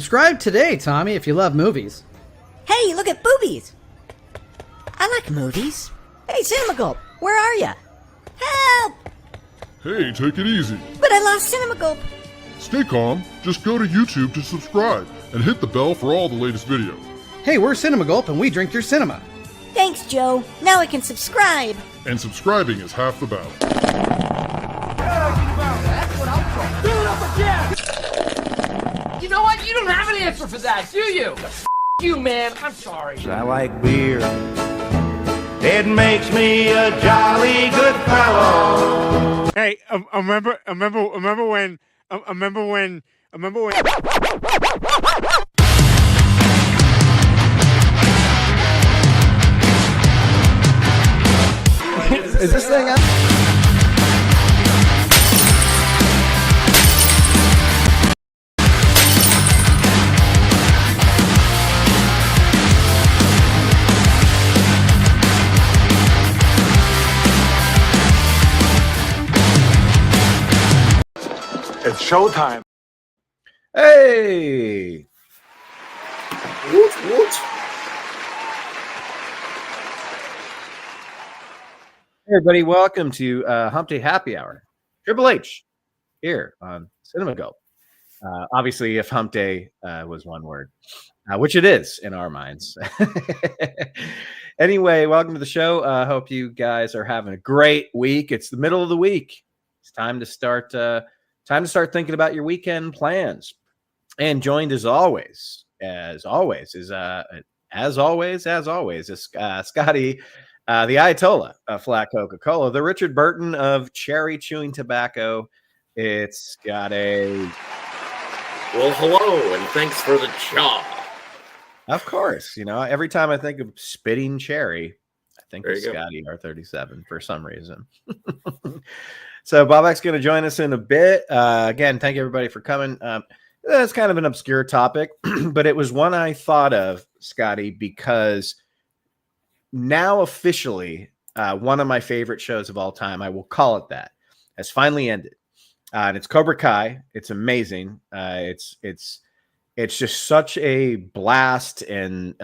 Subscribe today, Tommy, if you love movies. Hey, look at boobies! I like movies. Hey, Cinema Gulp, where are ya? Help! Hey, take it easy. But I lost Cinema Gulp. Stay calm. Just go to YouTube to subscribe and hit the bell for all the latest videos. Hey, we're Cinema Gulp and we drink your cinema. Thanks, Joe. Now I can subscribe. And subscribing is half the battle. You know what? You don't have an answer for that, do you? You, man. I'm sorry. I like beer. It makes me a jolly good fellow. Hey, remember when? Is this thing on? It's showtime. Hey! Woot, woot. Hey everybody, welcome to Hump Day Happy Hour. Triple H here on Cinema Gulp. Obviously, if Hump Day was one word, which it is in our minds. Anyway, welcome to the show. Hope you guys are having a great week. It's the middle of the week. It's time to start. Time to start thinking about your weekend plans. And joined as always is Scotty, the Ayatollah of flat Coca-Cola, the Richard Burton of cherry chewing tobacco. It's Scotty. Well, hello, and thanks for the chaw. Of course, you know, every time I think of spitting cherry, I think of Scotty R37 for some reason. So Bobak's going to join us in a bit. Again, thank you everybody for coming. That's kind of an obscure topic, but it was one I thought of, Scotty, because now officially one of my favorite shows of all time, I will call it that, has finally ended. And it's Cobra Kai. It's amazing. It's just such a blast, and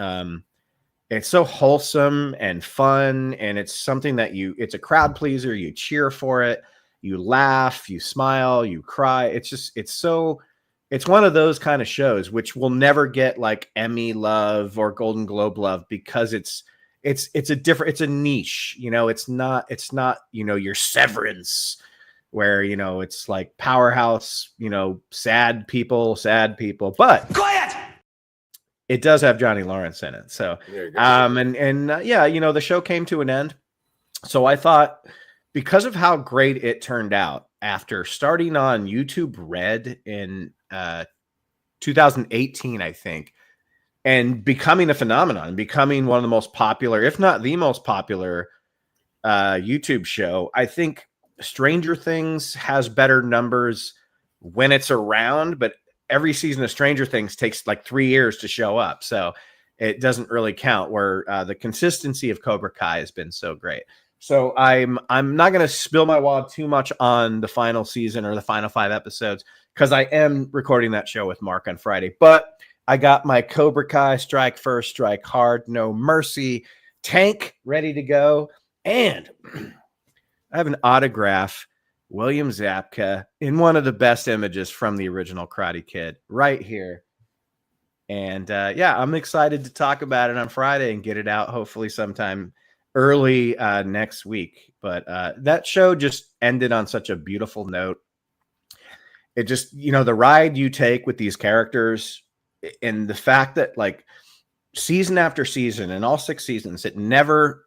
it's so wholesome and fun, and it's something that it's a crowd pleaser. You cheer for it. You laugh, you smile, you cry. It's one of those kind of shows which will never get like Emmy love or Golden Globe love because it's a niche, you know. It's not, you know, your Severance where, you know, it's like powerhouse, you know, sad people, but Quiet! It does have Johnny Lawrence in it. So, yeah, you know, the show came to an end. So I thought, because of how great it turned out after starting on YouTube Red in 2018, I think, and becoming a phenomenon, becoming one of the most popular, if not the most popular YouTube show, I think Stranger Things has better numbers when it's around, but every season of Stranger Things takes like 3 years to show up. So it doesn't really count, where the consistency of Cobra Kai has been so great. So I'm not going to spill my wad too much on the final season or the final 5 episodes, because I am recording that show with Mark on Friday. But I got my Cobra Kai Strike First, Strike Hard, No Mercy tank ready to go. And I have an autograph, William Zabka, in one of the best images from the original Karate Kid right here. And yeah, I'm excited to talk about it on Friday and get it out hopefully sometime early next week. But that show just ended on such a beautiful note. It just, you know, the ride you take with these characters, and the fact that like season after season and all 6 seasons, it never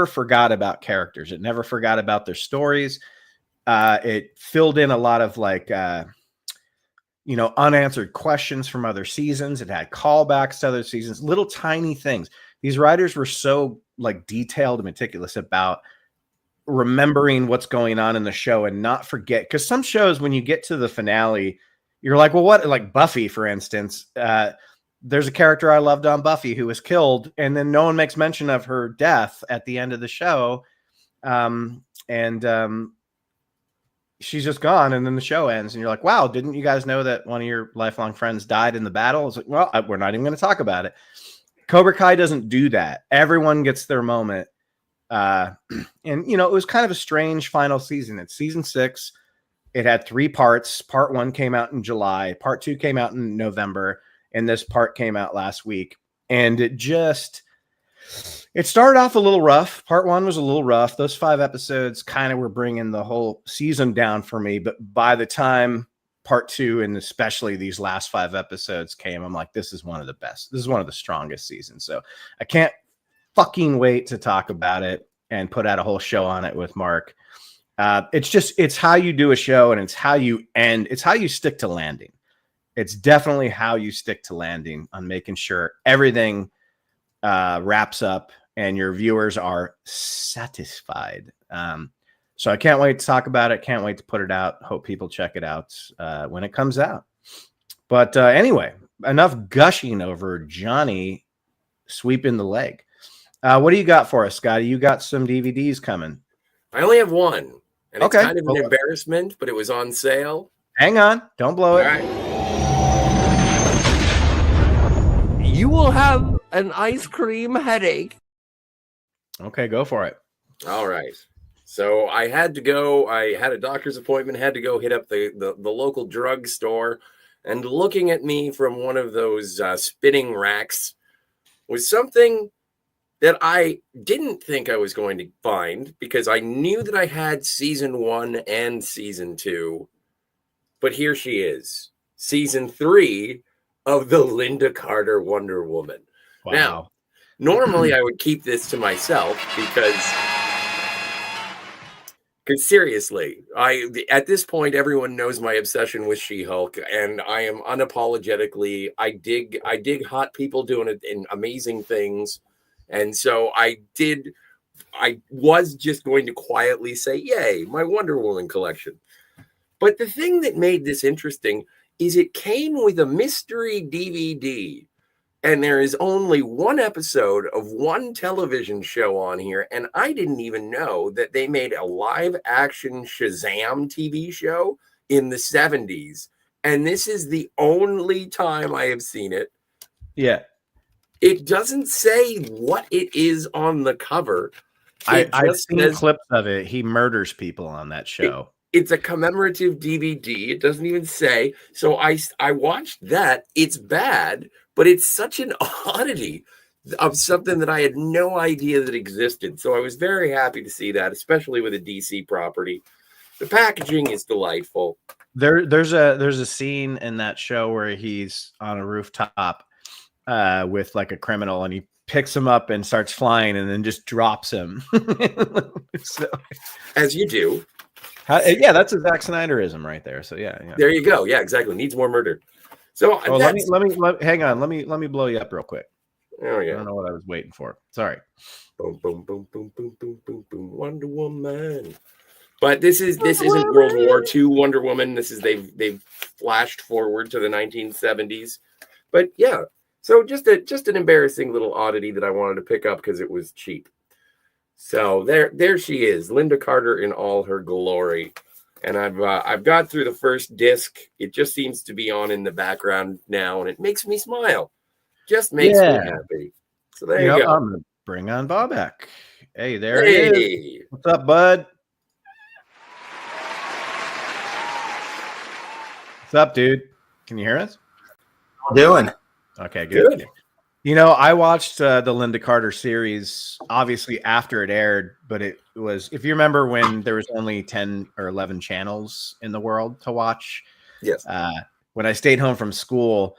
forgot about characters. It never forgot about their stories. It filled in a lot of like, you know, unanswered questions from other seasons. It had callbacks to other seasons, little tiny things. These writers were so like detailed and meticulous about remembering what's going on in the show and not forget. Because some shows, when you get to the finale, you're like, well, what? Like Buffy, for instance, there's a character I loved on Buffy who was killed, and then no one makes mention of her death at the end of the show. she's just gone, and then the show ends, and you're like, wow, didn't you guys know that one of your lifelong friends died in the battle? It's like, well, we're not even going to talk about it. Cobra Kai doesn't do that. Everyone gets their moment. And, you know, it was kind of a strange final season. It's season 6. It had 3 parts. Part 1 came out in July. Part 2 came out in November. And this part came out last week. And it started off a little rough. Part 1 was a little rough. Those 5 episodes kind of were bringing the whole season down for me. But by the time part 2, and especially these last 5 episodes came, I'm like, this is one of the best. This is one of the strongest seasons. So I can't fucking wait to talk about it and put out a whole show on it with Mark. It's how you do a show, and it's how you end. It's how you stick to landing. It's definitely how you stick to landing on making sure everything wraps up and your viewers are satisfied. So I can't wait to talk about it. Can't wait to put it out. Hope people check it out when it comes out. But anyway, enough gushing over Johnny sweeping the leg. What do you got for us, Scotty? You got some DVDs coming. I only have one. And Okay. It's kind of an embarrassment, but it was on sale. Hang on. Don't blow it. All right. You will have an ice cream headache. Okay, go for it. All right. So I had to go. I had a doctor's appointment, had to go hit up the local drugstore. And looking at me from one of those spinning racks was something that I didn't think I was going to find, because I knew that I had season 1 and season 2. But here she is, season 3 of the Linda Carter Wonder Woman. Wow. Now, normally I would keep this to myself because seriously, at this point everyone knows my obsession with She-Hulk, and I am unapologetically I dig hot people doing it in amazing things. And so I was just going to quietly say, yay, my Wonder Woman collection. But the thing that made this interesting is it came with a mystery DVD. And there is only one episode of one television show on here. And I didn't even know that they made a live action Shazam TV show in the 70s. And this is the only time I have seen it. Yeah. It doesn't say what it is on the cover. I've seen clips of it. He murders people on that show. It's a commemorative DVD. It doesn't even say. So I watched that. It's bad, but it's such an oddity of something that I had no idea that existed. So I was very happy to see that, especially with a DC property. The packaging is delightful. There's a scene in that show where he's on a rooftop with like a criminal, and he picks him up and starts flying and then just drops him. So, as you do. Yeah, that's a Zack Snyderism right there. So yeah. There you go. Yeah, exactly. Needs more murder. So let me hang on. Let me blow you up real quick. Oh yeah. I don't know what I was waiting for. Sorry. Boom, boom, boom, boom, boom, boom, boom, boom. Wonder Woman. But this isn't World War II Wonder Woman. This is they've flashed forward to the 1970s. But yeah. So just an embarrassing little oddity that I wanted to pick up because it was cheap. So there she is, Linda Carter in all her glory. And I've got through the first disc. It just seems to be on in the background now, and it makes me smile. Just makes me happy. So there you go. I'm gonna bring on Bobak. Hey, there he is. What's up, bud? What's up, dude? Can you hear us? Doing? Okay, good. You know, I watched the Linda Carter series, obviously after it aired, but it was, if you remember when there was only 10 or 11 channels in the world to watch. Yes. When I stayed home from school,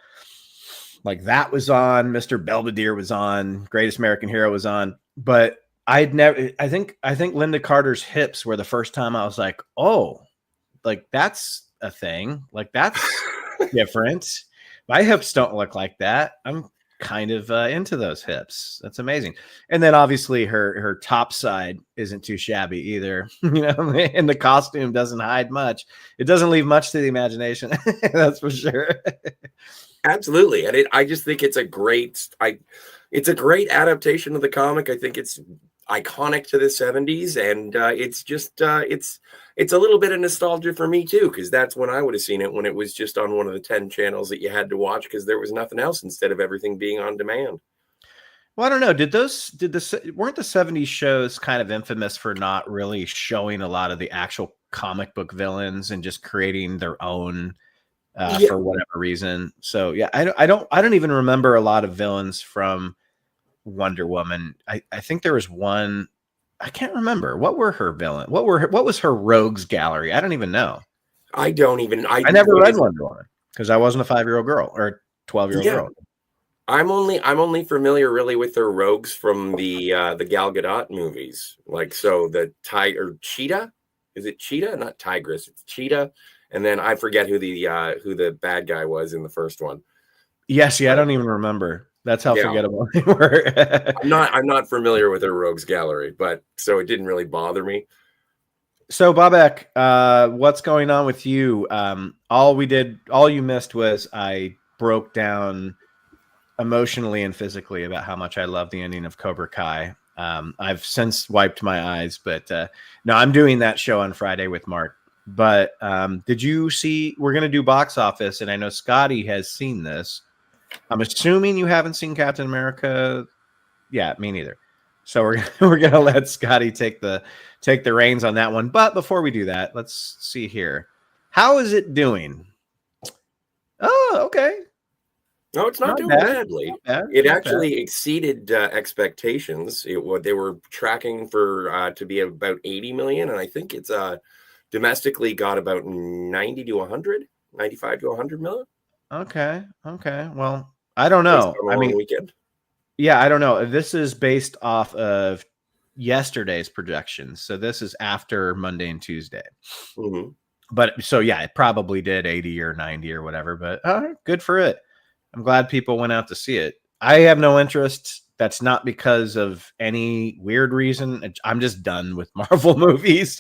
like that was on, Mr. Belvedere was on, Greatest American Hero was on, but I think Linda Carter's hips were the first time I was like, oh, like that's a thing. Like that's different. My hips don't look like that. I'm kind of into those hips. That's amazing. And then obviously her top side isn't too shabby either. You know, and the costume doesn't hide much. It doesn't leave much to the imagination. That's for sure. Absolutely. And I just think it's a great adaptation of the comic. I think it's iconic to the 70s, and it's just it's a little bit of nostalgia for me too, because that's when I would have seen it, when it was just on one of the 10 channels that you had to watch because there was nothing else, instead of everything being on demand. Well, I don't know. Weren't the 70s shows kind of infamous for not really showing a lot of the actual comic book villains and just creating their own for whatever reason? So yeah, I don't even remember a lot of villains from Wonder Woman. I think there was one. I can't remember. What were her villain? What was her rogues gallery? I don't even know. I never read Wonder Woman because I wasn't a 5-year-old girl or 12-year-old girl. I'm only familiar really with their rogues from the Gal Gadot movies. Like, so the Cheetah, is it Cheetah? Not Tigress, it's Cheetah. And then I forget who the bad guy was in the first one. Yes, I don't even remember. That's how forgettable they were. I'm not familiar with their rogues gallery, but so it didn't really bother me. So Bobek, what's going on with you? All you missed was I broke down emotionally and physically about how much I love the ending of Cobra Kai. I've since wiped my eyes, but no, I'm doing that show on Friday with Mark. But did you see? We're going to do box office, and I know Scotty has seen this. I'm assuming you haven't seen Captain America. Yeah, me neither. So we're gonna let Scotty take the reins on that one. But before we do that, let's see here. How is it doing? Oh, okay. No, it's not doing badly. It actually exceeded expectations. They were tracking for to be about 80 million, and I think it's domestically got about 90 to 100, 95 to 100 million. Okay. Well, I don't know. I mean, weekend. Yeah, I don't know. This is based off of yesterday's projections, so this is after Monday and Tuesday. Mm-hmm. But so yeah, it probably did 80 or 90 or whatever. But good for it. I'm glad people went out to see it. I have no interest. That's not because of any weird reason. I'm just done with Marvel movies.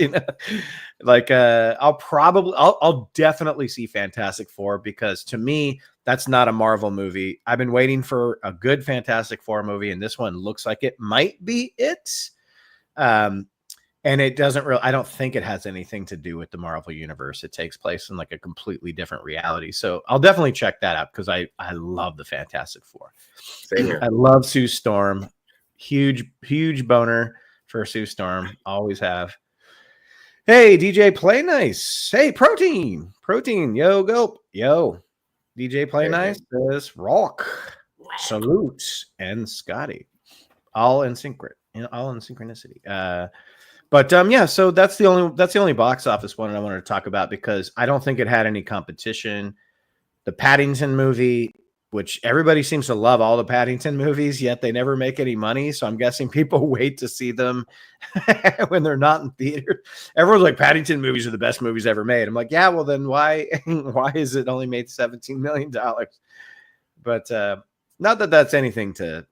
Like I'll definitely see Fantastic Four, because to me, that's not a Marvel movie. I've been waiting for a good Fantastic Four movie, and this one looks like it might be it. And it doesn't really, I don't think it has anything to do with the Marvel universe. It takes place in like a completely different reality. So I'll definitely check that out, because I love the Fantastic Four. Same here. I love Sue Storm. Huge boner for Sue Storm. Always have. Hey, DJ Play Nice. Hey, Protein. Yo, Gulp. Yo. DJ Play Nice says Rock. Salute. And Scotty. All in synchronicity. But yeah, so that's the only box office one I wanted to talk about, because I don't think it had any competition. The Paddington movie, which everybody seems to love all the Paddington movies, yet they never make any money. So I'm guessing people wait to see them when they're not in theater. Everyone's like, Paddington movies are the best movies ever made. I'm like, yeah, well then why is it only made $17 million? But not that that's anything to,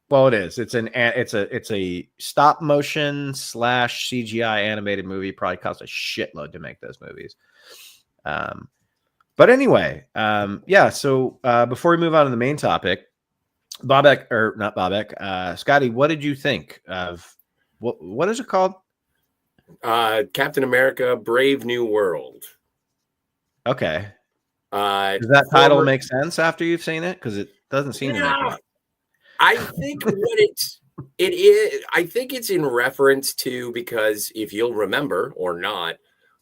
well, it is. It's a stop motion / CGI animated movie. Probably cost a shitload to make those movies. But anyway, yeah. So before we move on to the main topic, Scotty, what did you think of what is it called? Captain America: Brave New World. Okay. Does that title make sense after you've seen it? Because it doesn't seem to make sense. I think it is. I think it's in reference to, because if you'll remember or not,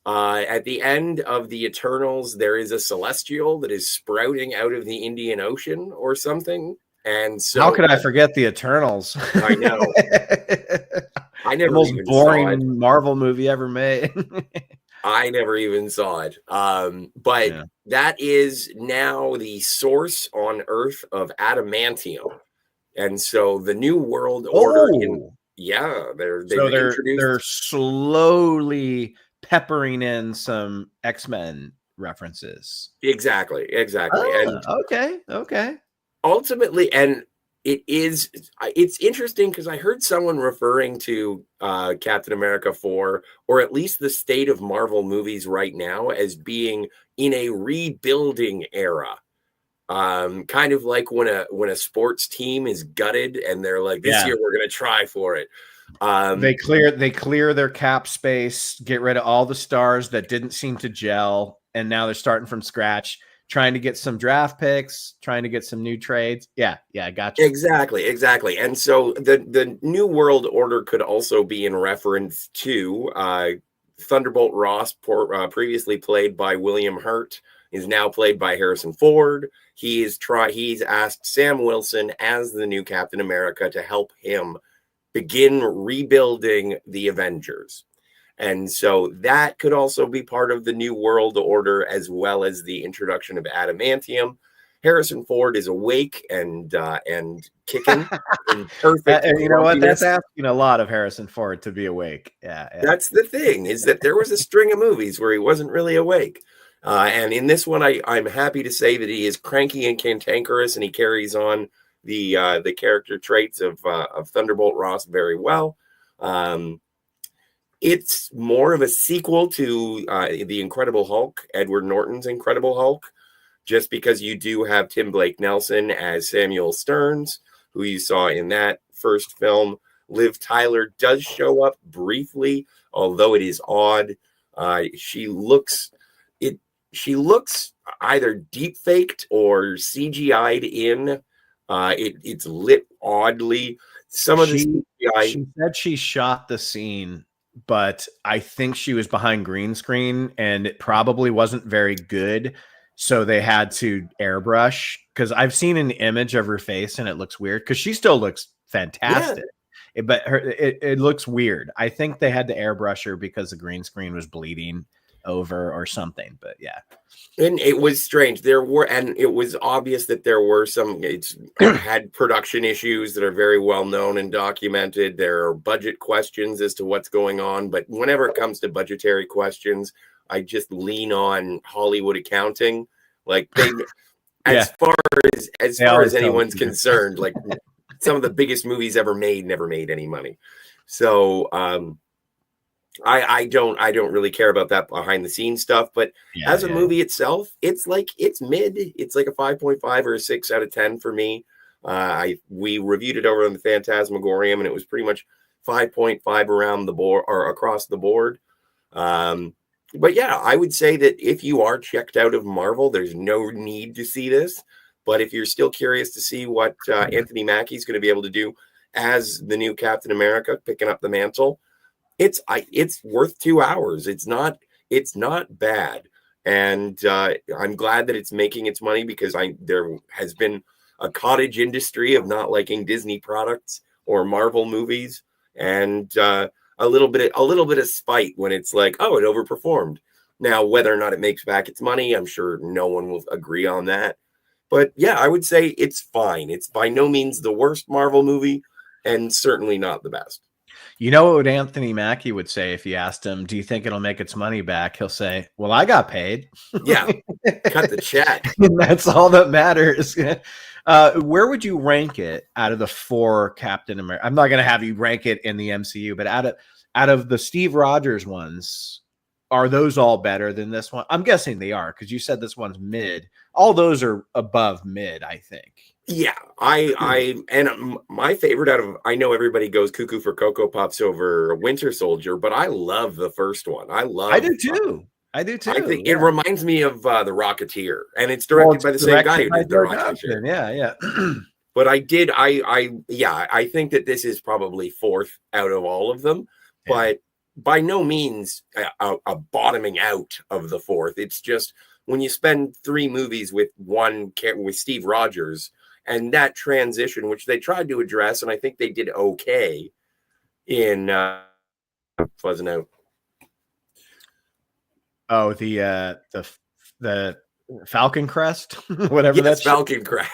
at the end of the Eternals, there is a Celestial that is sprouting out of the Indian Ocean or something. And so, how could I forget the Eternals? I know. I never the most even boring saw it. Marvel movie ever made. I never even saw it. But that is now the source on Earth of adamantium. And so the New World Order, they're slowly peppering in some X-Men references. Exactly. And okay. Ultimately, and it's interesting because I heard someone referring to Captain America 4, or at least the state of Marvel movies right now, as being in a rebuilding era. Kind of like when a sports team is gutted and they're like, this year we're going to try for it. They clear their cap space, get rid of all the stars that didn't seem to gel, and now they're starting from scratch, trying to get some draft picks, trying to get some new trades. Yeah, I got you. Exactly. And so the New World Order could also be in reference to Thunderbolt Ross, previously played by William Hurt, is now played by Harrison Ford. He's asked Sam Wilson as the new Captain America to help him begin rebuilding the Avengers. And so that could also be part of the New World Order, as well as the introduction of adamantium. Harrison Ford is awake and kicking in perfect. You know what? That's asking a lot of Harrison Ford to be awake. Yeah. That's the thing, is that there was a string of movies where he wasn't really awake. And in this one, I'm happy to say that he is cranky and cantankerous, and he carries on the character traits of Thunderbolt Ross very well. It's more of a sequel to the Incredible Hulk, Edward Norton's Incredible Hulk, just because you do have Tim Blake Nelson as Samuel Stearns, who you saw in that first film. Liv Tyler does show up briefly, although it is odd. She looks either deep faked or CGI'd in. It's lit oddly. Some of the CGI. She said she shot the scene, but I think she was behind green screen and it probably wasn't very good. So they had to airbrush, because I've seen an image of her face and it looks weird, because she still looks fantastic. Yeah. But it looks weird. I think they had to airbrush her because the green screen was bleeding over or something. But yeah. And it was strange. It was obvious that there were it's had production issues that are very well known and documented. There are budget questions as to what's going on. But whenever it comes to budgetary questions, I just lean on Hollywood accounting. Like as far as anyone's concerned, like some of the biggest movies ever made never made any money. So I don't really care about that behind the scenes stuff, but as a movie itself, it's mid. It's like a 5.5 or a 6 out of 10 for me. We reviewed it over on the Phantasmagorium, and it was pretty much 5.5 around the board or across the board. But yeah, I would say that if you are checked out of Marvel, there's no need to see this. But if you're still curious to see what Anthony Mackie is going to be able to do as the new Captain America, picking up the mantle, it's worth 2 hours. It's not bad. And I'm glad that it's making its money, because there has been a cottage industry of not liking Disney products or Marvel movies, and a little bit of spite when it's like, oh, it overperformed. Now, whether or not it makes back its money, I'm sure no one will agree on that. But yeah, I would say it's fine. It's by no means the worst Marvel movie, and certainly not the best. You know what Anthony Mackie would say if you asked him, do you think it'll make its money back? He'll say, well, I got paid. Yeah, cut the check. That's all that matters. Where would you rank it out of the 4 Captain America? I'm not going to have you rank it in the MCU, but out of the Steve Rogers ones, are those all better than this one? I'm guessing they are, because you said this one's mid. All those are above mid, I think. Yeah, my favorite I know everybody goes cuckoo for Cocoa Puffs over Winter Soldier, but I love the first one. I do too. I think it reminds me of The Rocketeer, and it's directed by the same guy who did The Rocketeer. Yeah. But I think that this is probably 4th out of all of them, but by no means a bottoming out of the 4th. It's just when you spend 3 movies with Steve Rogers, and that transition, which they tried to address, and I think they did okay in Fuzzing Out. Oh, the Falcon Crest, whatever that's Falcon Crest,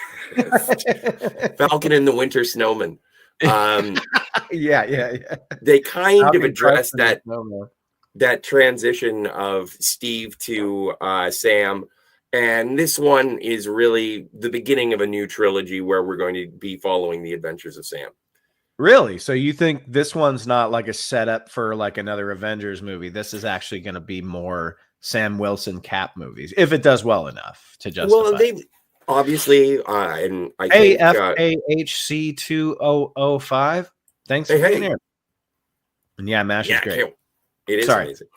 Falcon and the Winter Snowman. Yeah. They kind Falcon of addressed that transition of Steve to Sam. And this one is really the beginning of a new trilogy where we're going to be following the adventures of Sam. Really? So you think this one's not like a setup for like another Avengers movie? This is actually going to be more Sam Wilson Cap movies, if it does well enough to justify. Well, obviously, and I think AFAHC2005. Thanks for being here. And yeah, MASH is great. It is amazing.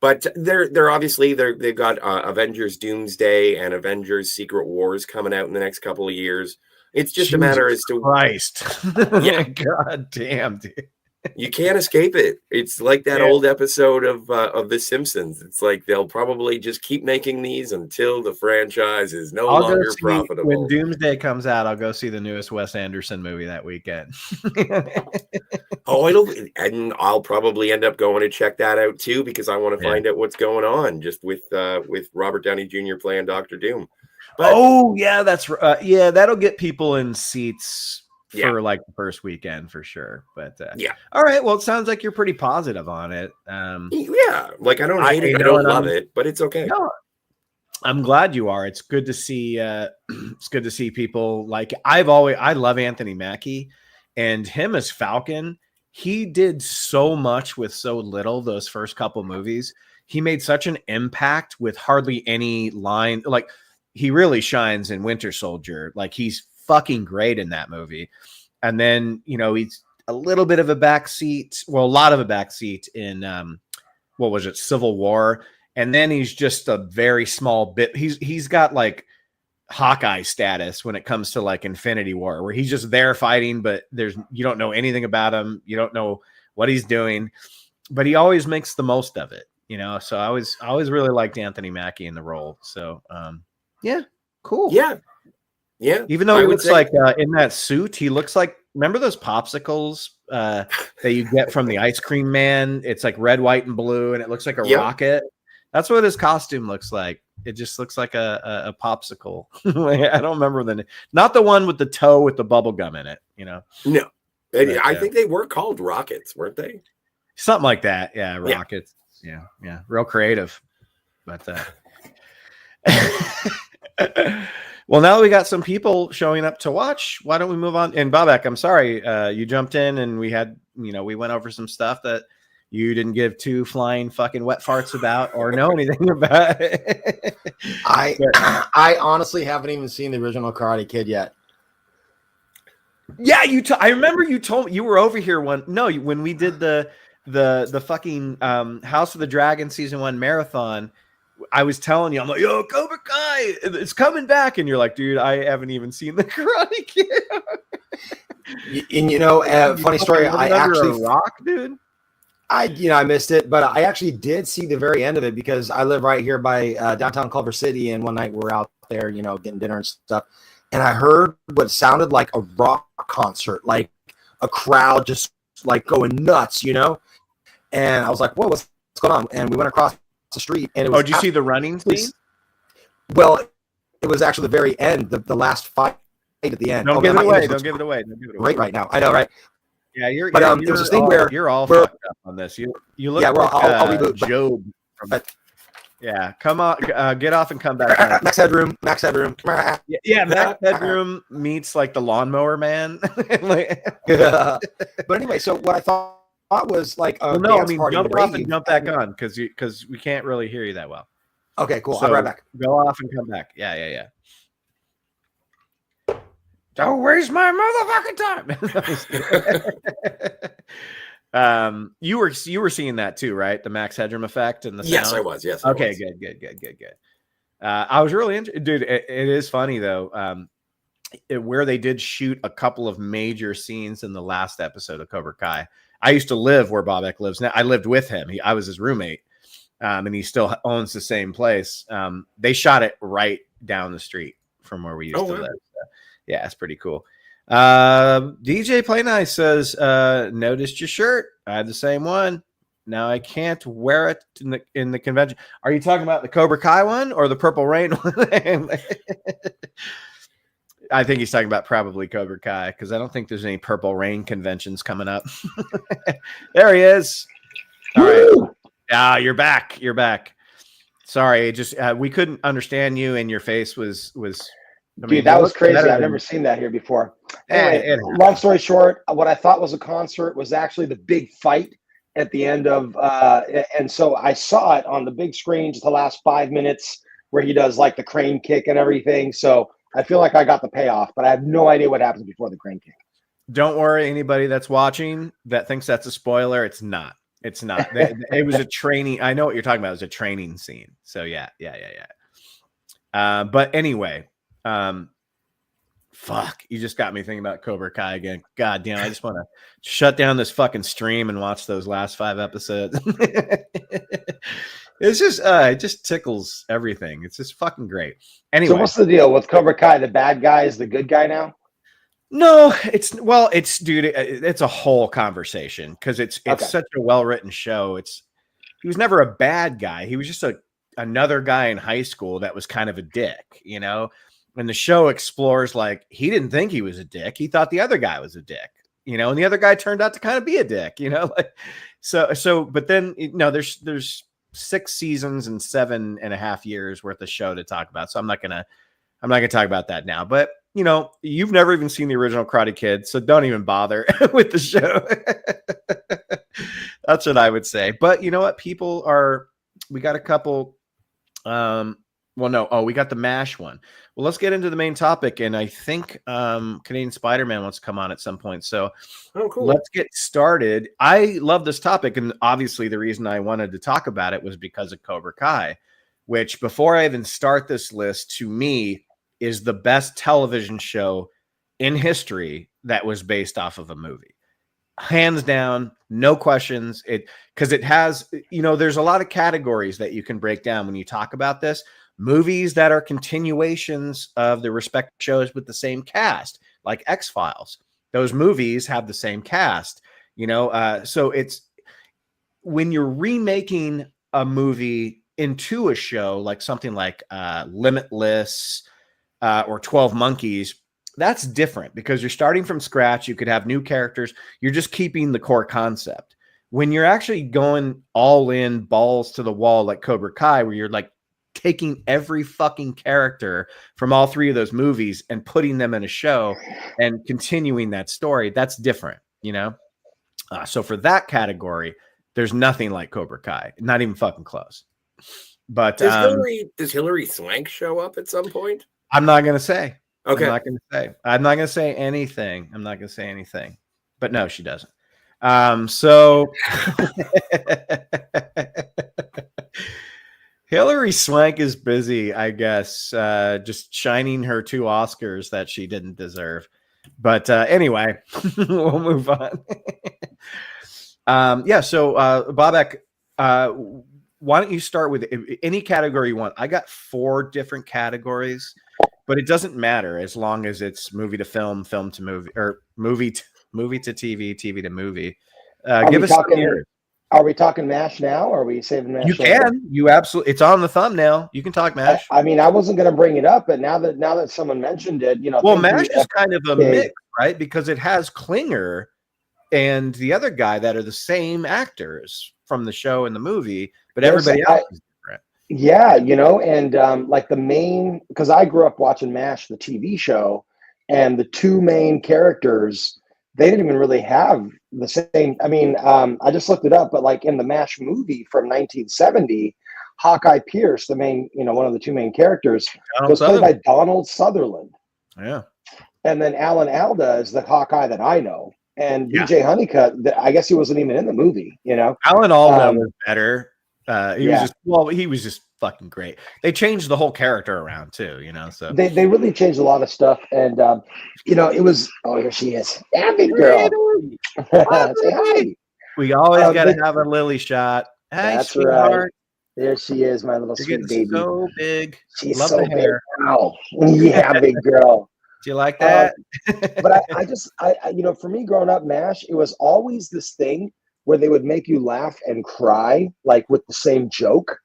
But they're obviously they've got Avengers Doomsday and Avengers Secret Wars coming out in the next couple of years. It's just a matter as to Christ. Yeah, God damn, dude. You can't escape it. It's like that old episode of The Simpsons. It's like they'll probably just keep making these until the franchise is no longer profitable. When Doomsday comes out, I'll go see the newest Wes Anderson movie that weekend. I'll probably end up going to check that out too, because I want to find out what's going on just with Robert Downey Jr. playing Dr. Doom. But, that's right. That'll get people in seats for like the first weekend for sure. But all right. Well, it sounds like you're pretty positive on it. like I don't hate it, I don't love it, but it's okay. No, I'm glad you are. It's good to see. It's good to see people like I love Anthony Mackie, and him as Falcon. He did so much with so little. Those first couple movies, he made such an impact with hardly any line. Like he really shines in Winter Soldier. Like he's fucking great in that movie. And then, he's a little bit of a backseat. Well, a lot of a backseat in Civil War. And then he's just a very small bit. He's got like Hawkeye status when it comes to like Infinity War, where he's just there fighting, but you don't know anything about him. You don't know what he's doing, but he always makes the most of it, So I always really liked Anthony Mackie in the role. So, cool. Yeah. Even though he looks like in that suit, he looks like, remember those popsicles that you get from the ice cream man? It's like red, white, and blue, and it looks like a rocket. That's what his costume looks like. It just looks like a popsicle. I don't remember not the one with the toe with the bubble gum in it, No. I think they were called rockets, weren't they? Something like that. Yeah, rockets. Yeah. Real creative. But well, now that we got some people showing up to watch, why don't we move on? And Bobak, I'm sorry, you jumped in and we had, we went over some stuff that you didn't give two flying fucking wet farts about or know anything about. I honestly haven't even seen the original Karate Kid yet. Yeah, I remember you told me you were over here when we did the fucking House of the Dragon season 1 marathon. I was telling you, I'm like, yo, Cobra Kai, it's coming back. And you're like, dude, I haven't even seen the Karate Kid. And funny story, I actually rock, dude. I missed it, but I actually did see the very end of it because I live right here by downtown Culver City. And one night we're out there, getting dinner and stuff. And I heard what sounded like a rock concert, like a crowd just like going nuts, And I was like, whoa, what's going on? And we went across the street and it was did you see the running scene? Well, it was actually the very end, the last fight at the end. Don't give it away. Don't give it away. Great right now. I know, right? Yeah, you're. But it was this thing where you're all fucked up on this. You look. Yeah, like I'll reboot. Job. Come on, get off and come back. Max Headroom. Max Headroom meets like the Lawnmower Man. But anyway, so what I thought was like jump off and jump back on because we can't really hear you that well. Okay, cool. So I'll be right back. Go off and come back. Yeah. Don't waste my motherfucking time. You were seeing that too, right? The Max Headroom effect and the sound? Yes, I was. Yes. Okay, good. I was really interested, dude. It is funny though. Where they did shoot a couple of major scenes in the last episode of Cobra Kai. I used to live where Bobek lives now. I lived with him. I was his roommate, and he still owns the same place. They shot it right down the street from where we used to live. So, yeah, it's pretty cool. DJ Play Nice says, noticed your shirt. I had the same one. Now I can't wear it in the convention. Are you talking about the Cobra Kai one or the Purple Rain one? I think he's talking about probably Cobra Kai because I don't think there's any Purple Rain conventions coming up. There he is. All right. Yeah, you're back. Sorry, just we couldn't understand you, and your face was. Dude, that was crazy. I've never seen that here before. Anyway, long story short, what I thought was a concert was actually the big fight at the end of, and so I saw it on the big screen just the last 5 minutes where he does like the crane kick and everything. So I feel like I got the payoff, but I have no idea what happens before the crane kick. Don't worry, anybody that's watching that thinks that's a spoiler. It's not. It's not. It was a training. I know what you're talking about. It was a training scene. So yeah. But anyway, fuck, you just got me thinking about Cobra Kai again. God damn, I just want to shut down this fucking stream and watch those last 5 episodes. It's just it just tickles everything. It's just fucking great. Anyway, so what's the deal with Cobra Kai? The bad guy is the good guy now? No, it's dude, it's a whole conversation because it's Okay. such a well-written show. He was never a bad guy. He was just another guy in high school that was kind of a dick, you know? And the show explores like he didn't think he was a dick. He thought the other guy was a dick, you know, and the other guy turned out to kind of be a dick, you know? Like but then there's 6 seasons and 7.5 years worth of show to talk about. So I'm not gonna talk about that now, but you know, you've never even seen the original Karate Kid, so don't even bother with the show. That's what I would say. But you know what? We got a couple. We got the MASH one. Well, let's get into the main topic. And I think Canadian Spider-Man wants to come on at some point. So cool. Let's get started. I love this topic. And obviously the reason I wanted to talk about it was because of Cobra Kai, which before I even start this list, to me, is the best television show in history that was based off of a movie. Hands down, no questions. Because it has, you know, there's a lot of categories that you can break down when you talk about this. Movies that are continuations of the respective shows with the same cast, like X-Files. Those movies have the same cast, you know. So it's when you're remaking a movie into a show, like something like Limitless or 12 Monkeys, that's different because you're starting from scratch. You could have new characters. You're just keeping the core concept. When you're actually going all in, balls to the wall, like Cobra Kai, where you're like taking every fucking character from all 3 of those movies and putting them in a show and continuing that story, that's different, you know? So for that category, there's nothing like Cobra Kai, not even fucking close. But does Hillary Swank show up at some point? I'm not going to say. Okay. I'm not going to say anything. But no, she doesn't. So Hillary Swank is busy, I guess, just shining her 2 Oscars that she didn't deserve. But anyway, we'll move on. So Bobak, why don't you start with any category you want? I got 4 different categories, but it doesn't matter as long as it's movie to film, film to movie, or movie to TV, TV to movie. Give us some years. Are we talking MASH now, or are we saving MASH? You can. You absolutely. It's on the thumbnail. You can talk MASH. I mean, I wasn't going to bring it up, but now that someone mentioned it, you know. Well, MASH is kind of a mix, right? Because it has Klinger and the other guy that are the same actors from the show and the movie, but everybody else is different. Yeah, you know, and like the main, because I grew up watching MASH, the TV show, and the 2 main characters, they didn't even really have the same. I mean, I just looked it up, but like in the MASH movie from 1970, Hawkeye Pierce, the main, you know, one of the 2 main characters, was played by Donald Sutherland. Yeah. And then Alan Alda is the Hawkeye that I know. And BJ Honeycutt, I guess he wasn't even in the movie, you know. Alan Alda was better. He was just fucking great. They changed the whole character around too, you know. So they really changed a lot of stuff, and you know, it was. Oh, here she is. Yeah, big girl. Say hi. We always got to have a Lily shot. Hey, that's sweetheart. right. There she is, my little sweet baby. So big. She's Love so the hair. big. Wow. Yeah, big girl. Do you like that? But I, you know, for me growing up, MASH, it was always this thing where they would make you laugh and cry, like with the same joke.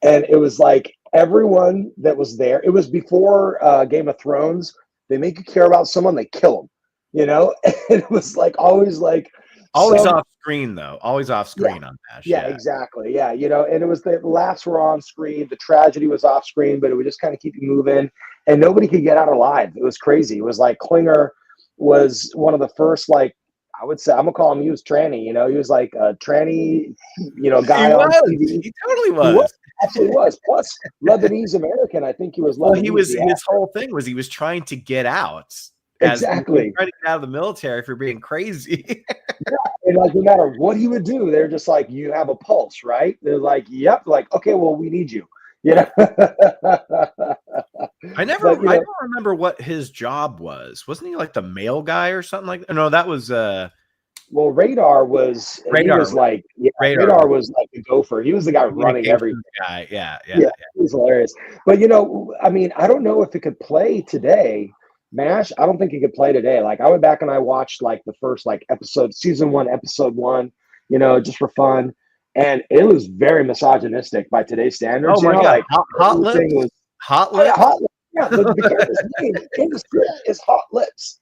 And it was like everyone that was there, it was before Game of Thrones. They make you care about someone, they kill them, you know? And it was like always off screen, though. Always off screen on MASH. Yeah, exactly. Yeah, you know, and it was the laughs were on screen, the tragedy was off screen, but it would just kind of keep you moving. And nobody could get out alive. It was crazy. It was like Klinger was one of the first, like, I would say, I'm gonna call him, he was tranny, you know, he was like a tranny, you know, guy on TV. He totally was. absolutely was. Plus, Lebanese American. I think he was. Well, Lebanese, he was the his actor. whole thing was he was trying to get out. Exactly. Trying to get out of the military for being crazy. And like, no matter what he would do, they're just like, "You have a pulse, right?" They're like, "Yep." Like, okay, well, we need you. You know. I don't remember what his job was. Wasn't he like the mail guy or something like that? No, that was Well, Radar was. Radar He was like, Radar was like the gopher. He was the guy running everything. Guy. Yeah. He was hilarious. But I mean, I don't know if it could play today. MASH, I don't think it could play today. Like, I went back and I watched like the first like season 1, episode 1, just for fun, and it was very misogynistic by today's standards. Oh my god! Like, hot lips. Hot lips. Hot lips. Yeah, the character's name in the script is Hot Lips.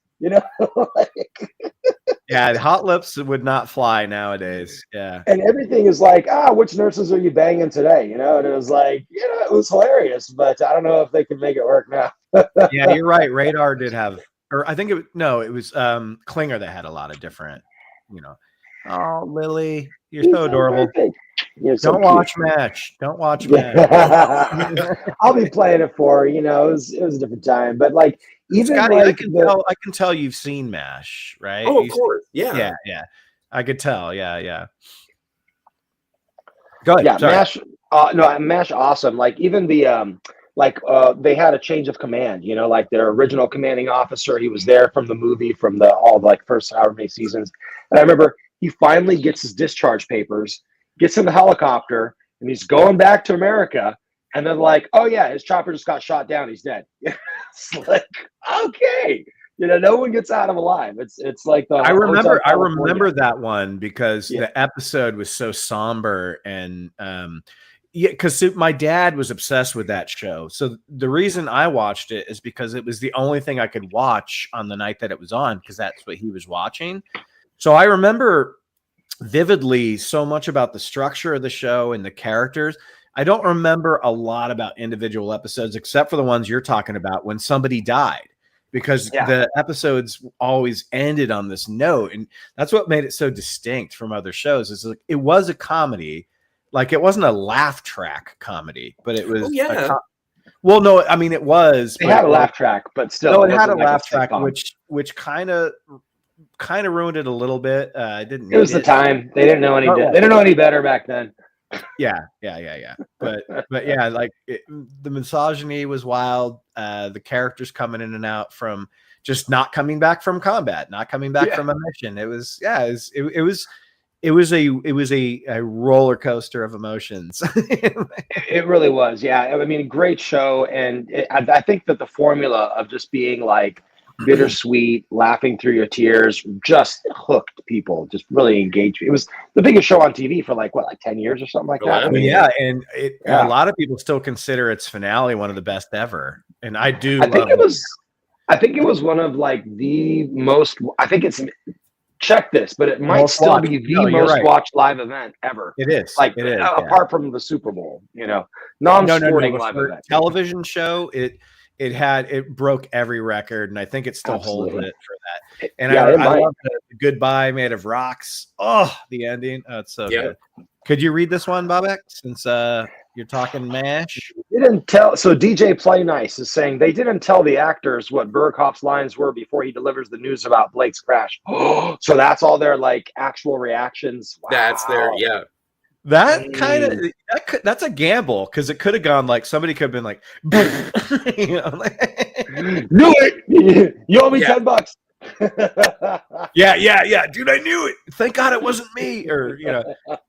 Yeah, hot lips would not fly nowadays. Yeah, and everything is like, which nurses are you banging today? And it was like, it was hilarious, but I don't know if they can make it work now. Yeah, you're right. Radar did have, or I think it was Klinger that had a lot of different, Oh, Lily, you're so adorable. Don't watch MASH. Don't watch MASH. I'll be playing it for it was a different time, but like even Scotty, like I can tell you've seen MASH, right? Oh, of course, yeah. I could tell, yeah. Go ahead. Yeah, sorry. MASH. MASH, awesome. Like even the they had a change of command. Like their original commanding officer, he was there from the movie, from the first however many seasons, and I remember he finally gets his discharge papers, gets in the helicopter, and he's going back to America. And then like, oh yeah, his chopper just got shot down. He's dead. It's like, okay, no one gets out of alive. It's like the. I remember that one because the episode was so somber and because my dad was obsessed with that show. So the reason I watched it is because it was the only thing I could watch on the night that it was on because that's what he was watching. So I remember vividly so much about the structure of the show and the characters. I don't remember a lot about individual episodes except for the ones you're talking about when somebody died, because the episodes always ended on this note. And that's what made it so distinct from other shows. Is like, it was a comedy. Like it wasn't a laugh track comedy, but it was. Well, no, I mean, it was. They had a laugh track, but still. No, it had a laugh track, which kind of ruined it a little bit. It was the time. They didn't know any. They didn't know any better back then. Yeah. But yeah, like the misogyny was wild. The characters coming in and out from just not coming back from combat, not coming back from a mission. It was a roller coaster of emotions. It really was. Yeah. I mean, great show. And I think that the formula of just being like bittersweet, laughing through your tears, just hooked people, just really engaged. It was the biggest show on TV for like 10 years or something like that. I mean, and a lot of people still consider its finale one of the best ever. And I do. I think it was one of like the most. I think it's. Check this, but it might still be the most watched live event ever. It is. Like it is, apart from the Super Bowl, non-sporting live event. Television show, it broke every record, and I think it still holds it for that. And I love the Goodbye Made of Rocks. Oh, the ending. Oh, it's so good. Could you read this one, Bobek, since you're talking MASH? Didn't tell. So DJ Play Nice is saying they didn't tell the actors what Berghoff's lines were before he delivers the news about Blake's crash. So that's all their like actual reactions. Wow. That's their That kind of that's a gamble because it could have gone like somebody could have been like, knew it. You owe me $10. yeah, dude, I knew it. Thank God it wasn't me. Or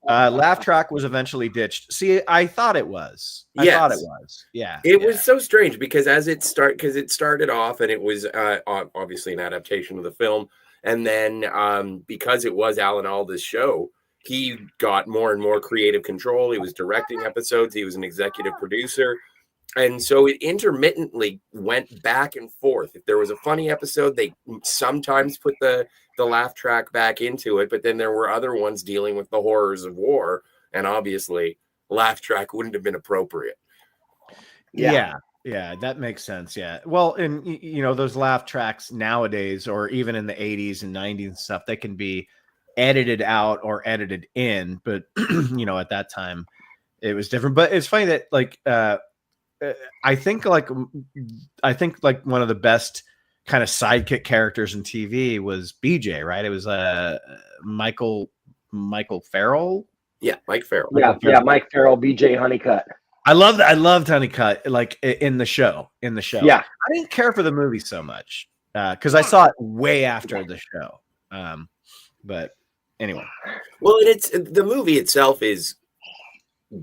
laugh track was eventually ditched. See, I thought it was. I thought it was. Yeah, it was so strange because it started off and it was obviously an adaptation of the film, and then because it was Alan Alda's show, he got more and more creative control. He was directing episodes. He was an executive producer. And so it intermittently went back and forth. If there was a funny episode, they sometimes put the laugh track back into it. But then there were other ones dealing with the horrors of war. And obviously, laugh track wouldn't have been appropriate. Yeah, that makes sense. Yeah. Well, and, those laugh tracks nowadays, or even in the 80s and 90s and stuff, they can be edited out or edited in. But, at that time, it was different. But it's funny that like I think like one of the best kind of sidekick characters in TV was BJ, right? It was Michael Farrell. Yeah, Mike Farrell. Yeah, Mike Farrell, BJ Honeycutt. I loved Honeycutt like in the show. Yeah. I didn't care for the movie so much because I saw it way after the show. But anyway, well, it's the movie itself is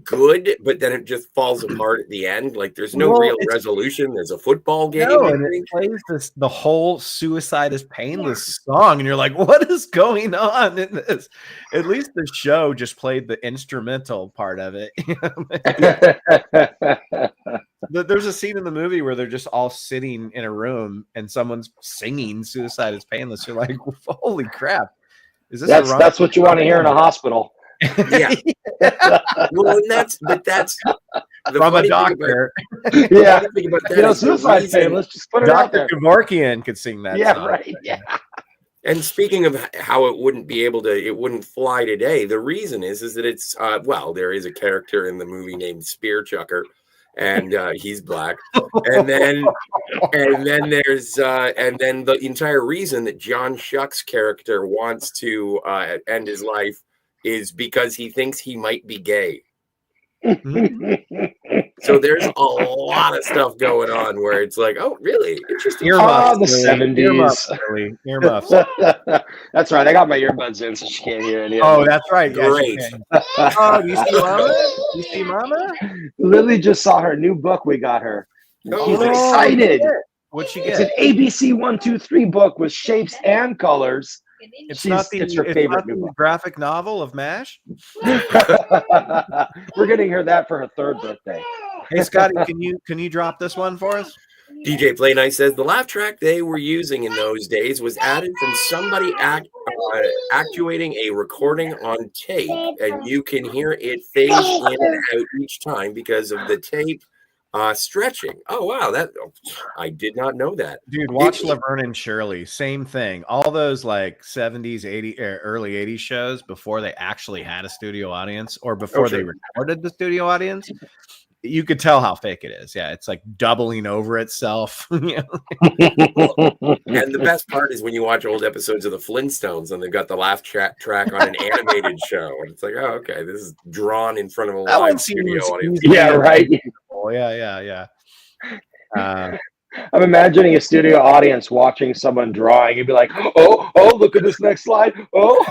good, but then it just falls apart at the end. Like there's no real resolution. There's a football game. No, and it plays the whole "Suicide is Painless" song, and you're like, "What is going on in this?" At least the show just played the instrumental part of it. There's a scene in the movie where they're just all sitting in a room and someone's singing "Suicide is Painless." You're like, "Holy crap!" Is this that's what you want to hear in a hospital? Yeah. Well, and that's the from a doctor. Yeah. Suicide Painless. Just put it out Dr. there. Kevorkian could sing that. Yeah, song. right. Yeah. And speaking of how it wouldn't fly today, the reason is that it's there is a character in the movie named Spear Chucker, and he's black, and then there's the entire reason that John Shuck's character wants to end his life is because he thinks he might be gay. So there's a lot of stuff going on where it's like, oh, really? Interesting. The 70s. Earmuffs. That's right. I got my earbuds in, so she can't hear any. Oh, that's right. Great. Oh, do you see Mama? You see Mama? Lily just saw her new book we got her. She's excited. What'd she It's get? an ABC 1-2-3 book with shapes and colors. It's not it's her favorite new book. graphic novel of MASH. We're getting her that for her 3rd birthday. Hey, Scotty, can you drop this one for us? DJ Play Nice says the laugh track they were using in those days was added from somebody actuating a recording on tape, and you can hear it fade in and out each time because of the tape stretching. Oh wow, I did not know that. Dude, watch Laverne and Shirley. Same thing. All those like 70s, 80s, early 80s shows before they actually had a studio audience or before they recorded the studio audience. You could tell how fake it is. Yeah, it's like doubling over itself. And the best part is when you watch old episodes of the Flintstones and they've got the laugh track on an animated show, and it's like, oh, okay, this is drawn in front of a live studio audience. Yeah, right. Oh, yeah. I'm imagining a studio audience watching someone drawing. You'd be like, oh, look at this next slide. Oh.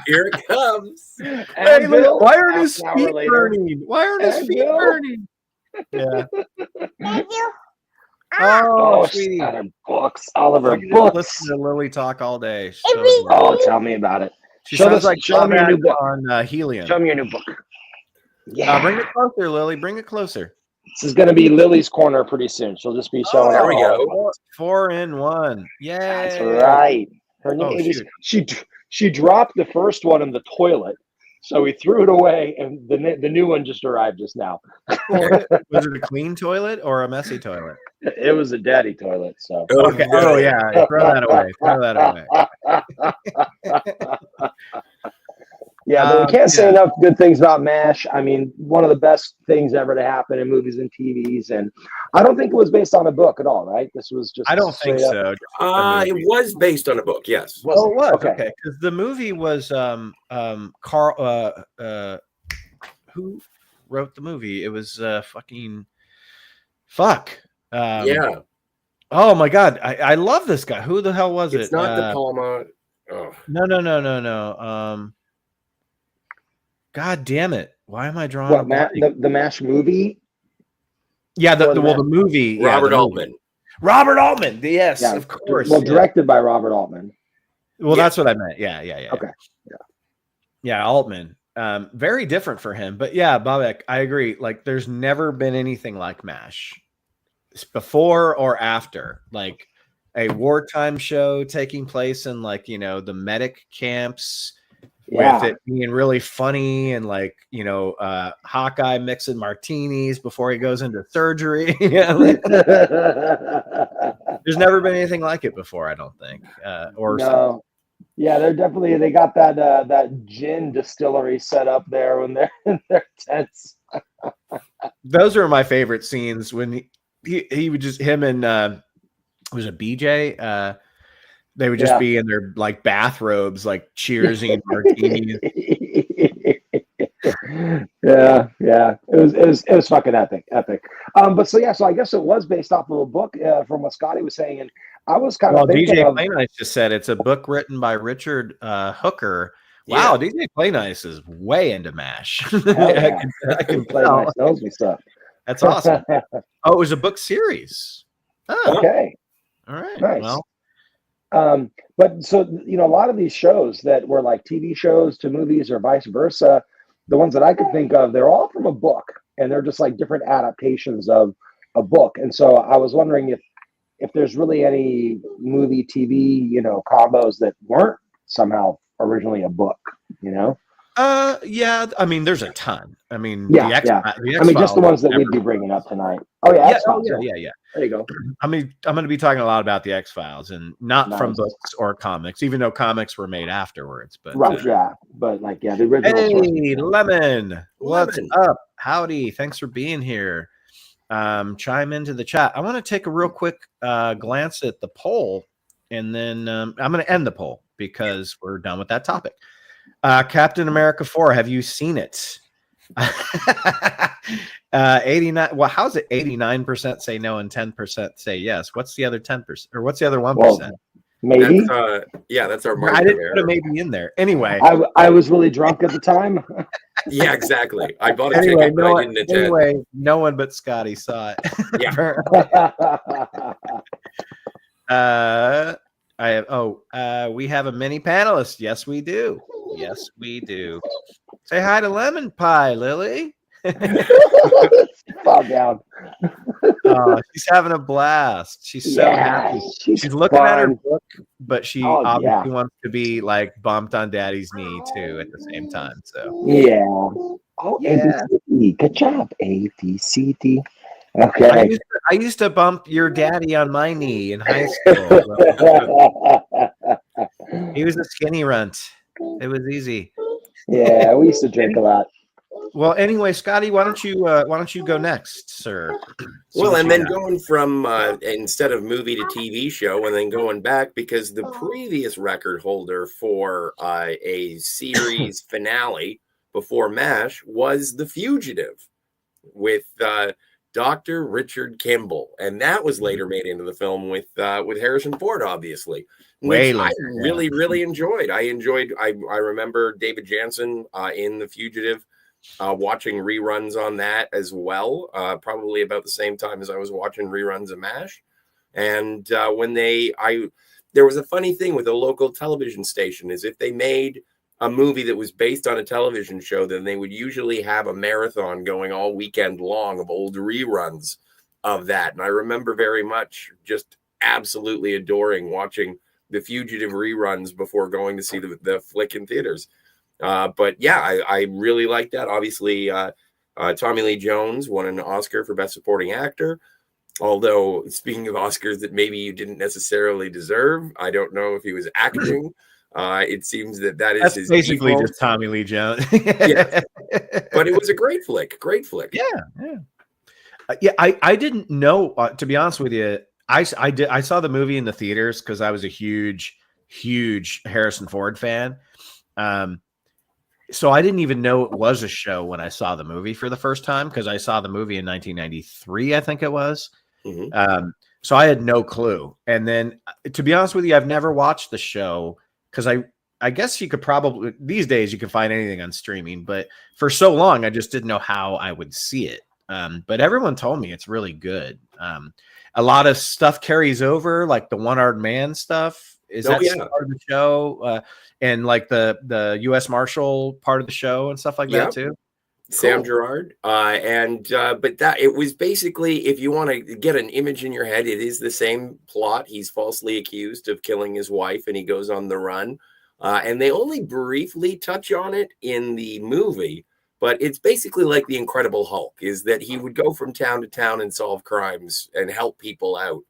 Here it comes. Hey, Bill, why aren't his feet burning? Why aren't his feet burning? Yeah. Thank you. Oh, sweetie. Books, Oliver, books. Listen to Lily talk all day. Tell me about it. Show me your new book on Helium. Show me your new book. Yeah. Bring it closer, Lily. Bring it closer. This is going to be Lily's corner pretty soon. She'll just be showing. There we go. 4-in-1. Yeah, that's right. Her new she dropped the first one in the toilet, so we threw it away, and the new one just arrived just now. Was it a clean toilet or a messy toilet? It was a daddy toilet. So okay. Oh yeah, throw that away. Throw that away. Yeah, but we can't say enough good things about MASH. I mean, one of the best things ever to happen in movies and TVs. And I don't think it was based on a book at all, right? This was just. I don't think so. It was based on a book, yes. Well, it was. Okay. Because the movie was Carl. Who wrote the movie? It was fuck. Yeah. Oh my God. I love this guy. Who the hell was it? It's not De Palma. Oh. No. God damn it! Why am I drawing the MASH movie? Yeah, the movie. Robert Altman. Robert Altman. Yes, of course. Well, directed by Robert Altman. Well, that's what I meant. Yeah. Okay. Yeah, Altman. Very different for him, but yeah, Bobek, I agree. Like, there's never been anything like MASH before or after. Like a wartime show taking place in the medic camps. With it being really funny and Hawkeye mixing martinis before he goes into surgery. There's never been anything like it before, I don't think. No. Yeah, they got that gin distillery set up there when they're in their tents. Those are my favorite scenes when he would just him and was it BJ? They would just be in their like bathrobes, like cheersing martinis. Yeah. It was fucking epic. But so I guess it was based off of a book from what Scotty was saying, and I was kind of thinking DJ of. Play Nice just said it's a book written by Richard Hooker. Wow, DJ Play Nice is way into MASH. Yeah. I can Play tell. Nice knows me stuff. That's awesome. Oh, it was a book series. Oh, Okay. all right. Nice. Well, But so a lot of these shows that were like TV shows to movies or vice versa, the ones that I could think of, they're all from a book, and they're just like different adaptations of a book. And so I was wondering if there's really any movie TV combos that weren't somehow originally a book. yeah. I mean, there's a ton. I mean, Yeah, the X, yeah. the I mean, just the ones that X-Files we'd be bringing up tonight. Oh yeah, Yeah, X-Files, yeah. There you go. I mean, I'm going to be talking a lot about the X-Files and not from Nice. books or comics, even though comics were made afterwards. But Right, yeah. But the original. hey, Lemon, what's up? Howdy, thanks for being here. Chime into the chat. I want to take a real quick glance at the poll, and then I'm going to end the poll because we're done with that topic. Captain America 4, have you seen it? 89. Well, how's it 89% say no and 10% say yes? What's the other 10%, or what's the other 1%? Well, maybe. That's our I margin didn't of put a error. maybe in there. Anyway, I was really drunk at the time. Yeah, exactly. I bought a anyway, ticket, but I didn't attend. anyway, no one but Scotty saw it. Yeah. We have a mini panelist. Yes, we do. Yes, we do. Say hi to Lemon Pie, Lily. Fall down. Oh, she's having a blast. She's so happy. She's looking at her fun. book, but she Oh, obviously yeah. wants to be like bumped on Daddy's knee too at the same time. So Yeah. Oh, Yeah. ABCD. Good job. ABCD. I Okay. used to bump your daddy on my knee in high school. He was a skinny runt. It was easy. Yeah, we used to drink a lot. Well, anyway, Scotty, why don't you go next, sir? See Well, what and you then got. going from instead of movie to TV show, and then going back because the previous record holder for a series finale before MASH was The Fugitive with Dr. Richard Kimball, and that was later made into the film with Harrison Ford, obviously. Way which I later, yeah. really enjoyed. I remember David Jansen in The Fugitive. Watching reruns on that as well, probably about the same time as I was watching reruns of MASH. And there was a funny thing with a local television station is if they made a movie that was based on a television show, then they would usually have a marathon going all weekend long of old reruns of that. And I remember very much just absolutely adoring watching The Fugitive reruns before going to see the flick in theaters. But yeah, I really like that. Obviously, Tommy Lee Jones won an Oscar for Best Supporting Actor. Although, speaking of Oscars that maybe you didn't necessarily deserve, I don't know if he was acting. It seems that is That's his basically default. just Tommy Lee Jones. Yeah. But it was a great flick. Great flick. Yeah. I didn't know. To be honest with you, I saw the movie in the theaters because I was a huge Harrison Ford fan. So I didn't even know it was a show when I saw the movie for the first time because I saw the movie in 1993, I think it was. Mhm. So I had no clue. And then, to be honest with you, I've never watched the show because I guess you could probably these days you can find anything on streaming, but for so long I just didn't know how I would see it. But everyone told me it's really good. A lot of stuff carries over, like the one-armed man stuff. Is that still part of the show? And like the U.S. Marshal part of the show and stuff like that too. Sam Gerard. But that it was basically, if you want to get an image in your head, it is the same plot. He's falsely accused of killing his wife and he goes on the run. And they only briefly touch on it in the movie, but it's basically like the Incredible Hulk, is that he would go from town to town and solve crimes and help people out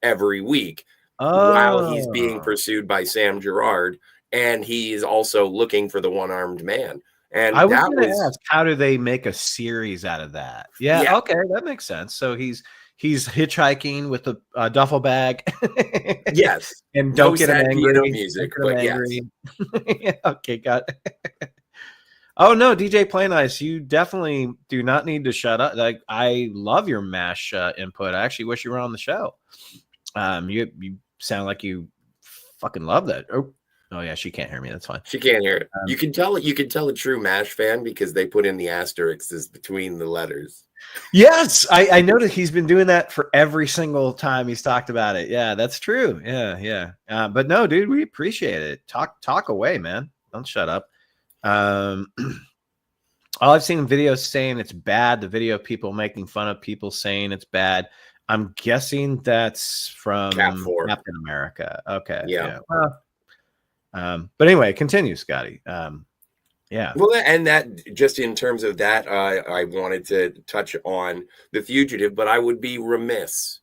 every week while he's being pursued by Sam Gerard. And he is also looking for the one-armed man. And I was that going to was ask, how do they make a series out of that? Yeah, Yeah. okay, that makes sense. So he's hitchhiking with a duffel bag. yes. And No don't get him sad angry. piano music, Don't get him but yes. angry. Yeah, okay, got it. Oh no, DJ Play Nice, you definitely do not need to shut up. Like, I love your MASH input. I actually wish you were on the show. You sound like you fucking love that. Oh yeah, she can't hear me. That's fine. She can't hear it. You can tell a true MASH fan because they put in the asterisks between the letters. Yes, I noticed he's been doing that for every single time he's talked about it. Yeah, that's true. Yeah. But no, dude, we appreciate it. Talk away, man. Don't shut up. All I've seen videos saying it's bad. The video of people making fun of people saying it's bad. I'm guessing that's from Captain America. Okay. Yeah. Well, but anyway, continue, Scotty. Yeah. Well, and that just in terms of that, I wanted to touch on The Fugitive, but I would be remiss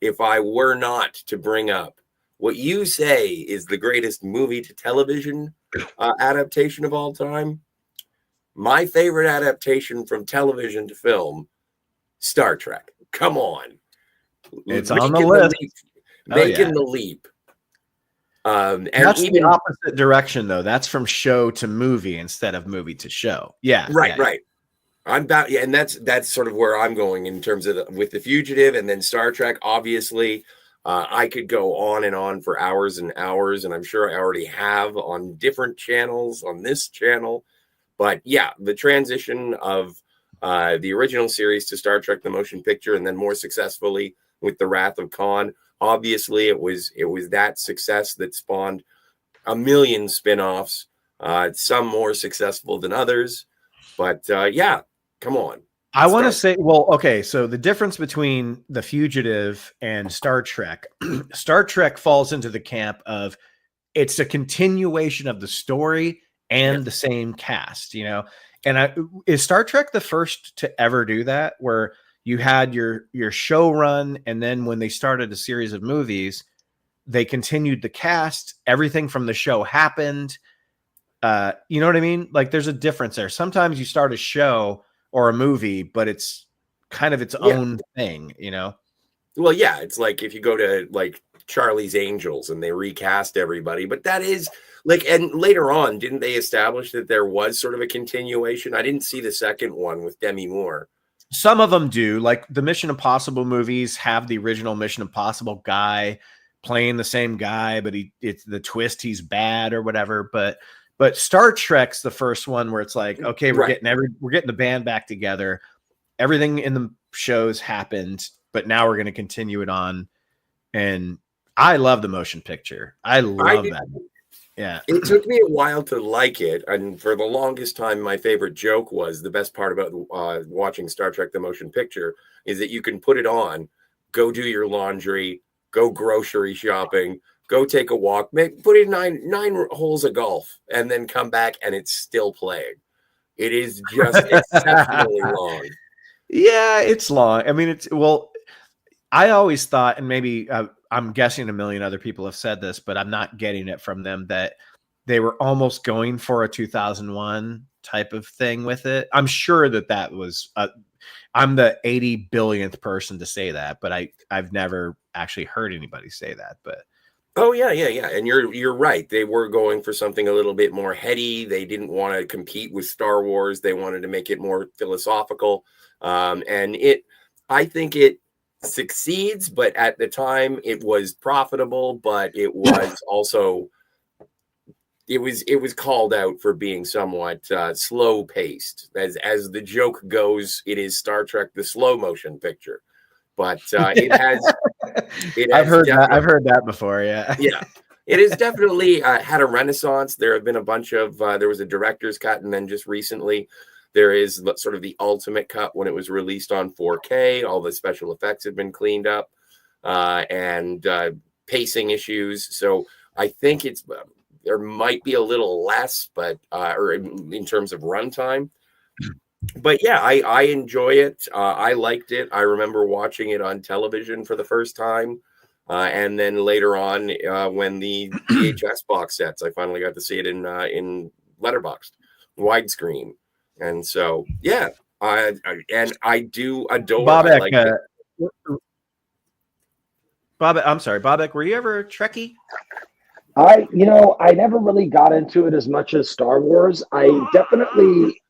if I were not to bring up what you say is the greatest movie to television adaptation of all time. My favorite adaptation from television to film, Star Trek. Come on. It's on the list. Making the leap. And that's even the opposite direction, though. That's from show to movie instead of movie to show. Yeah, right. I'm about and that's sort of where I'm going in terms of with The Fugitive and then Star Trek. Obviously, I could go on and on for hours and hours, and I'm sure I already have on different channels on this channel. But yeah, the transition of the original series to Star Trek: The Motion Picture, and then more successfully with The Wrath of Khan. Obviously, it was that success that spawned a million spin-offs, some more successful than others. But yeah, come on. I want to say, well, okay, so the difference between The Fugitive and Star Trek, Star Trek falls into the camp of it's a continuation of the story and the same cast, you know? And is Star Trek the first to ever do that, where you had your show run, and then when they started a series of movies, they continued the cast. Everything from the show happened. You know what I mean? Like, there's a difference there. Sometimes you start a show or a movie, but it's kind of its own thing, you know? Well, yeah, it's like if you go to like Charlie's Angels and they recast everybody, but that is like, and later on, didn't they establish that there was sort of a continuation? I didn't see the second one with Demi Moore. Some of them do. Like the Mission Impossible movies have the original Mission Impossible guy playing the same guy, but it's the twist, he's bad or whatever. But Star Trek's the first one where it's like, okay, we're getting the band back together. Everything in the shows happened, but now we're going to continue it on. And I love the motion picture. I love that. Yeah. It took me a while to like it. And for the longest time, my favorite joke was the best part about watching Star Trek: The Motion Picture is that you can put it on, go do your laundry, go grocery shopping, go take a walk, put in nine holes of golf, and then come back and it's still playing. It is just exceptionally long. Yeah, it's long. I mean, I always thought, and maybe I'm guessing a million other people have said this, but I'm not getting it from them, that they were almost going for a 2001 type of thing with it. I'm sure that was, I'm the 80 billionth person to say that, but I've never actually heard anybody say that. But oh yeah. And you're right. They were going for something a little bit more heady. They didn't want to compete with Star Wars. They wanted to make it more philosophical. And I think it succeeds, but at the time it was profitable, but it was also it was called out for being somewhat slow paced. As the joke goes, it is Star Trek: The Slow Motion Picture, but it has I've heard that before. Yeah. It has definitely had a renaissance. There have been a bunch of there was a director's cut, and then just recently there is sort of the ultimate cut when it was released on 4K. All the special effects have been cleaned up and pacing issues. So I think there might be a little less, but or in terms of runtime. But yeah, I enjoy it. I liked it. I remember watching it on television for the first time. And then later on, when the VHS box sets, I finally got to see it in Letterboxd. widescreen. And so, yeah, I do adore. Bobek, I like it. I'm sorry, Bobek, were you ever a Trekkie? I never really got into it as much as Star Wars. I definitely,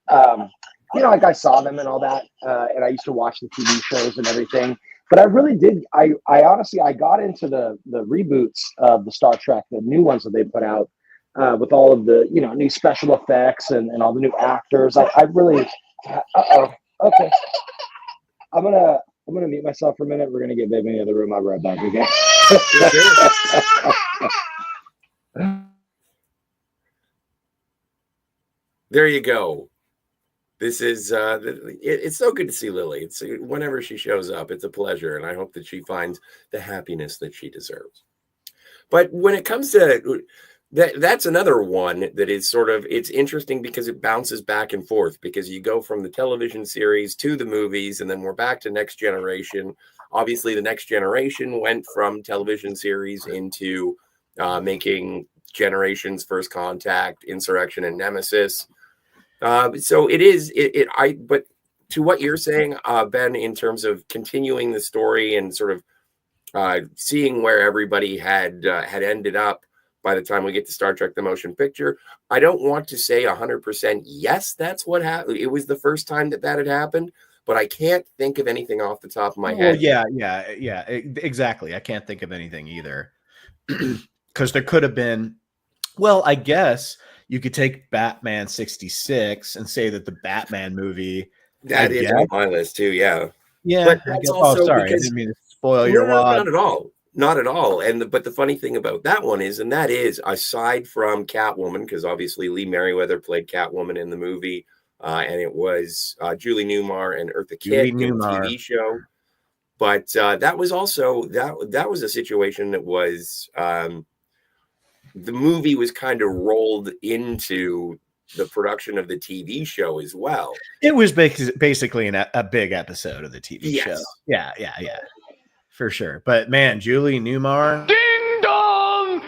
like I saw them and all that, and I used to watch the TV shows and everything. But I really did. I honestly, I got into the reboots of the Star Trek, the new ones that they put out, with all of the new special effects and all the new actors. I really. Okay. I'm gonna mute myself for a minute. We're gonna get baby in the other room. I'll be right back. Okay. There you go. This is it's so good to see Lily. It's whenever she shows up, it's a pleasure, and I hope that she finds the happiness that she deserves. But when it comes to that's another one that is sort of, it's interesting because it bounces back and forth, because you go from the television series to the movies, and then we're back to Next Generation. Obviously, the Next Generation went from television series into making Generations, First Contact, Insurrection, and Nemesis. So it is, but to what you're saying, Ben, in terms of continuing the story and sort of seeing where everybody had ended up by the time we get to Star Trek: The Motion Picture, I don't want to say 100% yes, that's what happened. It was the first time that had happened, but I can't think of anything off the top of my head. Yeah, exactly. I can't think of anything either. Because there could have been, well, I guess you could take Batman 66 and say that the Batman movie. That is on my list too, yeah. Yeah. But that's also sorry. because, I didn't mean to spoil your wad. Not at all. Not at all. But the funny thing about that one is, and that is, aside from Catwoman, because obviously Lee Merriweather played Catwoman in the movie, and it was Julie Newmar and Eartha Kitt in the TV show. But that was also, that was a situation that was, the movie was kind of rolled into the production of the TV show as well. It was basically a big episode of the TV show. Yeah. For sure. But man, Julie Newmar. Ding dong!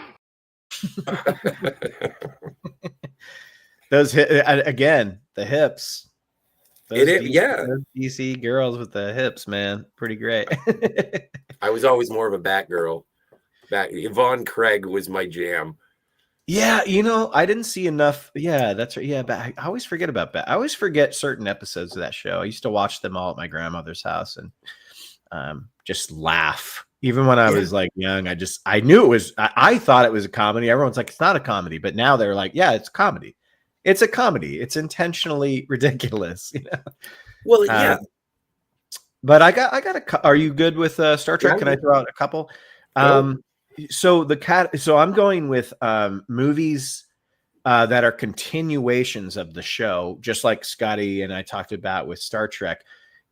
Those again, the hips. Those DC girls with the hips, man. Pretty great. I was always more of a Batgirl. Yvonne Craig was my jam. Yeah, I didn't see enough. Yeah, that's right. Yeah, but I always forget about Bat. I always forget certain episodes of that show. I used to watch them all at my grandmother's house and just laugh. Even when I was like young, I knew it was. I thought it was a comedy. Everyone's like, it's not a comedy, but now they're like, yeah, it's a comedy. It's a comedy. It's intentionally ridiculous. Well, yeah. But I got. Are you good with Star Trek? Can I throw out a couple? So I'm going with movies that are continuations of the show, just like Scotty and I talked about with Star Trek.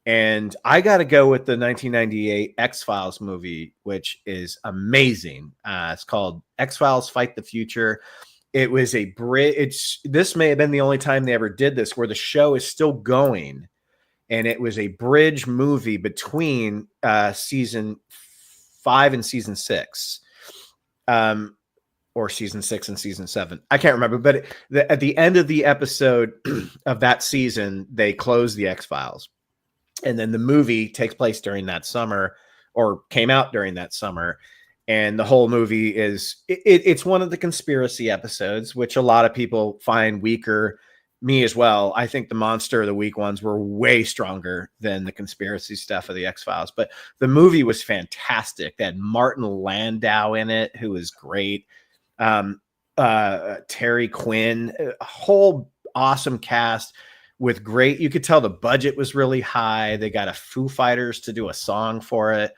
And I got to go with the 1998 X-Files movie, which is amazing. It's called X-Files Fight the Future. It was a bridge. This may have been the only time they ever did this, where the show is still going. And it was a bridge movie between season 5 and season 6. Or season 6 and season 7. I can't remember, but at the end of the episode of that season, they closed the X-Files. And then the movie takes place during that summer, or came out during that summer. And the whole movie is, it's one of the conspiracy episodes, which a lot of people find weaker. Me as well. I think the Monster of the Week ones were way stronger than the conspiracy stuff of the X-Files. But the movie was fantastic. They had Martin Landau in it, who was great. Terry Quinn, a whole awesome cast with great. You could tell the budget was really high. They got a Foo Fighters to do a song for it.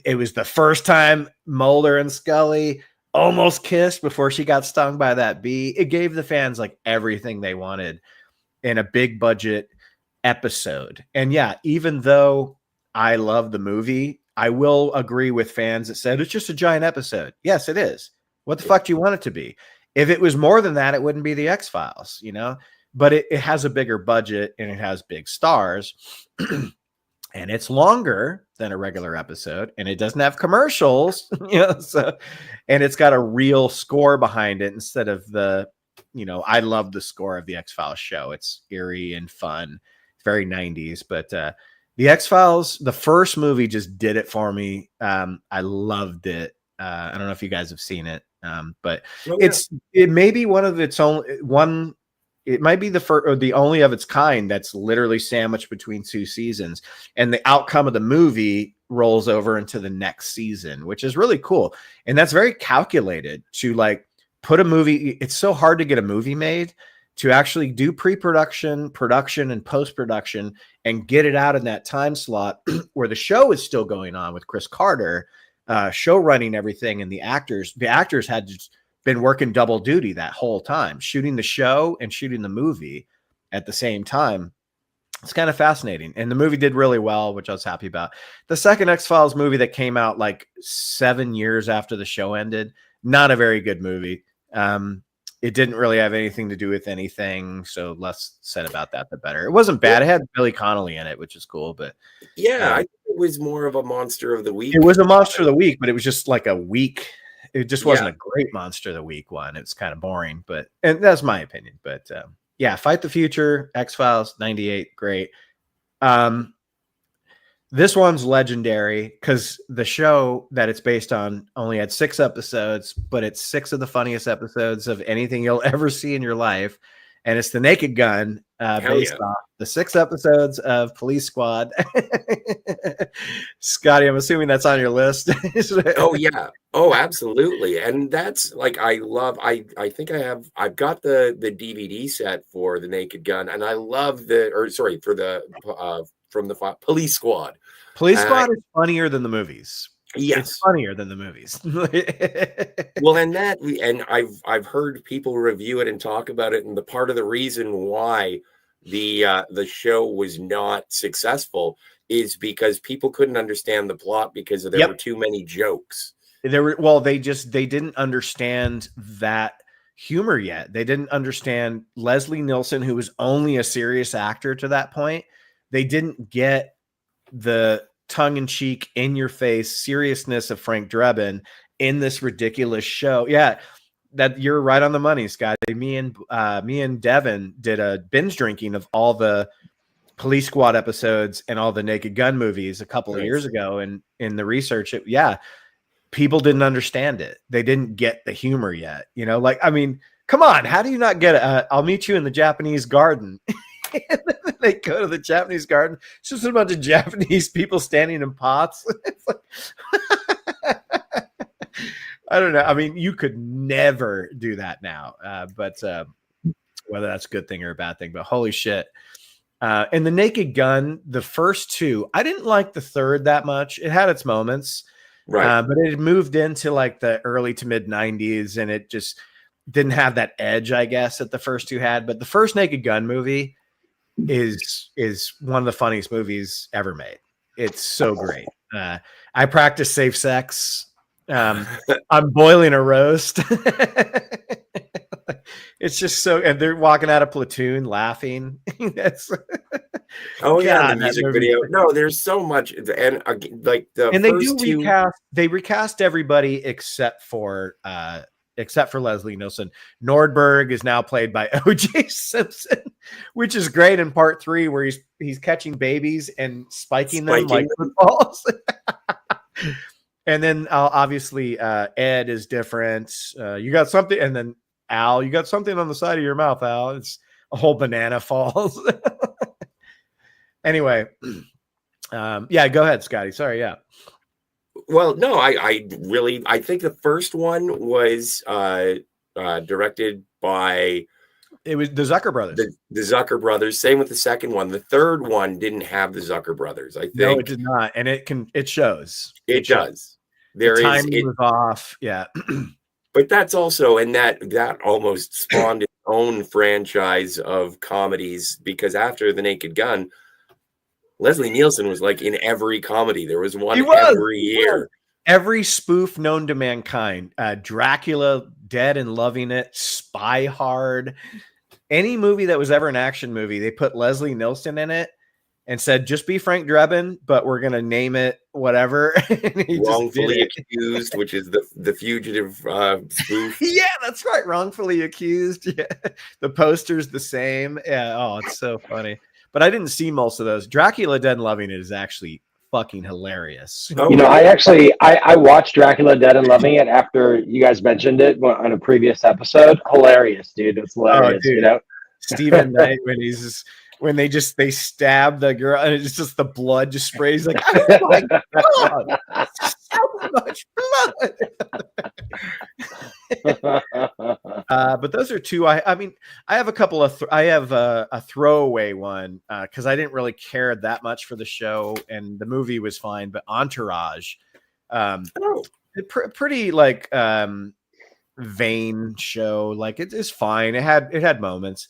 It was the first time Mulder and Scully almost kissed before she got stung by that bee. It gave the fans like everything they wanted in a big budget episode. And yeah, even though I love the movie, I will agree with fans that said it's just a giant episode. Yes, it is. What the fuck do you want it to be? If it was more than that, it wouldn't be the X-Files, but it has a bigger budget and it has big stars. And it's longer than a regular episode, and it doesn't have commercials, and it's got a real score behind it instead of the I love the score of the X-Files show. It's eerie and fun. It's very 90s, but the X-Files, the first movie just did it for me. I loved it. I don't know if you guys have seen it, but it may be one of its own one. It might be the first or the only of its kind that's literally sandwiched between two seasons, and the outcome of the movie rolls over into the next season, which is really cool. And that's very calculated to like put a movie. It's so hard to get a movie made, to actually do pre-production, production, and post-production and get it out in that time slot where the show is still going on with Chris Carter, show running everything. And the actors had just been working double duty that whole time, shooting the show and shooting the movie at the same time. It's kind of fascinating. And the movie did really well, which I was happy about. The second X-Files movie that came out like 7 years after the show ended, not a very good movie. It didn't really have anything to do with anything. So less said about that, the better. It wasn't bad. It had Billy Connolly in it, which is cool. But I think it was more of a monster of the week. It was a monster of the week, but it was just like a week. It just wasn't a great monster of the week one. It's kind of boring, and that's my opinion. But Fight the Future, X-Files, 98, great. This one's legendary because the show that it's based on only had 6 episodes, but it's 6 of the funniest episodes of anything you'll ever see in your life. And it's The Naked Gun, based off the 6 episodes of Police Squad. Scotty, I'm assuming that's on your list. Oh yeah. Oh, absolutely. And that's like, I think I've got the DVD set for The Naked Gun, and I love from the Police Squad. Police Squad is funnier than the movies. Yes, it's funnier than the movies. Well, and I've heard people review it and talk about it, and the part of the reason why the show was not successful is because people couldn't understand the plot because there were too many jokes. They didn't understand that humor yet. They didn't understand Leslie Nielsen, who was only a serious actor to that point. They didn't get the tongue-in-cheek, in-your-face seriousness of Frank Drebin in this ridiculous show. Yeah, that you're right on the money, Scott. Me and Devin did a binge drinking of all the Police Squad episodes and all the Naked Gun movies a couple of years ago. And in the research, people didn't understand it. They didn't get the humor yet. Come on, how do you not get it? I'll meet you in the Japanese garden. And then they go to the Japanese garden. It's just a bunch of Japanese people standing in pots. It's like, I don't know. I mean, you could never do that now. But whether that's a good thing or a bad thing, but holy shit. And The Naked Gun, the first 2, I didn't like the third that much. It had its moments. Right. But it moved into like the early to mid 90s, and it just didn't have that edge, I guess, that the first 2 had. But the first Naked Gun movie is one of the funniest movies ever made. It's so great. I practice safe sex. I'm boiling a roast. It's just so, and they're walking out of Platoon laughing. That's the music video. No, there's so much, and like they recast everybody except for Leslie Nielsen. Nordberg is now played by O.J. Simpson, which is great in part 3, where he's catching babies and spiking them like footballs. And then obviously Ed is different. You got something, and then Al, you got something on the side of your mouth, Al. It's a whole banana falls. Anyway, go ahead, Scotty. Sorry, yeah. Well, no, I think the first one was directed by it was the Zucker brothers. The Zucker brothers. Same with the second one. The third one didn't have the Zucker brothers. I think no, it did not, and it shows. It does. There the timing was off. Yeah. But that's also, and that almost spawned its own franchise of comedies, because after The Naked Gun, Leslie Nielsen was like in every comedy. There was one every year. Every spoof known to mankind. Dracula, Dead and Loving It, Spy Hard. Any movie that was ever an action movie, they put Leslie Nielsen in it, and said, just be Frank Drebin, but we're going to name it whatever. And he just Wrongfully did it. accused, which is the fugitive spoof. Yeah, that's right. Wrongfully accused. Yeah. The poster's the same. Yeah. Oh, it's so funny. But I didn't see most of those. Dracula Dead and Loving It is actually fucking hilarious. Oh, You know, I watched Dracula Dead and Loving It after you guys mentioned it on a previous episode. Hilarious, dude. It's hilarious, dude. you know? Stephen Knight, when they stab the girl and it's just the blood just sprays like, oh my God, so much blood. But those are two. I mean, I have a couple of I have a throwaway one because I didn't really care that much for the show and the movie was fine, but Entourage, pretty like vain show. Like it is fine. It had moments.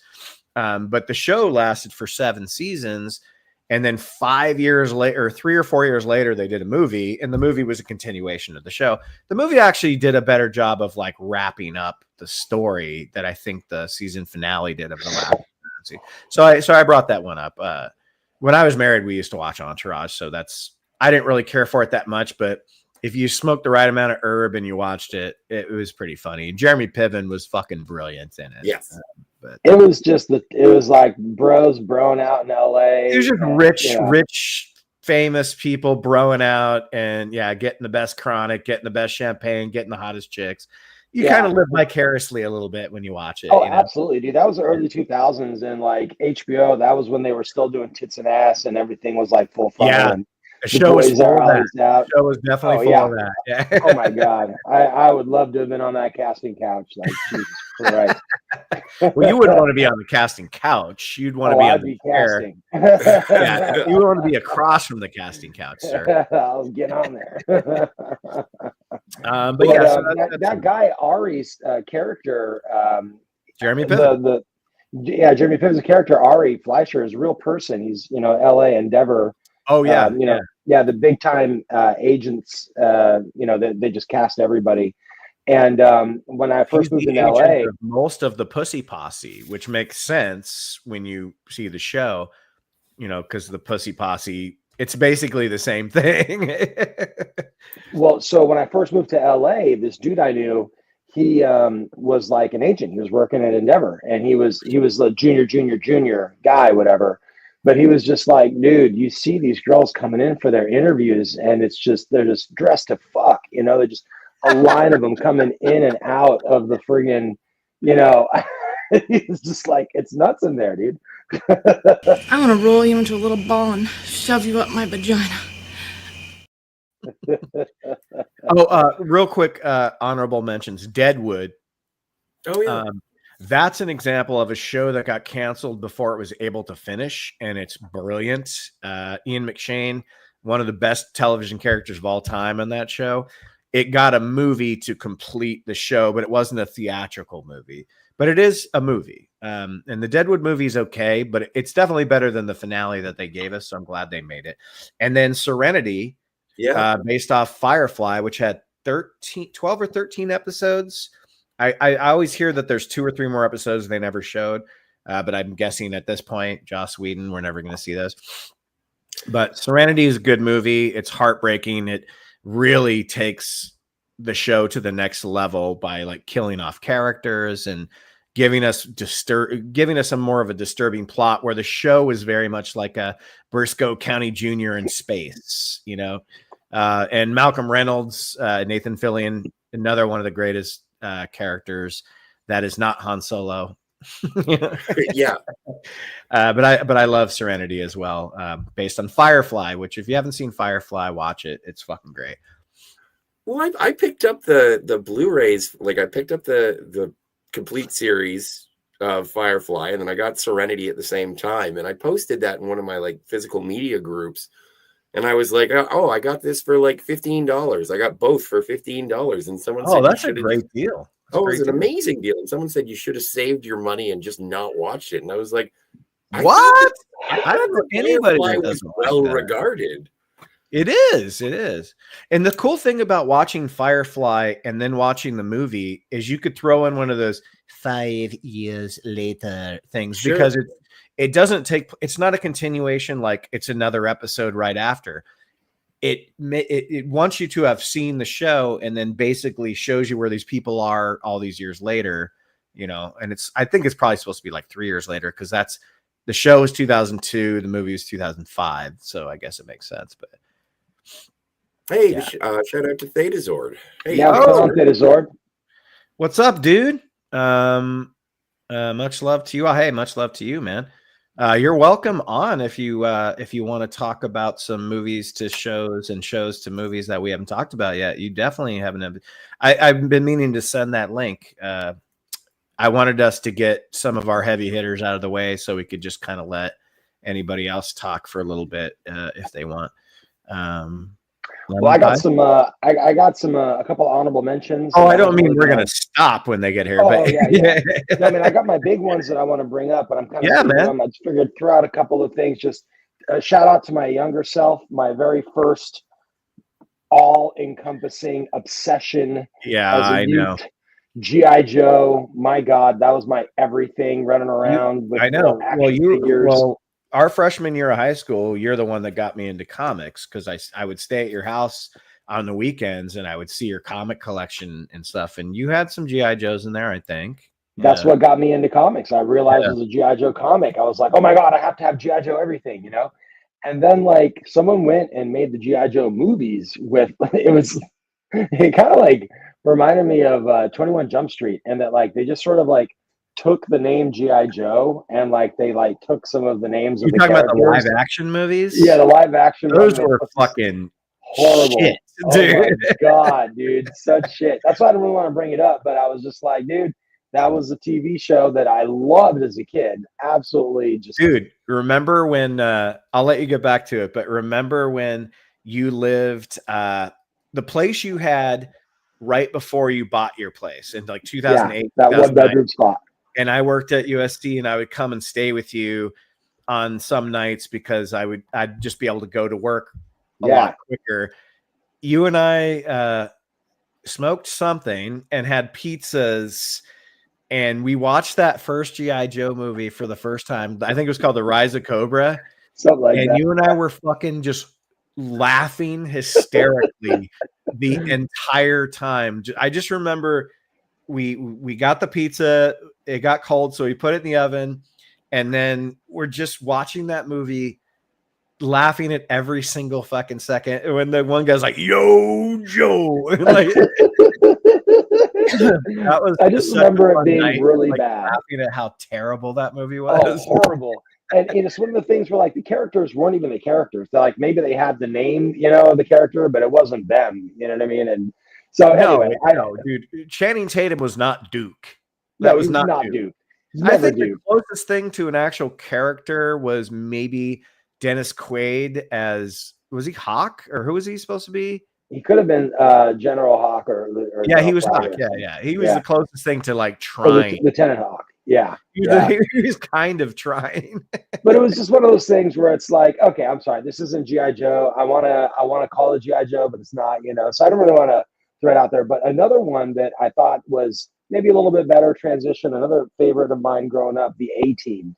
But the show lasted for 7 seasons, and then 5 years later, or 3 or 4 years later, they did a movie, and the movie was a continuation of the show. The movie actually did a better job of like wrapping up the story that I think the season finale did of the last season. So I brought that one up. When I was married, we used to watch Entourage, so I didn't really care for it that much, but if you smoked the right amount of herb and you watched it, it was pretty funny. Jeremy Piven was fucking brilliant in it. Yes. But it was just it was like bros broing out in LA. It was just rich, famous people broing out and getting the best chronic, getting the best champagne, getting the hottest chicks. You kind of live vicariously a little bit when you watch it. Oh, you know? Absolutely, dude. That was the early 2000s, and like HBO, that was when they were still doing tits and ass, and everything was like full fun. Yeah. And the show was full of that. Out. The show was definitely full of that. Yeah. Oh my God. I would love to have been on that casting couch. Like, Jesus Christ. Well, you wouldn't want to be on the casting couch. You'd want to be on the chair. Yeah, you want to be across from the casting couch, sir. I'll get on there. That guy Ari's character, Jeremy Piven. Jeremy Piven's character Ari Fleischer is a real person. He's LA Endeavor. Oh yeah, the big time agents. They just cast everybody. And when I first moved in LA, most of the Pussy Posse, which makes sense when you see the show, because the Pussy Posse, it's basically the same thing. Well, so when I first moved to LA, this dude I knew, he was like an agent. He was working at Endeavor, and he was the junior guy, whatever. But he was just like, dude, you see these girls coming in for their interviews, and it's just they're just dressed to fuck. They're just a line of them coming in and out of the friggin', it's just like it's nuts in there, dude. I'm gonna roll you into a little ball and shove you up my vagina. Real quick, honorable mentions. Deadwood. Oh yeah. That's an example of a show that got canceled before it was able to finish, and it's brilliant. Ian McShane, one of the best television characters of all time on that show. It got a movie to complete the show, but it wasn't a theatrical movie. But it is a movie. And the Deadwood movie is okay, but it's definitely better than the finale that they gave us, so I'm glad they made it. And then Serenity, based off Firefly, which had 12 or 13 episodes. I always hear that there's 2 or 3 more episodes they never showed, but I'm guessing at this point, Joss Whedon, we're never going to see those. But Serenity is a good movie. It's heartbreaking. It really takes the show to the next level by like killing off characters and giving us a more of a disturbing plot, where the show is very much like a Briscoe County Jr. in space, and Malcolm Reynolds, Nathan Fillion, another one of the greatest characters that is not Han Solo. Yeah. But I love Serenity as well, based on Firefly, which if you haven't seen Firefly, watch it. It's fucking great. Well, I picked up the Blu-rays. Like I picked up the complete series of Firefly, and then I got Serenity at the same time. And I posted that in one of my like physical media groups. And I was like, oh, I got this for like $15. I got both for $15. And someone said, that's a great deal. It was an amazing deal. And someone said you should have saved your money and just not watched it. And I was like, what? I don't know anybody that was well regarded. It is. And the cool thing about watching Firefly and then watching the movie is you could throw in one of those 5 years later things, because it doesn't take, it's not a continuation like it's another episode right after. It wants you to have seen the show and then basically shows you where these people are all these years later, you know, and I think it's probably supposed to be like 3 years later, because that's, the show is 2002, the movie is 2005, so I guess it makes sense. But hey, yeah. Shout out to Thetazord. Hey, Yeah, Thetazord. What's up, dude? Much love to you. Oh, hey, much love to you, man. You're welcome on if you want to talk about some movies to shows and shows to movies that we haven't talked about yet. You definitely haven't. I've been meaning to send that link. I wanted us to get some of our heavy hitters out of the way so we could just kind of let anybody else talk for a little bit if they want. Well, I got some. I got some. A couple honorable mentions. Oh, I don't mean we're gonna stop when they get here. Oh, but yeah. No, I mean, I got my big ones that I want to bring up, but I'm kind of man. I just figured throw out a couple of things. Just shout out to my younger self, my very first all-encompassing obsession. Yeah, I know. G.I. Joe. My God, that was my everything. Running around with I know. figures. Well, our freshman year of high school, you're the one that got me into comics, because I would stay at your house on the weekends and I would see your comic collection and stuff. And you had some G.I. Joes in there, I think. That's what got me into comics. I realized it was a G.I. Joe comic. I was like, oh my God, I have to have G.I. Joe everything, you know? And then like someone went and made the G.I. Joe movies with, it kind of like reminded me of 21 Jump Street, and that like they just sort of like took the name G.I. Joe and like they like took some of the names of the characters. Talking about the live action movies? Yeah, the live action. Those were fucking horrible. Shit, dude. Oh my God, dude, such shit. That's why I didn't really want to bring it up, but I was just like, dude, that was a TV show that I loved as a kid. Absolutely, just dude. Remember when? I'll let you get back to it, but remember when you lived the place you had right before you bought your place in like 2008, that 1-bedroom spot. And I worked at USD, and I would come and stay with you on some nights because I'd just be able to go to work a lot quicker. You and I smoked something and had pizzas, and we watched that first G.I. Joe movie for the first time. I think it was called The Rise of Cobra. Something like that. And you and I were fucking just laughing hysterically the entire time. I just remember we got the pizza, it got cold, so we put it in the oven, and then we're just watching that movie, laughing at every single fucking second. When the one guy's like, "Yo, Joe," like, that was. I just remember it being really bad. Laughing at how terrible that movie was. Oh, horrible. And it's one of the things where like the characters weren't even the characters. They're like maybe they had the name, you know, of the character, but it wasn't them. You know what I mean? And so anyway, I know, dude. Channing Tatum was not Duke. That was not Duke. I think the closest thing to an actual character was maybe Dennis Quaid as, was he Hawk, or who was he supposed to be? He could have been General Hawk or yeah, he was Hawk. Yeah. He was the closest thing to like trying. Lieutenant Hawk. Yeah. He was kind of trying. But it was just one of those things where it's like, okay, I'm sorry, this isn't G.I. Joe. I wanna call it G.I. Joe, but it's not, you know. So I don't really want to throw it out there. But another one that I thought was maybe a little bit better transition, another favorite of mine growing up, the A-Team.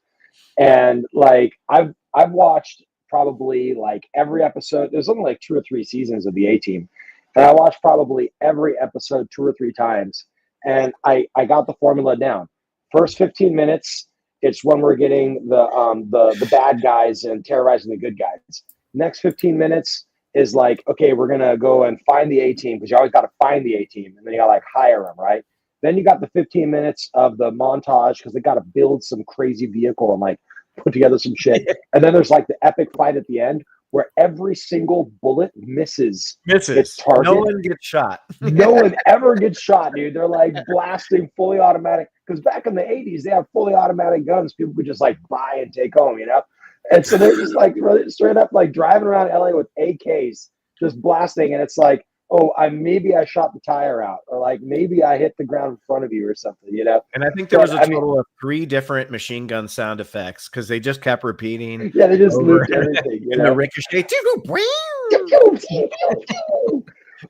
And like I've watched probably like every episode. There's only like 2 or 3 seasons of the A-Team. And I watched probably every episode 2 or 3 times. And I got the formula down. First 15 minutes, it's when we're getting the bad guys and terrorizing the good guys. Next 15 minutes is like, okay, we're going to go and find the A-Team, because you always got to find the A-Team, and then you got to like hire them, right? Then you got the 15 minutes of the montage, because they got to build some crazy vehicle and like put together some shit. And then there's like the epic fight at the end where every single bullet misses its target. No one gets shot. No one ever gets shot, dude. They're like blasting fully automatic, because back in the 80s, they have fully automatic guns people could just like buy and take home, you know? And so they're just like straight up like driving around LA with AKs, just blasting. And it's like, oh, maybe I shot the tire out, or like maybe I hit the ground in front of you or something, you know? And I think there was a total of 3 different machine gun sound effects, because they just kept repeating. Yeah, they just looped everything. You know? The ricochet.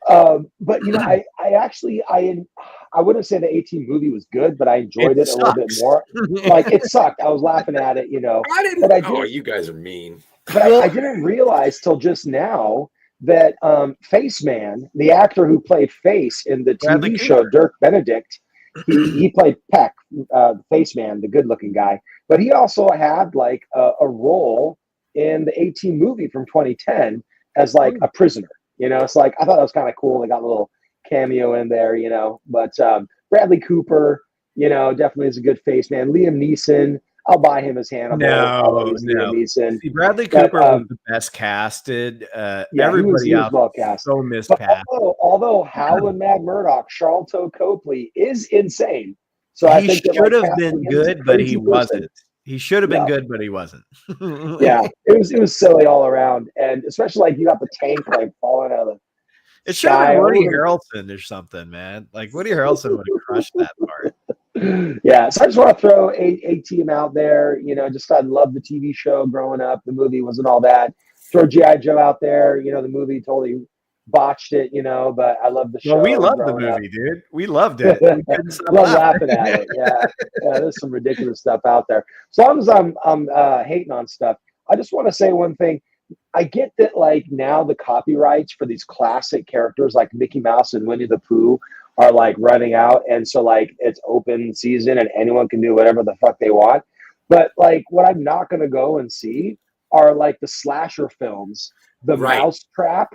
But you know, I wouldn't say the 18 movie was good, but I enjoyed it a little bit more. Like it sucked. I was laughing at it, you know. I didn't. But I Oh, did, you guys are mean. but I didn't realize till just now that Face Man, the actor who played Face in the Bradley TV show Dirk Benedict, he played Peck, Face Man, the good-looking guy. But he also had like a role in the 18 movie from 2010 as like a prisoner. You know, it's like I thought that was kind of cool. They got a little cameo in there, you know. But Bradley Cooper, you know, definitely is a good Face Man. Liam Neeson, I'll buy him as Hannibal. Liam Neeson. See, Bradley Cooper was the best casted. Everybody else well cast. so miscast. Although Hal and Mad Murdoch, Charlton Copley is insane. So I He think that, should like, have been casting him as a good, but he crazy person. wasn't. He should have been Yeah. good, but he wasn't. Yeah, it was silly all around, and especially like you got the tank like falling out of the It should have been sky. Woody Harrelson or something, man. Like Woody Harrelson would have crushed that part. Yeah, so I just want to throw a team out there. You know, just I loved the TV show growing up. The movie wasn't all that. Throw G.I. Joe out there. You know, the movie totally botched it. You know, but I love the show. Well, we loved the growing up. movie, dude. We loved it. We couldn't stop Love laughing at it. Yeah, there's some ridiculous stuff out there. As long as I'm hating on stuff, I just want to say one thing. I get that like now the copyrights for these classic characters like Mickey Mouse and Winnie the Pooh are like running out, and so like it's open season and anyone can do whatever the fuck they want. But like what I'm not going to go and see are like the slasher films, the Right. Mouse Trap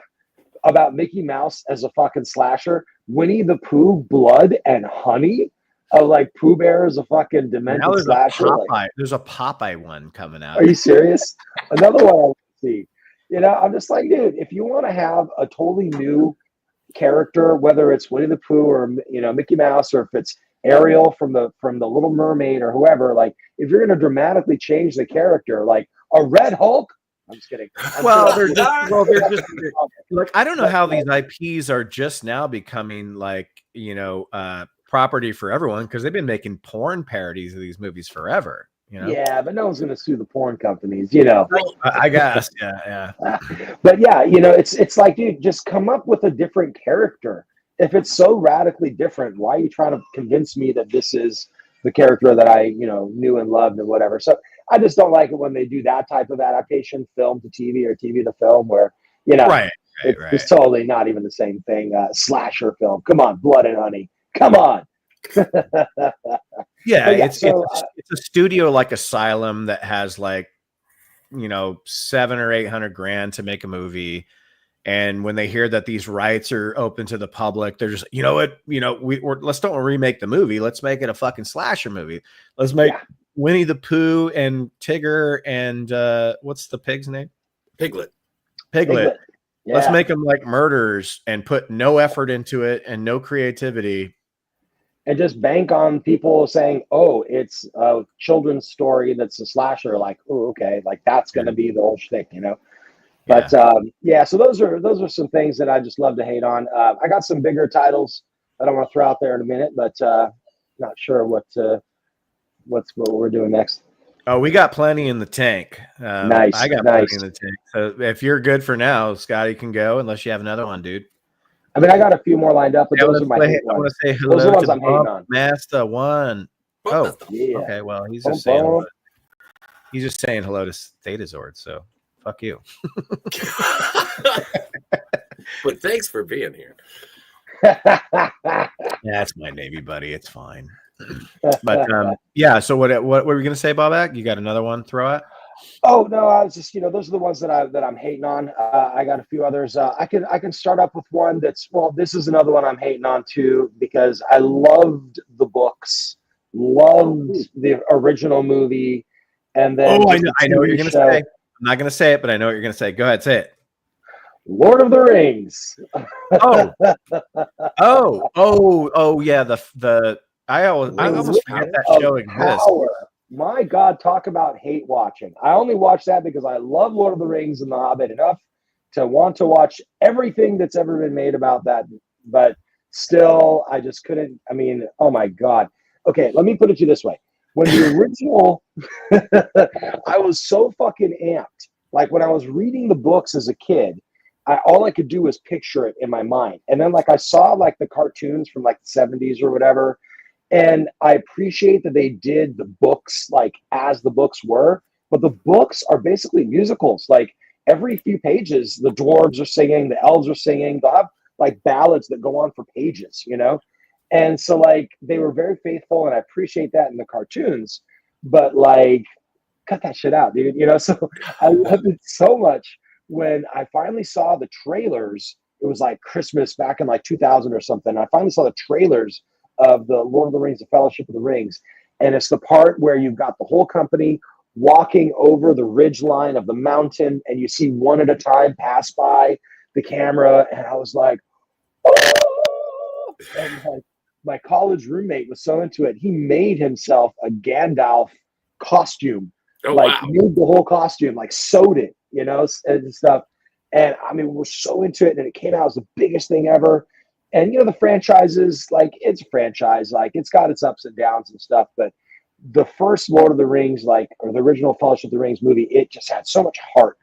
about Mickey Mouse as a fucking slasher, Winnie the Pooh, Blood and Honey, of like Pooh Bear as a fucking Now demented there's a slasher. Like, Popeye. There's a Popeye one coming out. are you serious? Another one I want to see. You know, I'm just like, dude, if you want to have a totally new character, whether it's Winnie the Pooh or, you know, Mickey Mouse, or if it's Ariel from the Little Mermaid or whoever, like if you're going to dramatically change the character, like a Red Hulk. I'm just kidding. Well, they're just like, I don't know how these IPs are just now becoming like, you know, property for everyone, because they've been making porn parodies of these movies forever. You know? Yeah, but no one's going to sue the porn companies, you know. I guess, yeah. But yeah, you know, it's like, dude, just come up with a different character. If it's so radically different, why are you trying to convince me that this is the character that I, you know, knew and loved and whatever? So I just don't like it when they do that type of adaptation, film to TV or TV to film, where, you know, Right. it's totally not even the same thing. Slasher film. Come on, Blood and Honey. Come on. Yeah, But yeah, it's so, it's a studio like Asylum that has like, you know, $700 or $800 to make a movie, and when they hear that these rights are open to the public, they're just, you know what, you know, let's don't remake the movie, let's make it a fucking slasher movie. Let's make Winnie the Pooh and Tigger and what's the pig's name? Piglet. Yeah. Let's make them like murderers and put no effort into it and no creativity. And just bank on people saying, oh, it's a children's story that's a slasher. Like, oh, okay, like that's going to be the whole shtick, you know? But yeah, so those are some things that I just love to hate on. I got some bigger titles that I want to throw out there in a minute, but not sure what we're doing next. Oh, we got plenty in the tank. Nice. I got plenty in the tank. So if you're good for now, Scotty can go unless you have another one, dude. I mean, I got a few more lined up, but those are my hate I want ones. to say Those are hello the ones to I'm hating on. Master One. Oh, Yeah. okay. Well, he's Boom, just saying boom. he's just saying hello to Datazord. So fuck you. But thanks for being here. Yeah, that's my Navy buddy. It's fine. But yeah. So what were we gonna say, Bobak? You got another one? Throw out. Oh no, I was just, you know, those are the ones that I'm hating on. I got a few others. I can start up with one that's, well, this is another one I'm hating on too, because I loved the books, loved the original movie, and then Oh, I just know, the I know what TV you're gonna show, say. I'm not gonna say it, but I know what you're gonna say. Go ahead, say it. Lord of the Rings. Oh, yeah. The I almost forget that Ring show of exists. Power. My God, talk about hate watching. I only watch that because I love Lord of the Rings and The Hobbit enough to want to watch everything that's ever been made about that. But still, I just couldn't. I mean, oh my God. Okay, let me put it to you this way. When the original, I was so fucking amped. Like when I was reading the books as a kid, all I could do was picture it in my mind. And then like I saw like the cartoons from like the 70s or whatever. And I appreciate that they did the books like as the books were, but the books are basically musicals. Like every few pages, the dwarves are singing, the elves are singing, they'll have like ballads that go on for pages, you know? And so like they were very faithful, and I appreciate that in the cartoons, but like cut that shit out, dude. You know, so I loved it so much when I finally saw the trailers. It was like Christmas back in like 2000 or something. I finally saw the trailers of the Lord of the Rings, the Fellowship of the Rings. And it's the part where you've got the whole company walking over the ridge line of the mountain, and you see one at a time pass by the camera. And I was like, oh! And like, my college roommate was so into it. He made himself a Gandalf costume, made the whole costume, like sewed it, you know, and stuff. And I mean, we're so into it, and it came out as the biggest thing ever. And you know, the franchises, like it's a franchise, like it's got its ups and downs and stuff. But the first Lord of the Rings, like, or the original Fellowship of the Rings movie, it just had so much heart.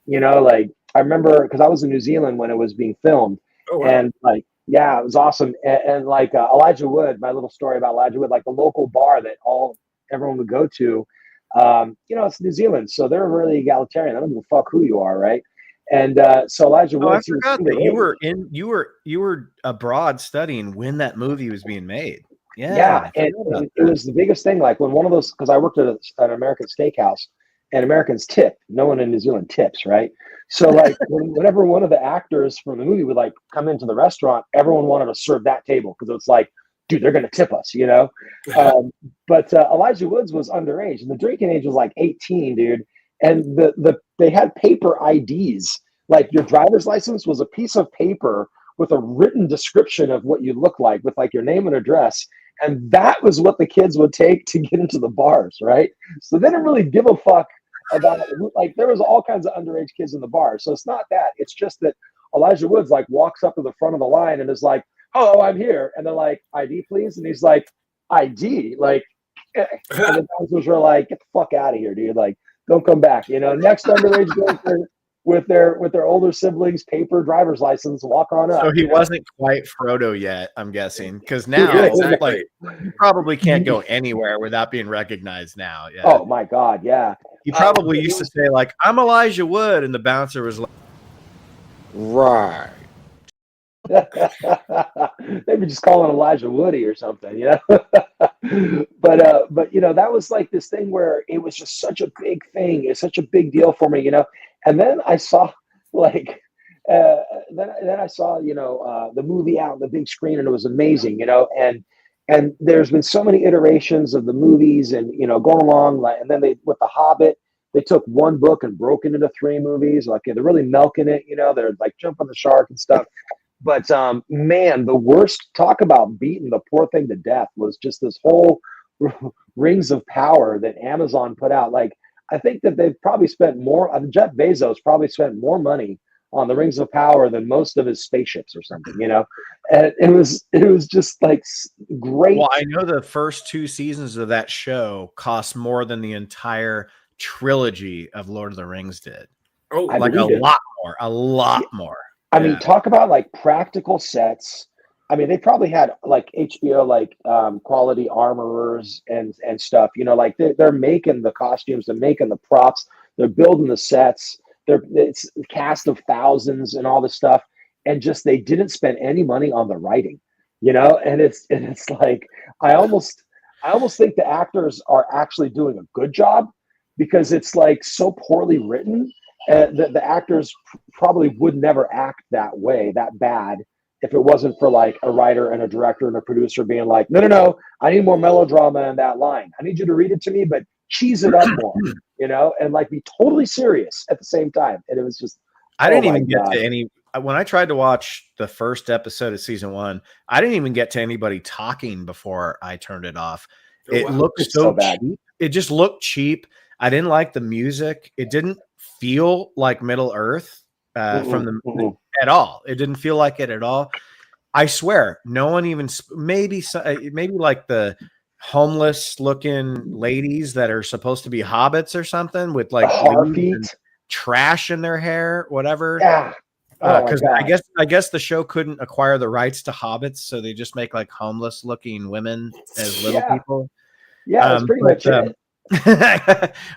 You know, like I remember because I was in New Zealand when it was being filmed, and like, yeah, it was awesome. And like Elijah Wood, my little story about Elijah Wood, like the local bar that everyone would go to, you know, it's New Zealand, so they're really egalitarian. I don't give a fuck who you are, right? And so Elijah Wood. I forgot that you were abroad studying when that movie was being made. Yeah, and it was the biggest thing. Like when one of those, because I worked at an American steakhouse, and Americans tip. No one in New Zealand tips, right? So like whenever one of the actors from the movie would like come into the restaurant, everyone wanted to serve that table because it's like, dude, they're gonna tip us, you know. But Elijah Woods was underage, and the drinking age was like 18, dude. And they had paper IDs. Like your driver's license was a piece of paper with a written description of what you look like, with like your name and address. And that was what the kids would take to get into the bars, right? So they didn't really give a fuck about it. Like there was all kinds of underage kids in the bar. So it's not that. It's just that Elijah Woods like walks up to the front of the line and is like, "Oh, I'm here," and they're like, "ID, please," and he's like, "ID," like, and the bouncers were like, "Get the fuck out of here, dude! Like, don't come back." You know, next underage goes with their older siblings, paper driver's license, walk on up. So he wasn't quite Frodo yet, I'm guessing, because now like you probably can't go anywhere without being recognized now. Yeah. Oh my God, yeah. He probably used to say like, "I'm Elijah Wood," and the bouncer was like, "Right." Maybe just call him Elijah Woody or something, you know. But you know, that was like this thing where it was just such a big thing. It's such a big deal for me, you know. And then I saw like then I saw, you know, the movie out on the big screen, and it was amazing, you know. And there's been so many iterations of the movies, and you know, going along like, and then they with The Hobbit, they took one book and broke it into 3 movies. Like they're really milking it, you know. They're like jumping the shark and stuff. But man, the worst, talk about beating the poor thing to death, was just this whole Rings of Power that Amazon put out. Like, I think that they've probably spent more, Jeff Bezos probably spent more money on the Rings of Power than most of his spaceships or something, you know. And it was just like great. Well, I know the first 2 seasons of that show cost more than the entire trilogy of Lord of the Rings did. Oh, like a lot more. I mean, talk about like practical sets. I mean, they probably had like HBO, like quality armorers and stuff, you know, like they're making the costumes, they're making the props, they're building the sets, it's a cast of thousands and all this stuff. And just, they didn't spend any money on the writing, you know? And it's like, I almost think the actors are actually doing a good job, because it's like so poorly written. The actors probably would never act that way, that bad, if it wasn't for like a writer and a director and a producer being like, no, I need more melodrama in that line. I need you to read it to me, but cheese it up more, you know, and like be totally serious at the same time. And it was just, I didn't even get to any, when I tried to watch the first episode of season 1, I didn't even get to anybody talking before I turned it off. It looked so bad. Cheap. It just looked cheap. I didn't like the music. It didn't feel like Middle Earth from the at all. It didn't feel like it at all. I swear, no one even maybe like the homeless looking ladies that are supposed to be hobbits or something with like trash in their hair, whatever. Yeah. Oh my Because God. I guess the show couldn't acquire the rights to hobbits, so they just make like homeless looking women as little Yeah. people. Yeah, that's pretty much it.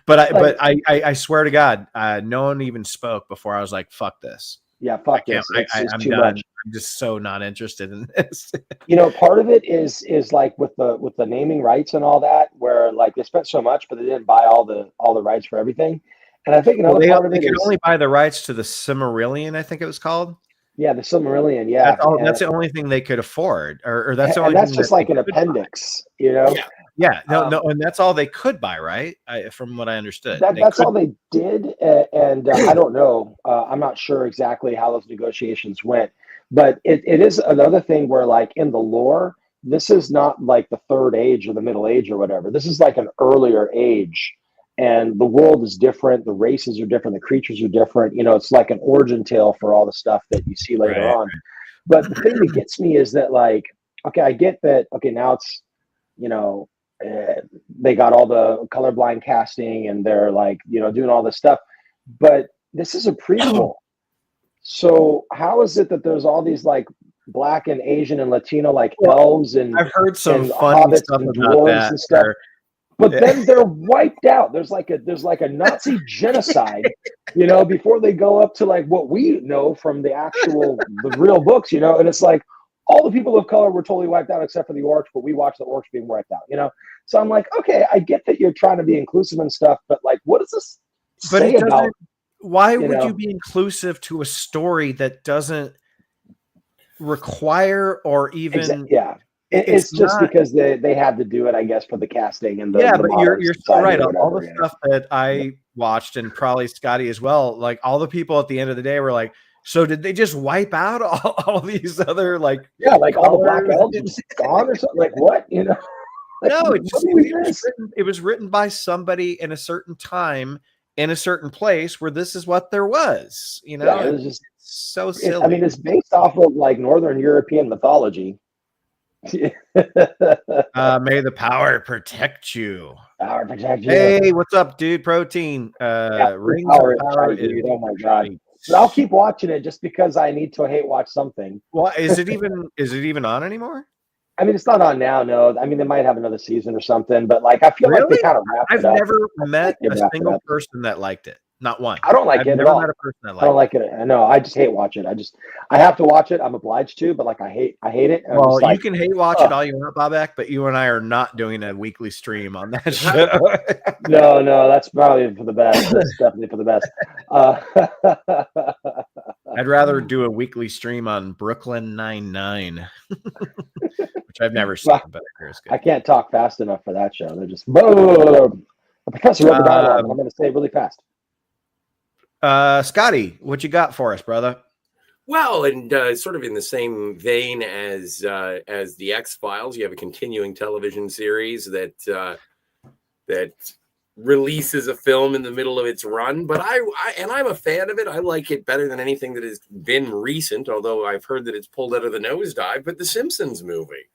I swear to God, no one even spoke before I was like, "Fuck this." Yeah, I fuck can't. this. It's I'm too done. much. I'm just so not interested in this. You know, part of it is like with the naming rights and all that, where like they spent so much, but they didn't buy all the rights for everything. And I think Well, another part of they it could is only buy the rights to the Silmarillion, I think it was called. yeah, the Silmarillion. Yeah, That's all. and, That's the only thing they could afford, or that's the and only that's thing just that like they an could buy. appendix, you know. Yeah, no, and that's all they could buy, right? From what I understood, That's all they did, and I don't know. I'm not sure exactly how those negotiations went, but it is another thing where, like in the lore, this is not like the Third Age or the Middle Age or whatever. This is like an earlier age, and the world is different. The races are different. The creatures are different. You know, it's like an origin tale for all the stuff that you see later Right. on. But the thing that gets me is that, like, okay, I get that. Okay, now it's you know they got all the colorblind casting and they're like doing all this stuff, but this is a prequel. So how is it that there's all these like black and Asian and Latino like elves and I've heard some and funny hobbits stuff and about dwarves that. and stuff, but then they're wiped out. There's like a Nazi genocide, before they go up to like what we know from the real books, and it's like all the people of color were totally wiped out except for the orcs, but we watched the orcs being wiped out. So I'm like, okay, I get that you're trying to be inclusive and stuff, but like, what does this say about? Why would you be inclusive to a story that doesn't require or even? Yeah, it's just because they had to do it, I guess, for the casting and the but you're so right. All the whatever, stuff that I watched, and probably Scotty as well. Like all the people at the end of the day were like, so did they just wipe out all these other like like all the black elves gone or something? Like what? Like, no, it was written by somebody in a certain time in a certain place where this is what there was. it was just so silly. I mean, it's based off of like Northern European mythology. May the power protect you. Power protect you. Hey, what's up, dude? Protein. Rings power of Power is is oh my god. But I'll keep watching it just because I need to hate watch something. Well, is it even on anymore? I mean, it's not on now. No, I mean they might have another season or something, but like I feel like they kind of wrapped it up. I've never met a single person that liked it. Not one. I don't like it at all. Met a person that liked I don't like it. No, I just hate watch it. I have to watch it. I'm obliged to, but like I hate it. And well, like, you can hate watch it all you want, Bobak, but you and I are not doing a weekly stream on that show. No, that's probably for the best. That's definitely for the best. I'd rather do a weekly stream on Brooklyn Nine-Nine, which I've never seen, but I hear it's good. I can't talk fast enough for that show. They're just a professor wrote the dialogue. I'm going to say it really fast. Scotty, what you got for us, brother? Well, and sort of in the same vein as the X-Files, you have a continuing television series that releases a film in the middle of its run. But I'm a fan of it. I like it better than anything that has been recent, although I've heard that it's pulled out of the nosedive. But the Simpsons movie,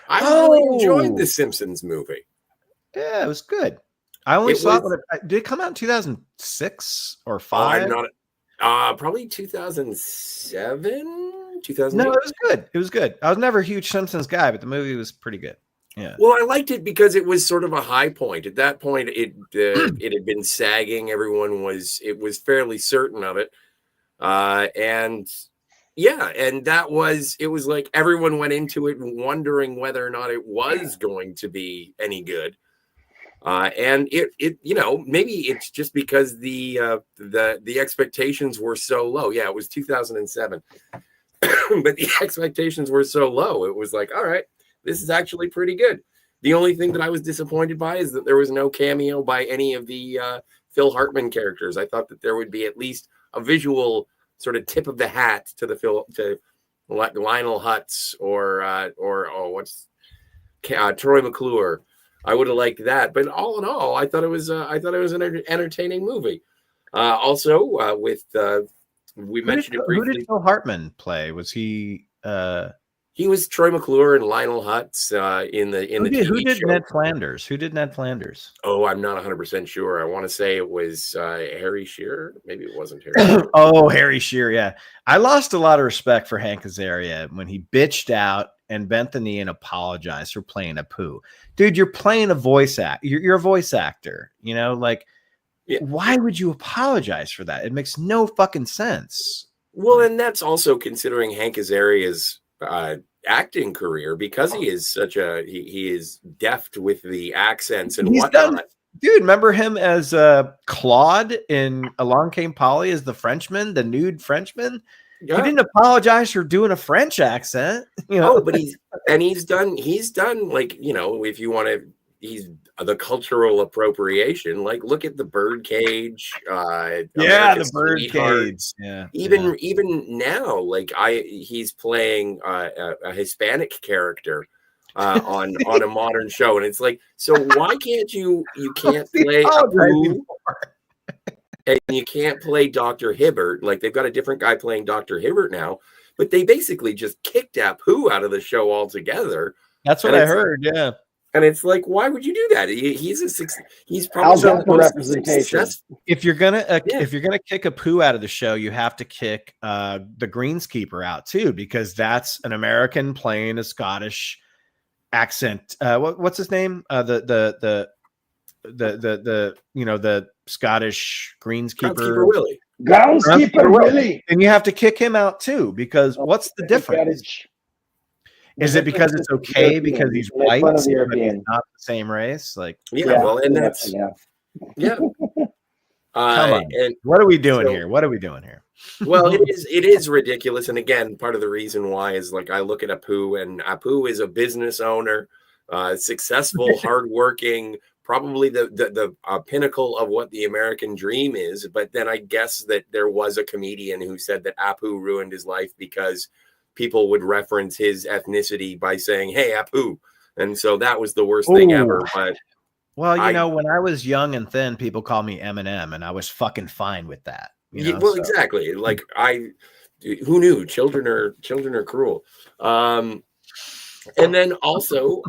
I really enjoyed the Simpsons movie. Yeah, it was good. I only saw it. Did it come out in 2006 or 5? Probably 2007, 2008. No, it was good. It was good. I was never a huge Simpsons guy, but the movie was pretty good. Yeah. Well, I liked it because it was sort of a high point. At that point, it had been sagging. Everyone was fairly certain of it, and that was like everyone went into it wondering whether or not it was going to be any good. And it maybe it's just because the expectations were so low. Yeah, it was 2007, but the expectations were so low. It was like, all right, this is actually pretty good. The only thing that I was disappointed by is that there was no cameo by any of the Phil Hartman characters. I thought that there would be at least a visual sort of tip of the hat to to Lionel Hutz or Troy McClure. I would have liked that, but all in all, I thought it was an entertaining movie. Also, with we mentioned it briefly. Who did Phil Hartman play? Was he? He was Troy McClure and Lionel Hutz in the TV who did show. Ned Flanders? Who did Ned Flanders? Oh, I'm not 100% sure. I want to say it was Harry Shearer. Maybe it wasn't Harry. Oh, Harry Shearer. Yeah. I lost a lot of respect for Hank Azaria when he bitched out and bent the knee and apologized for playing Apu. Dude, you're playing a voice act. You're a voice actor. You know, like, why would you apologize for that? It makes no fucking sense. Well, and that's also considering Hank Azaria's acting career, because he is such a he is deft with the accents and whatnot. Dude, remember him as Claude in Along Came Polly as the Frenchman, the nude Frenchman? Yeah. He didn't apologize for doing a French accent. You know? Oh, but he's done like, you know, if you want to, he's the cultural appropriation. Like, look at the Birdcage. The Birdcage. Yeah. Even now, like he's playing a Hispanic character on a modern show, and it's like, so why can't you can't play Apu, and you can't play Dr. Hibbert? Like, they've got a different guy playing Dr. Hibbert now, but they basically just kicked Apu out of the show altogether. That's what I heard. Yeah. And it's like, why would you do that? He's probably representation. If you're gonna kick Apu out of the show, you have to kick the Greenskeeper out too, because that's an American playing a Scottish accent. What's his name? The Scottish Greenskeeper Willie. Groundskeeper Willie. And you have to kick him out too, because what's the difference? Is it because it's okay because he's white, but he's not the same race? Like, well, and that's yeah. Come on. And what are we doing here? What are we doing here? Well, it is ridiculous, and again, part of the reason why is, like, I look at Apu, and Apu is a business owner, successful, hardworking, probably the pinnacle of what the American dream is. But then I guess that there was a comedian who said that Apu ruined his life because people would reference his ethnicity by saying, "Hey, Apu," and so that was the worst thing ever. But well, you know, when I was young and thin, people called me Eminem, and I was fucking fine with that. You know, exactly. Like, who knew? Children are cruel. And then also,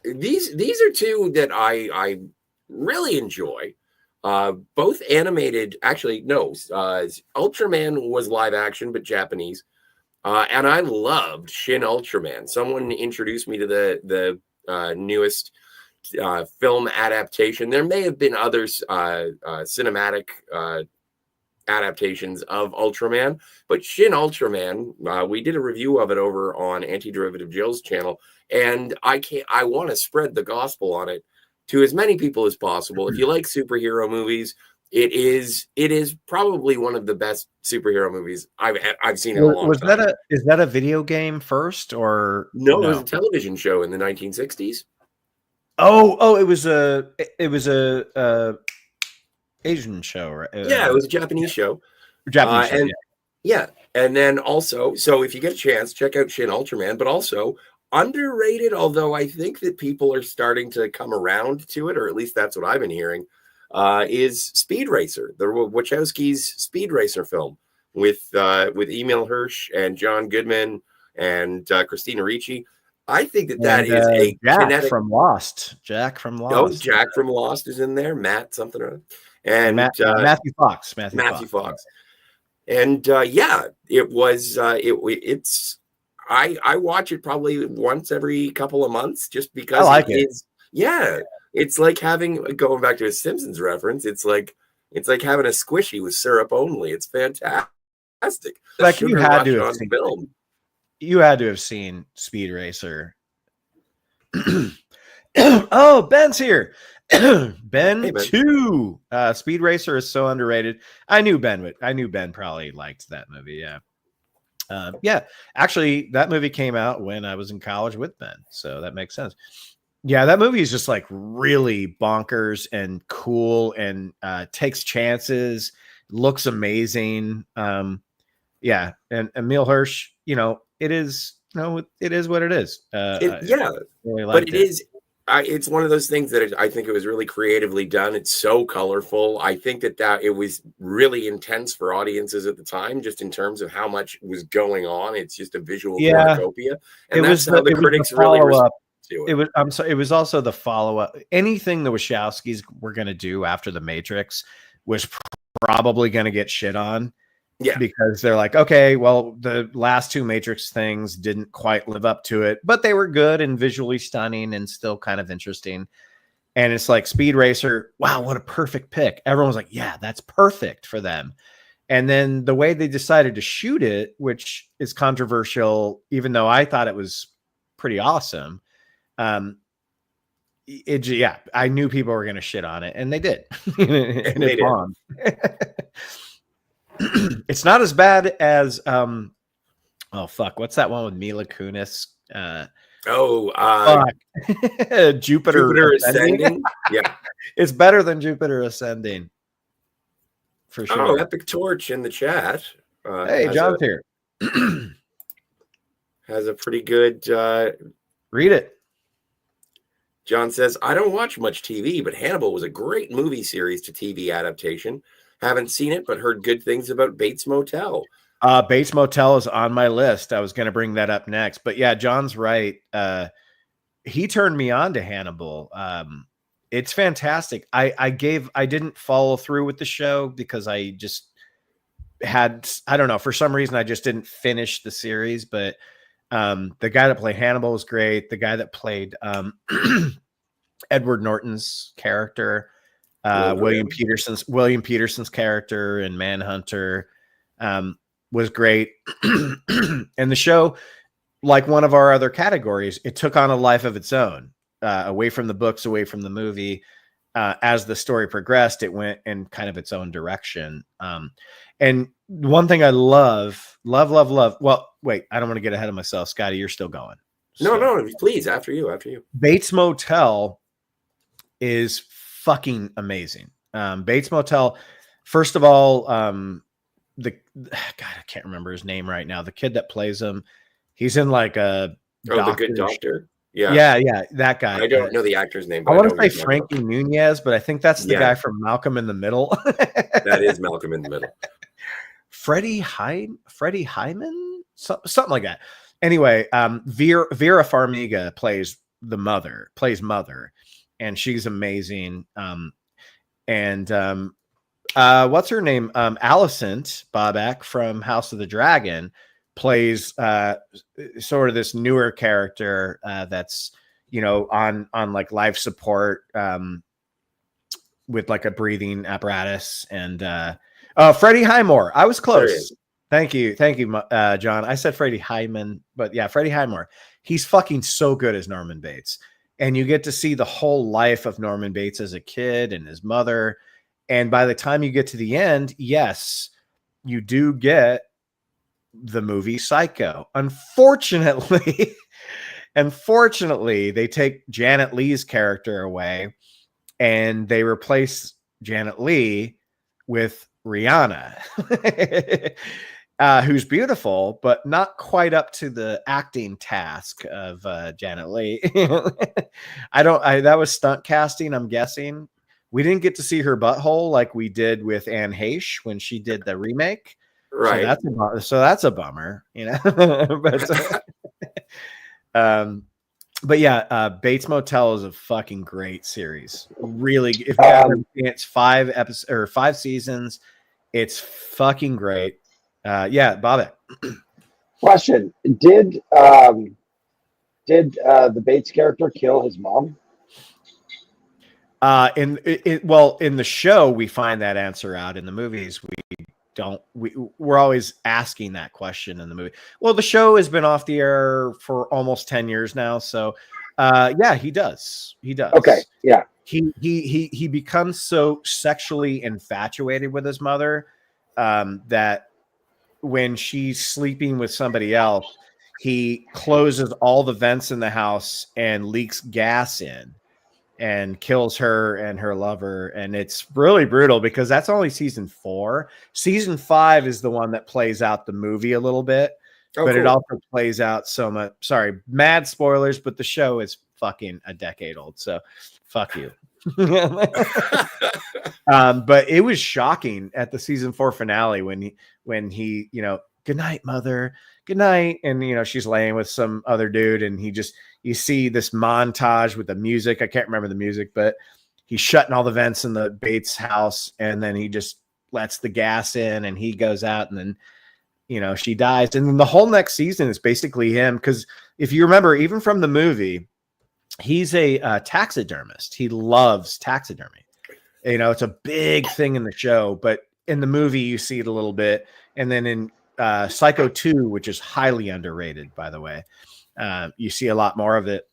these are two that I really enjoy. Both animated. Actually, no. Ultraman was live action, but Japanese. And I loved Shin Ultraman. Someone introduced me to the newest film adaptation. There may have been others cinematic adaptations of Ultraman, but Shin Ultraman, we did a review of it over on Anti-Derivative Jill's channel, and I want to spread the gospel on it to as many people as possible. If you like superhero movies, it is probably one of the best superhero movies I've seen in a long time. Is that a video game first, or no? It was a television show in the 1960s. Oh, it was a Asian show, right? Yeah, it was a Japanese show. Japanese show, yeah. And then also, so if you get a chance, check out Shin Ultraman, but also underrated, although I think that people are starting to come around to it, or at least that's what I've been hearing, is Speed Racer, the Wachowskis' Speed Racer film with Emil Hirsch and John Goodman and Christina Ricci. I think that is a Jack from Lost. Jack from Lost. Oh, Jack from Lost is in there. Matt something or other. And Matthew Fox. Matthew Fox. And it was it's I watch it probably once every couple of months just because I like it. It's like going back to a Simpsons reference. It's like having a squishy with syrup only. It's fantastic. Like, you had to have seen film. You had to have seen Speed Racer. Oh, Ben's here. Ben, hey, Ben. 2. Speed Racer is so underrated. I knew Ben probably liked that movie. Yeah. Actually, that movie came out when I was in college with Ben, so that makes sense. Yeah, that movie is just like really bonkers and cool, and takes chances, looks amazing. Yeah, and Emil Hirsch, it is what it is. Really, but it is. it's one of those things that I think it was really creatively done. It's so colorful. I think that it was really intense for audiences at the time, just in terms of how much was going on. It's just a visual cornucopia, and that's how the critics really responded to it. It was also the follow up. Anything the Wachowskis were going to do after The Matrix was probably going to get shit on. Yeah, because they're like, okay, well, the last two Matrix things didn't quite live up to it, but they were good and visually stunning and still kind of interesting. And it's like Speed Racer, wow, what a perfect pick. Everyone was like, yeah, that's perfect for them. And then the way they decided to shoot it, which is controversial, even though I thought it was pretty awesome. I knew people were going to shit on it, and they did. and it bombed. It's not as bad as what's that one with Mila Kunis? Jupiter Ascending. Yeah, it's better than Jupiter Ascending for sure. Oh, Epic Torch in the chat. Hey, John's here. Has a pretty good read it. John says, I don't watch much TV, but Hannibal was a great movie series to TV adaptation. Haven't seen it, but heard good things about Bates Motel. Bates Motel is on my list. I was going to bring that up next, but yeah, John's right. He turned me on to Hannibal. It's fantastic. I didn't follow through with the show because I just I don't know, for some reason I just didn't finish the series, but the guy that played Hannibal was great. The guy that played Edward Norton's character, William Peterson's character in Manhunter, was great. And the show, like one of our other categories, it took on a life of its own, away from the books, away from the movie. As the story progressed, it went in kind of its own direction. And one thing I love. Well, wait, I don't want to get ahead of myself. Scotty, you're still going. No, please. After you. Bates Motel is fucking amazing. Bates Motel, first of all, God, I can't remember his name right now. The kid that plays him, he's in like a The Good Doctor. Yeah, that guy. I don't know the actor's name. I want to say Frankie Muniz, but I think that's the guy from Malcolm in the Middle. That is Malcolm in the Middle. Freddie Hyman, something like that. Anyway, Vera Farmiga plays mother, and she's amazing. What's her name? Alicent Bobak from House of the Dragon plays sort of this newer character that's, on like life support with like a breathing apparatus. And Freddie Highmore. I was close. Thank you, John. I said Freddie Hyman, but yeah, Freddie Highmore. He's fucking so good as Norman Bates. And you get to see the whole life of Norman Bates as a kid and his mother. And by the time you get to the end, yes, you do get the movie Psycho. Unfortunately, they take Janet Leigh's character away and they replace Janet Leigh with Rihanna, who's beautiful, but not quite up to the acting task of Janet Leigh. That was stunt casting, I'm guessing. We didn't get to see her butthole like we did with Anne Heche when she did the remake. Right. So that's a bummer, but yeah, Bates Motel is a fucking great series. Really, if you have it's 5 episodes or 5 seasons, it's fucking great. Bob. Question: Did the Bates character kill his mom? In the show, we find that answer out. In the movies, we're always asking that question in the movie. Well, the show has been off the air for almost 10 years now. So, he does. Okay. Yeah. He becomes so sexually infatuated with his mother, that when she's sleeping with somebody else, he closes all the vents in the house and leaks gas in and kills her and her lover. And it's really brutal because that's only season 4. Season 5 is the one that plays out the movie a little bit, but It also plays out so much. Sorry, mad spoilers, but the show is fucking a decade old. So fuck you. But it was shocking at the season 4 finale when he, good night, mother, good night. And, she's laying with some other dude and you see this montage with the music. I can't remember the music, but he's shutting all the vents in the Bates house. And then he just lets the gas in and he goes out and then, she dies. And then the whole next season is basically him. Cause if you remember, even from the movie, he's a taxidermist. He loves taxidermy. It's a big thing in the show, but in the movie you see it a little bit. And then in Psycho 2, which is highly underrated, by the way, you see a lot more of it.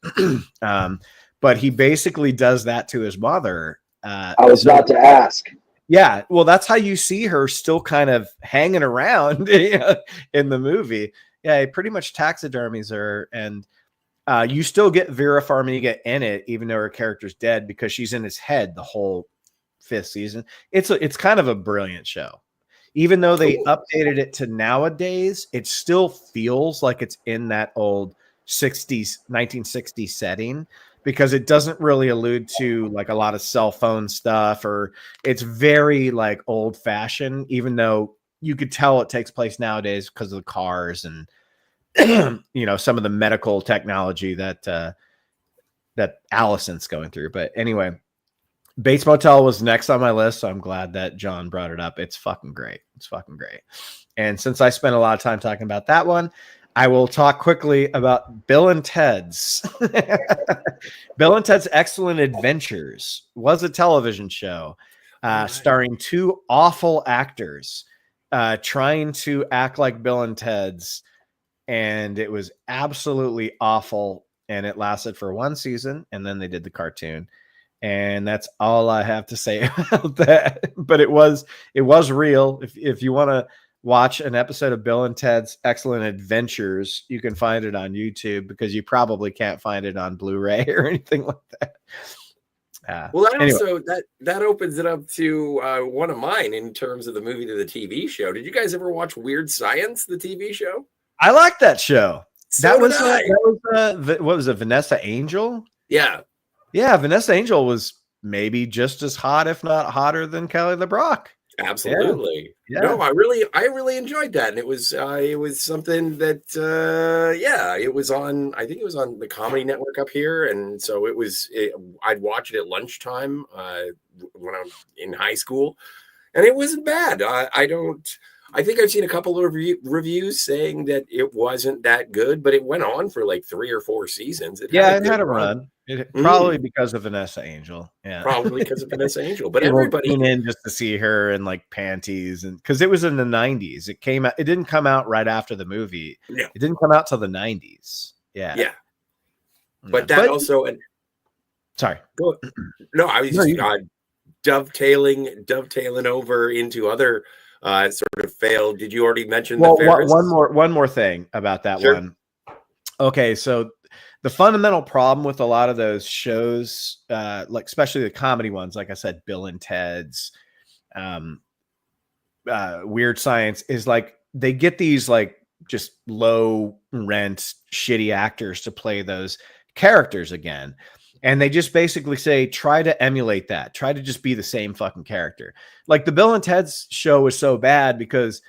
But he basically does that to his mother. I was about to ask. Yeah, well, that's how you see her still kind of hanging around in the movie. Yeah, pretty much taxidermies her, and you still get Vera Farmiga in it, even though her character's dead, because she's in his head the whole 5th season. It's kind of a brilliant show. Even though they updated it to nowadays, it still feels like it's in that old 1960s setting, because it doesn't really allude to like a lot of cell phone stuff, or it's very like old fashioned, even though you could tell it takes place nowadays because of the cars and some of the medical technology that Allison's going through. But anyway, Bates Motel was next on my list, so I'm glad that John brought it up. It's fucking great. And since I spent a lot of time talking about that one, I will talk quickly about Bill and Ted's. Bill and Ted's Excellent Adventures was a television show starring 2 awful actors trying to act like Bill and Ted's. And it was absolutely awful. And it lasted for 1 season. And then they did the cartoon. And that's all I have to say about that. But it was real. If you want to watch an episode of Bill and Ted's Excellent Adventures, you can find it on YouTube, because you probably can't find it on Blu-ray or anything like that. Well, that anyway. also that opens it up to one of mine in terms of the movie to the TV show. Did you guys ever watch Weird Science, the TV show? I like that show. So that was did I. What was it, Vanessa Angel? Yeah. Vanessa Angel was maybe just as hot, if not hotter, than Kelly LeBrock. Absolutely. Yeah. No, I really enjoyed that, and it was something that it was on. I think it was on the Comedy Network up here, and so I'd watch it at lunchtime when I'm in high school, and it wasn't bad. I think I've seen a couple of reviews saying that it wasn't that good, but it went on for like 3 or 4 seasons. It had a run. Probably because of Vanessa Angel. Yeah, probably because of Vanessa Angel. But people everybody came in just to see her in like panties, and because it was in the 90s. It came out. It didn't come out right after the movie. No. It didn't come out till the 90s. Yeah. But that also. Sorry. Go. No, I was just dovetailing over into other sort of failed. Did you already mention the Ferris? One more thing about that one. Okay, so the fundamental problem with a lot of those shows, like especially the comedy ones, like I said, Bill and Ted's, Weird Science, is like they get these like just low rent, shitty actors to play those characters again. And they just basically say, try to emulate that. Try to just be the same fucking character. Like the Bill and Ted's show was so bad because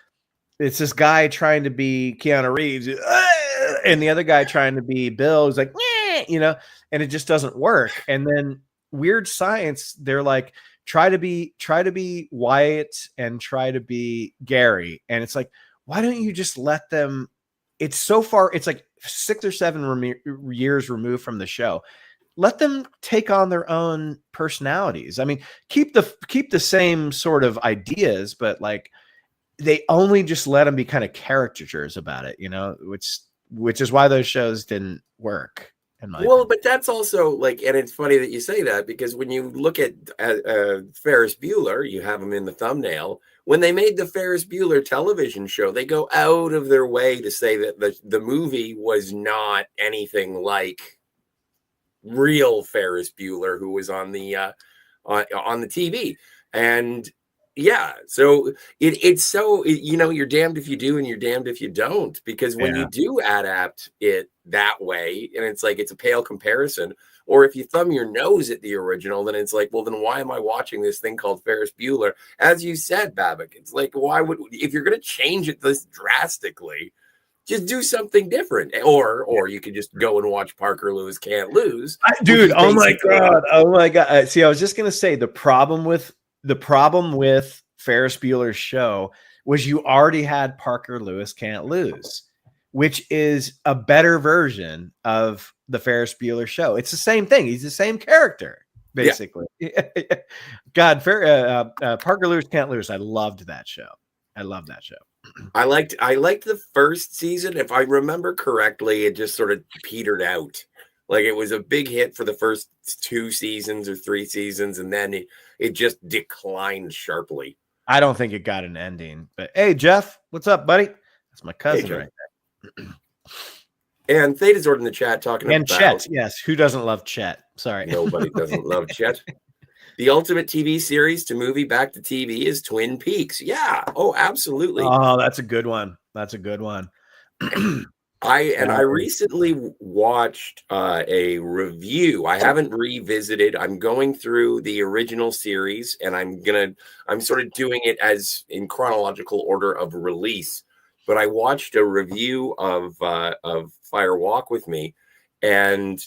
it's this guy trying to be Keanu Reeves and the other guy trying to be Bill who's like, and it just doesn't work. And then Weird Science, they're like, try to be Wyatt and try to be Gary. And it's like, why don't you just let them? It's so far, it's like 6 or 7 years removed from the show. Let them take on their own personalities. I mean, keep the same sort of ideas, but like they only just let them be kind of caricatures about it, which is why those shows didn't work. But that's also like, and it's funny that you say that, because when you look at Ferris Bueller, you have him in the thumbnail. When they made the Ferris Bueller television show, they go out of their way to say that the movie was not anything like real Ferris Bueller, who was on the TV. And Yeah, so it's so you're damned if you do and you're damned if you don't, because when Yeah. you do adapt it that way, and it's like it's a pale comparison, or if you thumb your nose at the original, then it's like, well, then why am I watching this thing called Ferris Bueller? As you said, Babbitt, it's like, why would, if you're going to change it this drastically, just do something different, or you could just go and watch Parker Lewis Can't Lose, Dude, which is oh my basically- god, oh my god. See, I was just gonna say the problem with Ferris Bueller's show was you already had Parker Lewis Can't Lose, which is a better version of the Ferris Bueller show. It's the same thing. He's the same character, basically. God, Parker Lewis Can't Lose. I loved that show. I love that show. I liked the first season. If I remember correctly, it just sort of petered out. Like it was a big hit for the first 2 seasons or 3 seasons, and then it just declined sharply. I don't think it got an ending. But hey, Jeff, what's up, buddy? That's my cousin Hey, right there. And Theta Zord in the chat talking And about Chet, yes. Who doesn't love Chet? Sorry. Nobody doesn't love Chet. The ultimate TV series to movie back to TV is Twin Peaks. Yeah. Oh, absolutely. Oh, that's a good one. That's a good one. I recently watched a review. I haven't revisited. I'm going through the original series, and I'm sort of doing it as in chronological order of release. But I watched a review of Fire Walk with Me, and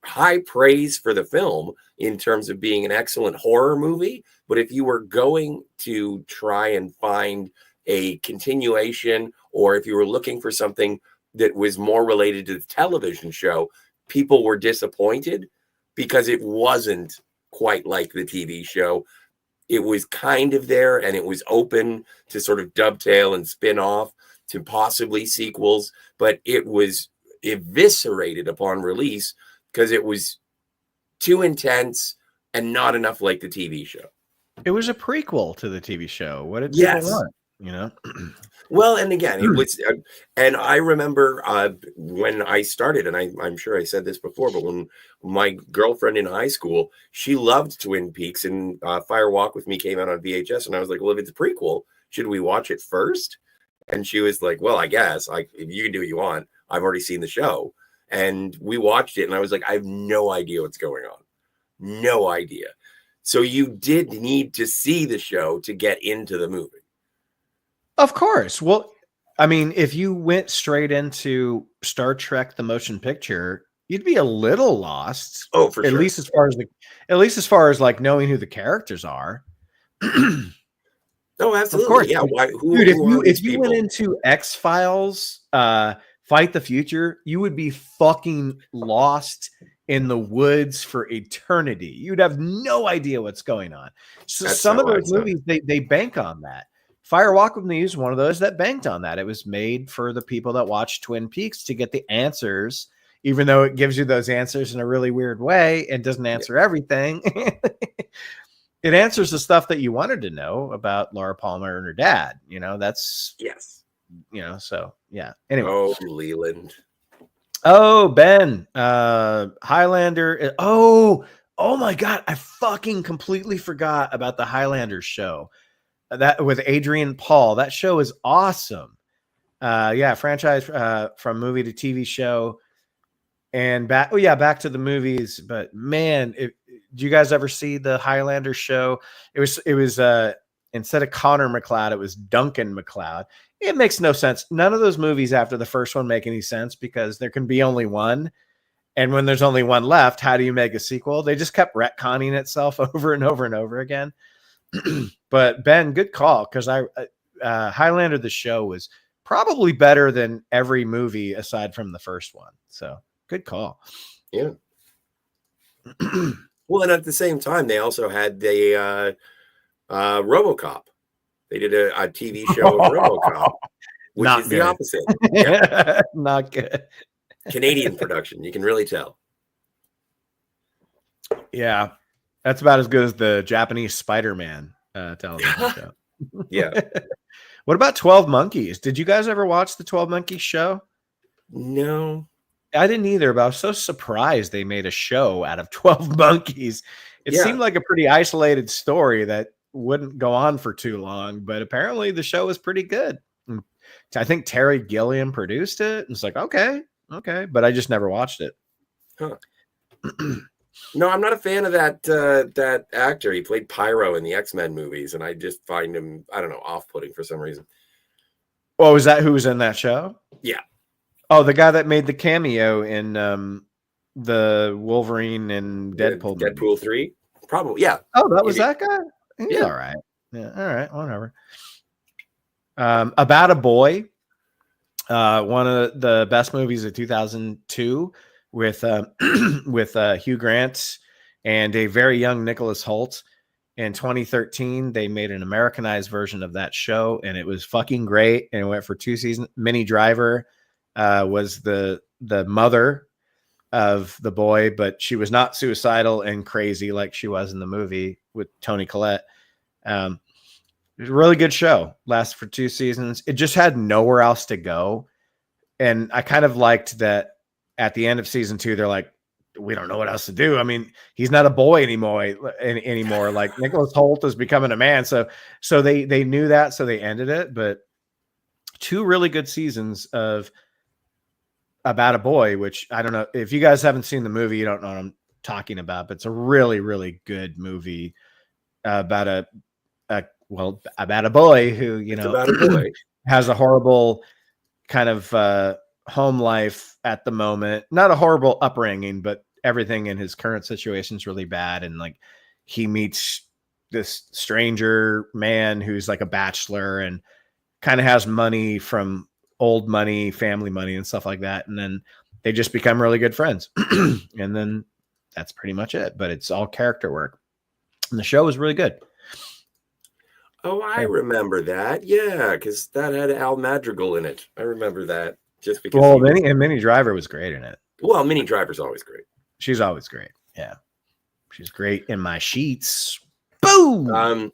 high praise for the film in terms of being an excellent horror movie. But if you were going to try and find a continuation, or if you were looking for something that was more related to the television show, people were disappointed because it wasn't quite like the TV show. It was kind of there, and it was open to sort of dovetail and spin off to possibly sequels, but it was eviscerated upon release because it was too intense and not enough like the TV show. It was a prequel to the TV show. What did Yes. people want? You know? Well, and again, it was, and I remember when I started, and I'm sure I said this before, but when my girlfriend in high school, she loved Twin Peaks, and Fire Walk with Me came out on VHS, and I was like, well, if it's a prequel, should we watch it first? And she was like, well, I guess, like, if you can do what you want, I've already seen the show. And we watched it, and I was like, I have no idea what's going on. No idea. So you did need to see the show to get into the movie. Of course. Well, I mean, if you went straight into Star Trek the motion picture, you'd be a little lost. Oh, for at sure. least as far as like knowing who the characters are. Oh, absolutely. Of course. Yeah. Why, Dude, if you went people? into X-Files, Fight the Future, you would be fucking lost in the woods for eternity. You'd have no idea what's going on. So That's some of how I those said. movies, they bank on that. Fire Walk with Me is one of those that banked on that. It was made for the people that watch Twin Peaks to get the answers, even though it gives you those answers in a really weird way and doesn't answer everything. It answers the stuff that you wanted to know about Laura Palmer and her dad. You know, that's, Yes. you know, so yeah. Anyway. Oh, Leland. Oh, Ben, Highlander. Oh my God. I fucking completely forgot about the Highlander show that with Adrian Paul. That show is awesome. Yeah. Franchise, from movie to TV show and back. Oh yeah. Back to the movies, but man, do you guys ever see the Highlander show? It was instead of Connor McLeod, it was Duncan McLeod. It makes no sense. None of those movies after the first one make any sense because there can be only one. And when there's only one left, how do you make a sequel? They just kept retconning itself over and over and over again. But Ben, good call. Because Highlander, the show, was probably better than every movie aside from the first one. So good call. Yeah. Well, and at the same time, they also had the RoboCop. They did a TV show of RoboCop, which Not is good. the opposite. Yeah. Not good. Canadian production. You can really tell. Yeah. That's about as good as the Japanese Spider-Man television show. Yeah. What about 12 Monkeys? Did you guys ever watch the 12 Monkeys show? No. I didn't either, but I was so surprised they made a show out of 12 monkeys. It Yeah. seemed like a pretty isolated story that wouldn't go on for too long, but apparently the show was pretty good. And I think Terry Gilliam produced it. It's like, okay, but I just never watched it. Huh. No, I'm not a fan of that actor. He played Pyro in the X-Men movies, and I just find him, I don't know, off-putting for some reason. Oh, is that who was in that show? Yeah. Oh, the guy that made the cameo in the Wolverine and Deadpool. Deadpool 3? Probably, yeah. Oh, that was that guy? He's Yeah. all right. Yeah, all right, whatever. About a Boy, one of the best movies of 2002 with Hugh Grant and a very young Nicholas Hoult. In 2013, they made an Americanized version of that show, and it was fucking great. And it went for 2 seasons. Minnie Driver was the mother of the boy, but she was not suicidal and crazy like she was in the movie with Toni Collette. It was a really good show. Lasted for 2 seasons. It just had nowhere else to go. And I kind of liked that at the end of season 2, they're like, we don't know what else to do. I mean, he's not a boy anymore. Like Nicholas Hoult is becoming a man. So they knew that, so they ended it. But 2 really good seasons of About a Boy, which I don't know if you guys haven't seen the movie, you don't know what I'm talking about, but it's a really, really good movie about a boy who, About a boy. has a horrible kind of home life at the moment. Not a horrible upbringing, but everything in his current situation is really bad. And like he meets this stranger man who's like a bachelor and kind of has money from old money, family money and stuff like that. And then they just become really good friends. And then that's pretty much it. But it's all character work. And the show was really good. Oh, I remember that. Yeah, because that had Al Madrigal in it. I remember that. Just because. Well, Minnie Driver was great in it. Well, Minnie Driver's always great. She's always great. Yeah, she's great in My Sheets. Boom.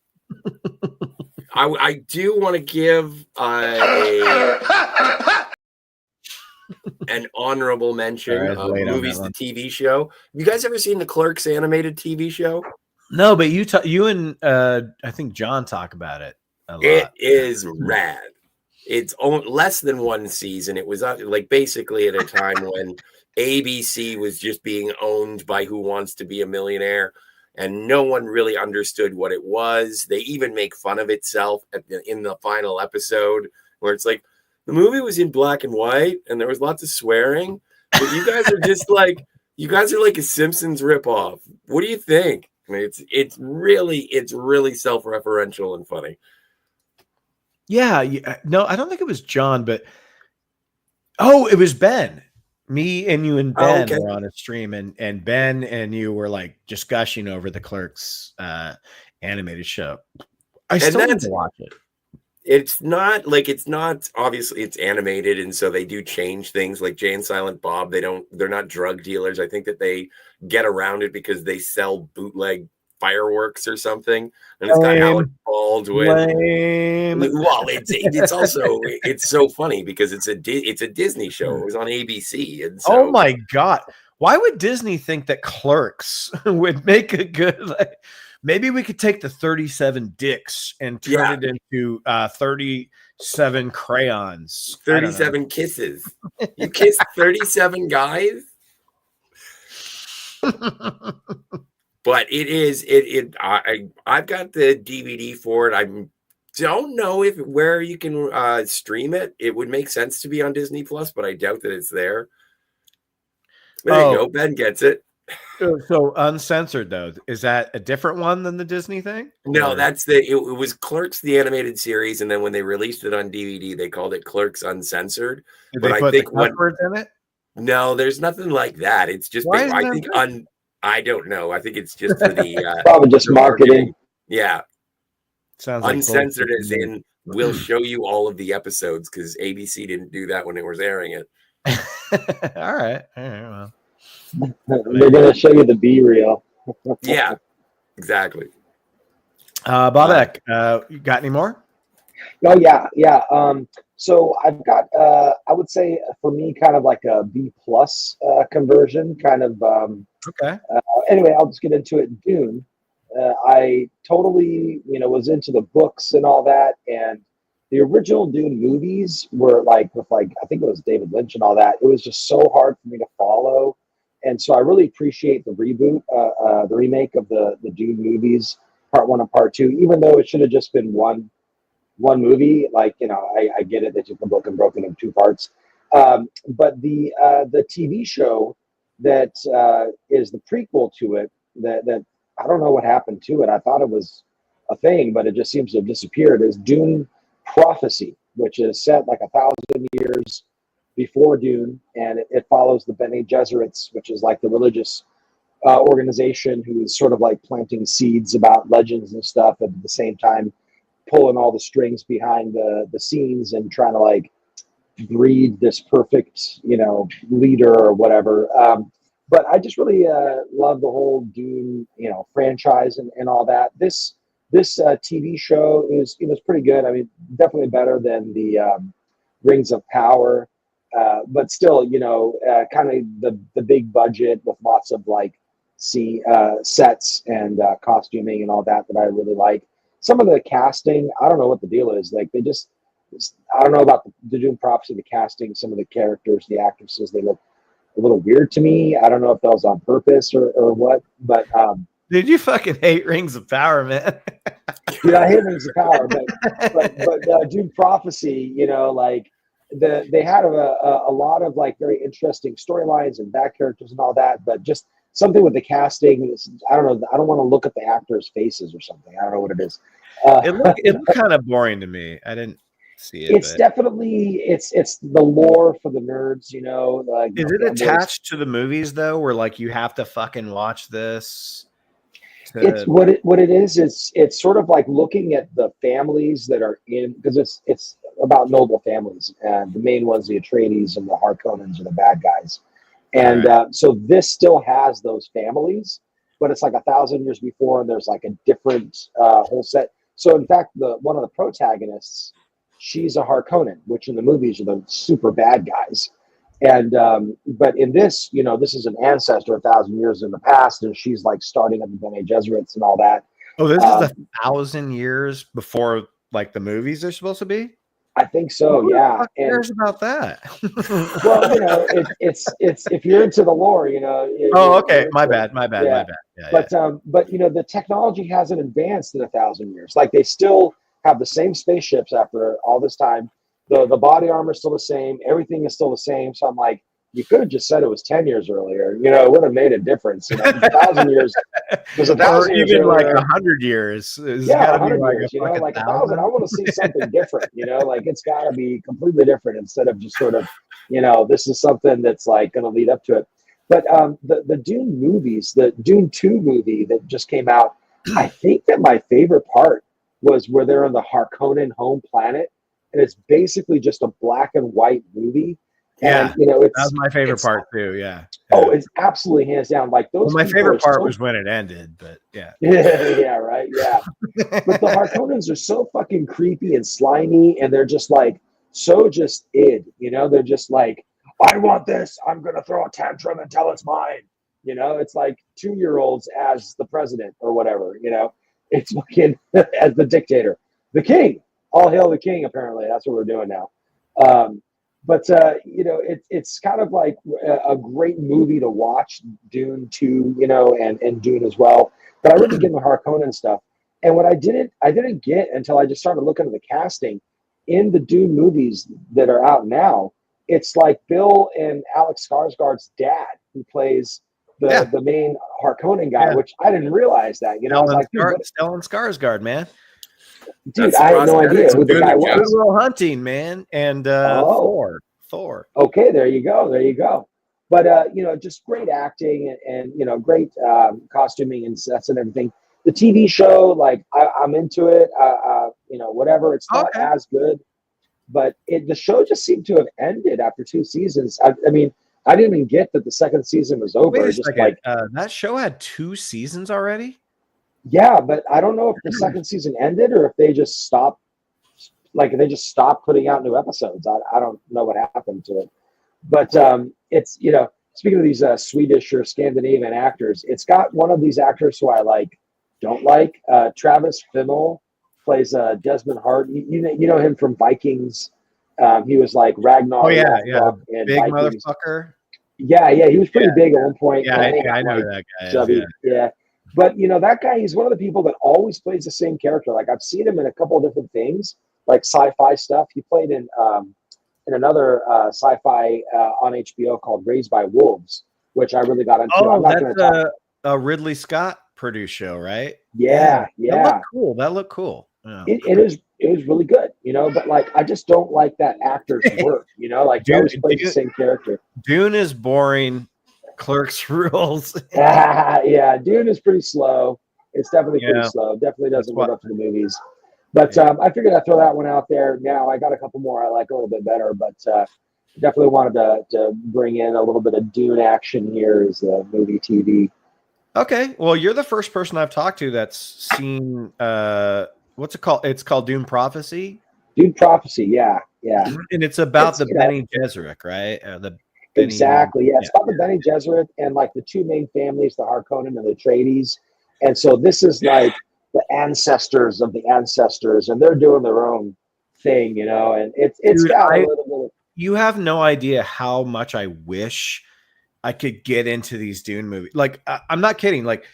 I do want to give an honorable mention of movies, the TV show. You guys ever seen the Clerks animated TV show? No, but you and I think John talk about it a lot. It is rad. It's less than 1 season. It was like basically at a time when ABC was just being owned by Who Wants to Be a Millionaire, and no one really understood what it was. They even make fun of itself in the final episode, where it's like the movie was in black and white and there was lots of swearing, but you guys are just like a Simpsons ripoff. What do you think? I mean, it's really self-referential and funny. Yeah, no, I don't think it was John, but it was Ben. Me and you and Ben were on a stream, and Ben and you were like just gushing over the Clerks animated show. I still need to watch it. It's not obviously it's animated, and so they do change things like Jay and Silent Bob. They're not drug dealers. I think that they get around it because they sell bootleg fireworks or something, and it's got Alec Baldwin. Well, it's also it's so funny because it's a Disney show. It was on ABC, and so, oh my god, why would Disney think that Clerks would make a good? Maybe we could take the 37 dicks and turn it into 37 crayons, 37 kisses. You kissed 37 guys. But I've got the DVD for it. I don't know where you can stream it. It would make sense to be on Disney Plus, but I doubt that it's there. There you go. Ben gets it. So uncensored though, is that a different one than the Disney thing? No, it was Clerks the animated series, and then when they released it on DVD, they called it Clerks Uncensored. Did they put the cuss words in it? No, there's nothing like that. It's just I don't know. I think it's just for the probably just marketing. Yeah. Sounds uncensored as in we'll show you all of the episodes because ABC didn't do that when it was airing it. All right. Well. They're going to show you the B-reel. Yeah, exactly. Bobek, you got any more? Oh, yeah. So I've got, I would say for me, kind of like a B+ conversion, kind of. Okay. Anyway, I'll just get into it. Dune. I totally, was into the books and all that. And the original Dune movies were like, with like, I think it was David Lynch and all that. It was just so hard for me to follow. And so I really appreciate the reboot, the remake of the Dune movies, part 1 and part 2, even though it should have just been one movie. Like, I get it. They took the book and broke it in 2 parts. But the TV show that is the prequel to it, that I don't know what happened to it. I thought it was a thing, but it just seems to have disappeared, is Dune Prophecy, which is set like 1,000 years before Dune, and it follows the Bene Gesserits, which is like the religious organization who is sort of like planting seeds about legends and stuff, and at the same time pulling all the strings behind the scenes and trying to like breed this perfect, leader or whatever. But I just really love the whole Dune, franchise and all that. This TV show is pretty good. I mean, definitely better than the Rings of Power, but still, kind of the big budget with lots of like sets and costuming and all that I really like. Some of the casting, I don't know what the deal is. Like I don't know about the Dune Prophecy, the casting, some of the characters, the actresses, they look a little weird to me. I don't know if that was on purpose or what, but Dude, you fucking hate Rings of Power, man. dude, I hate Rings of Power, but Dune Prophecy, like they had a lot of like very interesting storylines and back characters and all that, but just something with the casting. I don't know. I don't want to look at the actors' faces or something. I don't know what it is. It looked kind of boring to me. I didn't see it. It's definitely it's the lore for the nerds, Like, is it attached to the movies though, where like you have to fucking watch this? It's what it is. It's sort of like looking at the families that are in, because it's about noble families, and the main ones, the Atreides and the Harkonnens, are the bad guys. And so this still has those families, but it's like 1,000 years before, and there's like a different whole set. So in fact, one of the protagonists, she's a Harkonnen, which in the movies are the super bad guys. And but in this, this is an ancestor 1,000 years in the past, and she's like starting at the Bene Gesserits and all that. Oh, this is 1,000 years before like the movies are supposed to be. I think so. Yeah. Who cares about that? Well, it's if you're into the lore, Oh, okay. My bad. Yeah. But the technology hasn't advanced in 1,000 years. Like they still have the same spaceships after all this time. The body armor is still the same. Everything is still the same. So I'm like, you could have just said it was 10 years earlier. It would have made a difference. 1,000 years. There's 1,000 years even earlier. like 100 years. Yeah, 100 years. Like 1,000. I want to see something different. Like it's got to be completely different instead of just sort of, this is something that's like going to lead up to it. But the Dune movies, the Dune 2 movie that just came out, I think that my favorite part was where they're on the Harkonnen home planet, and it's basically just a black and white movie. Yeah, and, that was my favorite part too. Yeah. Oh, it's absolutely hands down. Like those. Well, my favorite part was when it ended, but yeah. Yeah, right. Yeah. But the Harkonnens are so fucking creepy and slimy, and they're just like so just id. They're just like, I want this. I'm gonna throw a tantrum until it's mine. It's like 2-year-olds as the president or whatever. It's fucking as the dictator, the king. All hail the king. Apparently, that's what we're doing now. But it's kind of like a great movie to watch, Dune 2, and Dune as well. But I really get into Harkonnen stuff. And what I didn't get until I just started looking at the casting in the Dune movies that are out now. It's like Bill and Alex Skarsgård's dad who plays the main Harkonnen guy, which I didn't realize that. I was like, Stellan Skarsgård, man. Dude, I had no idea who the guy was. Good Will Hunting, man, and Thor. Okay, there you go. But just great acting and great costuming and sets and everything. The TV show, like I'm into it. Whatever. It's not as good, but the show just seemed to have ended after 2 seasons. I mean, I didn't even get that the second season was over. Wait a second. That show had 2 seasons already. Yeah, but I don't know if the second season ended or if they just stopped. Like they just stopped putting out new episodes. I don't know what happened to it, but it's speaking of these Swedish or Scandinavian actors, it's got one of these actors who I like don't like. Travis Fimmel plays Desmond Hart. You know him from Vikings. He was like Ragnar. Oh yeah, in big Vikings. motherfucker. Yeah, he was pretty big at one point. Yeah, I know that guy. Chubby. Yeah. But that guy, he's one of the people that always plays the same character. Like I've seen him in a couple of different things, like sci-fi stuff. He played in another sci-fi on HBO called Raised by Wolves, which I really got into. Oh, that's a Ridley Scott produced show, right? Yeah. That looked cool. Yeah. It was really good, but like I just don't like that actor's work, like he always plays the same character. Dune is boring. Clerks rules. Yeah, Dune is pretty slow. It's definitely pretty slow. Definitely doesn't live up to the movies. But I figured I'd throw that one out there. Now I got a couple more I like a little bit better, but definitely wanted to bring in a little bit of Dune action here as a movie TV. Okay, well, you're the first person I've talked to that's seen what's it called? It's called Dune Prophecy. Dune Prophecy, yeah. And it's about the Bene Gesserit, right? Exactly. Yeah, it's about the Bene Gesserit and like the two main families, the Harkonnen and the Atreides. And so this is like the ancestors of the ancestors, and they're doing their own thing, and it's Dude, got a little bit. You have no idea how much I wish I could get into these Dune movies. Like, I'm not kidding. Like,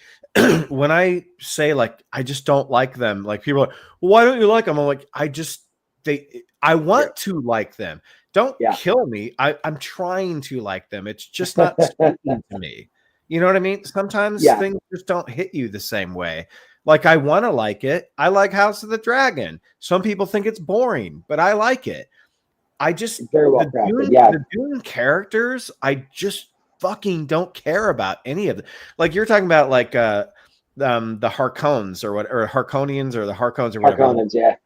when I say like I just don't like them, like people are like, well, why don't you like them? I'm like, I want to like them. Don't kill me. I'm trying to like them. It's just not speaking to me. You know what I mean? Sometimes things just don't hit you the same way. Like I want to like it. I like House of the Dragon. Some people think it's boring, but I like it. I just very well crafted. The Dune characters, I just fucking don't care about any of them. Like you're talking about like the Harkonnens or Harkonians or the Harkonnens or whatever. Harkonnens, yeah.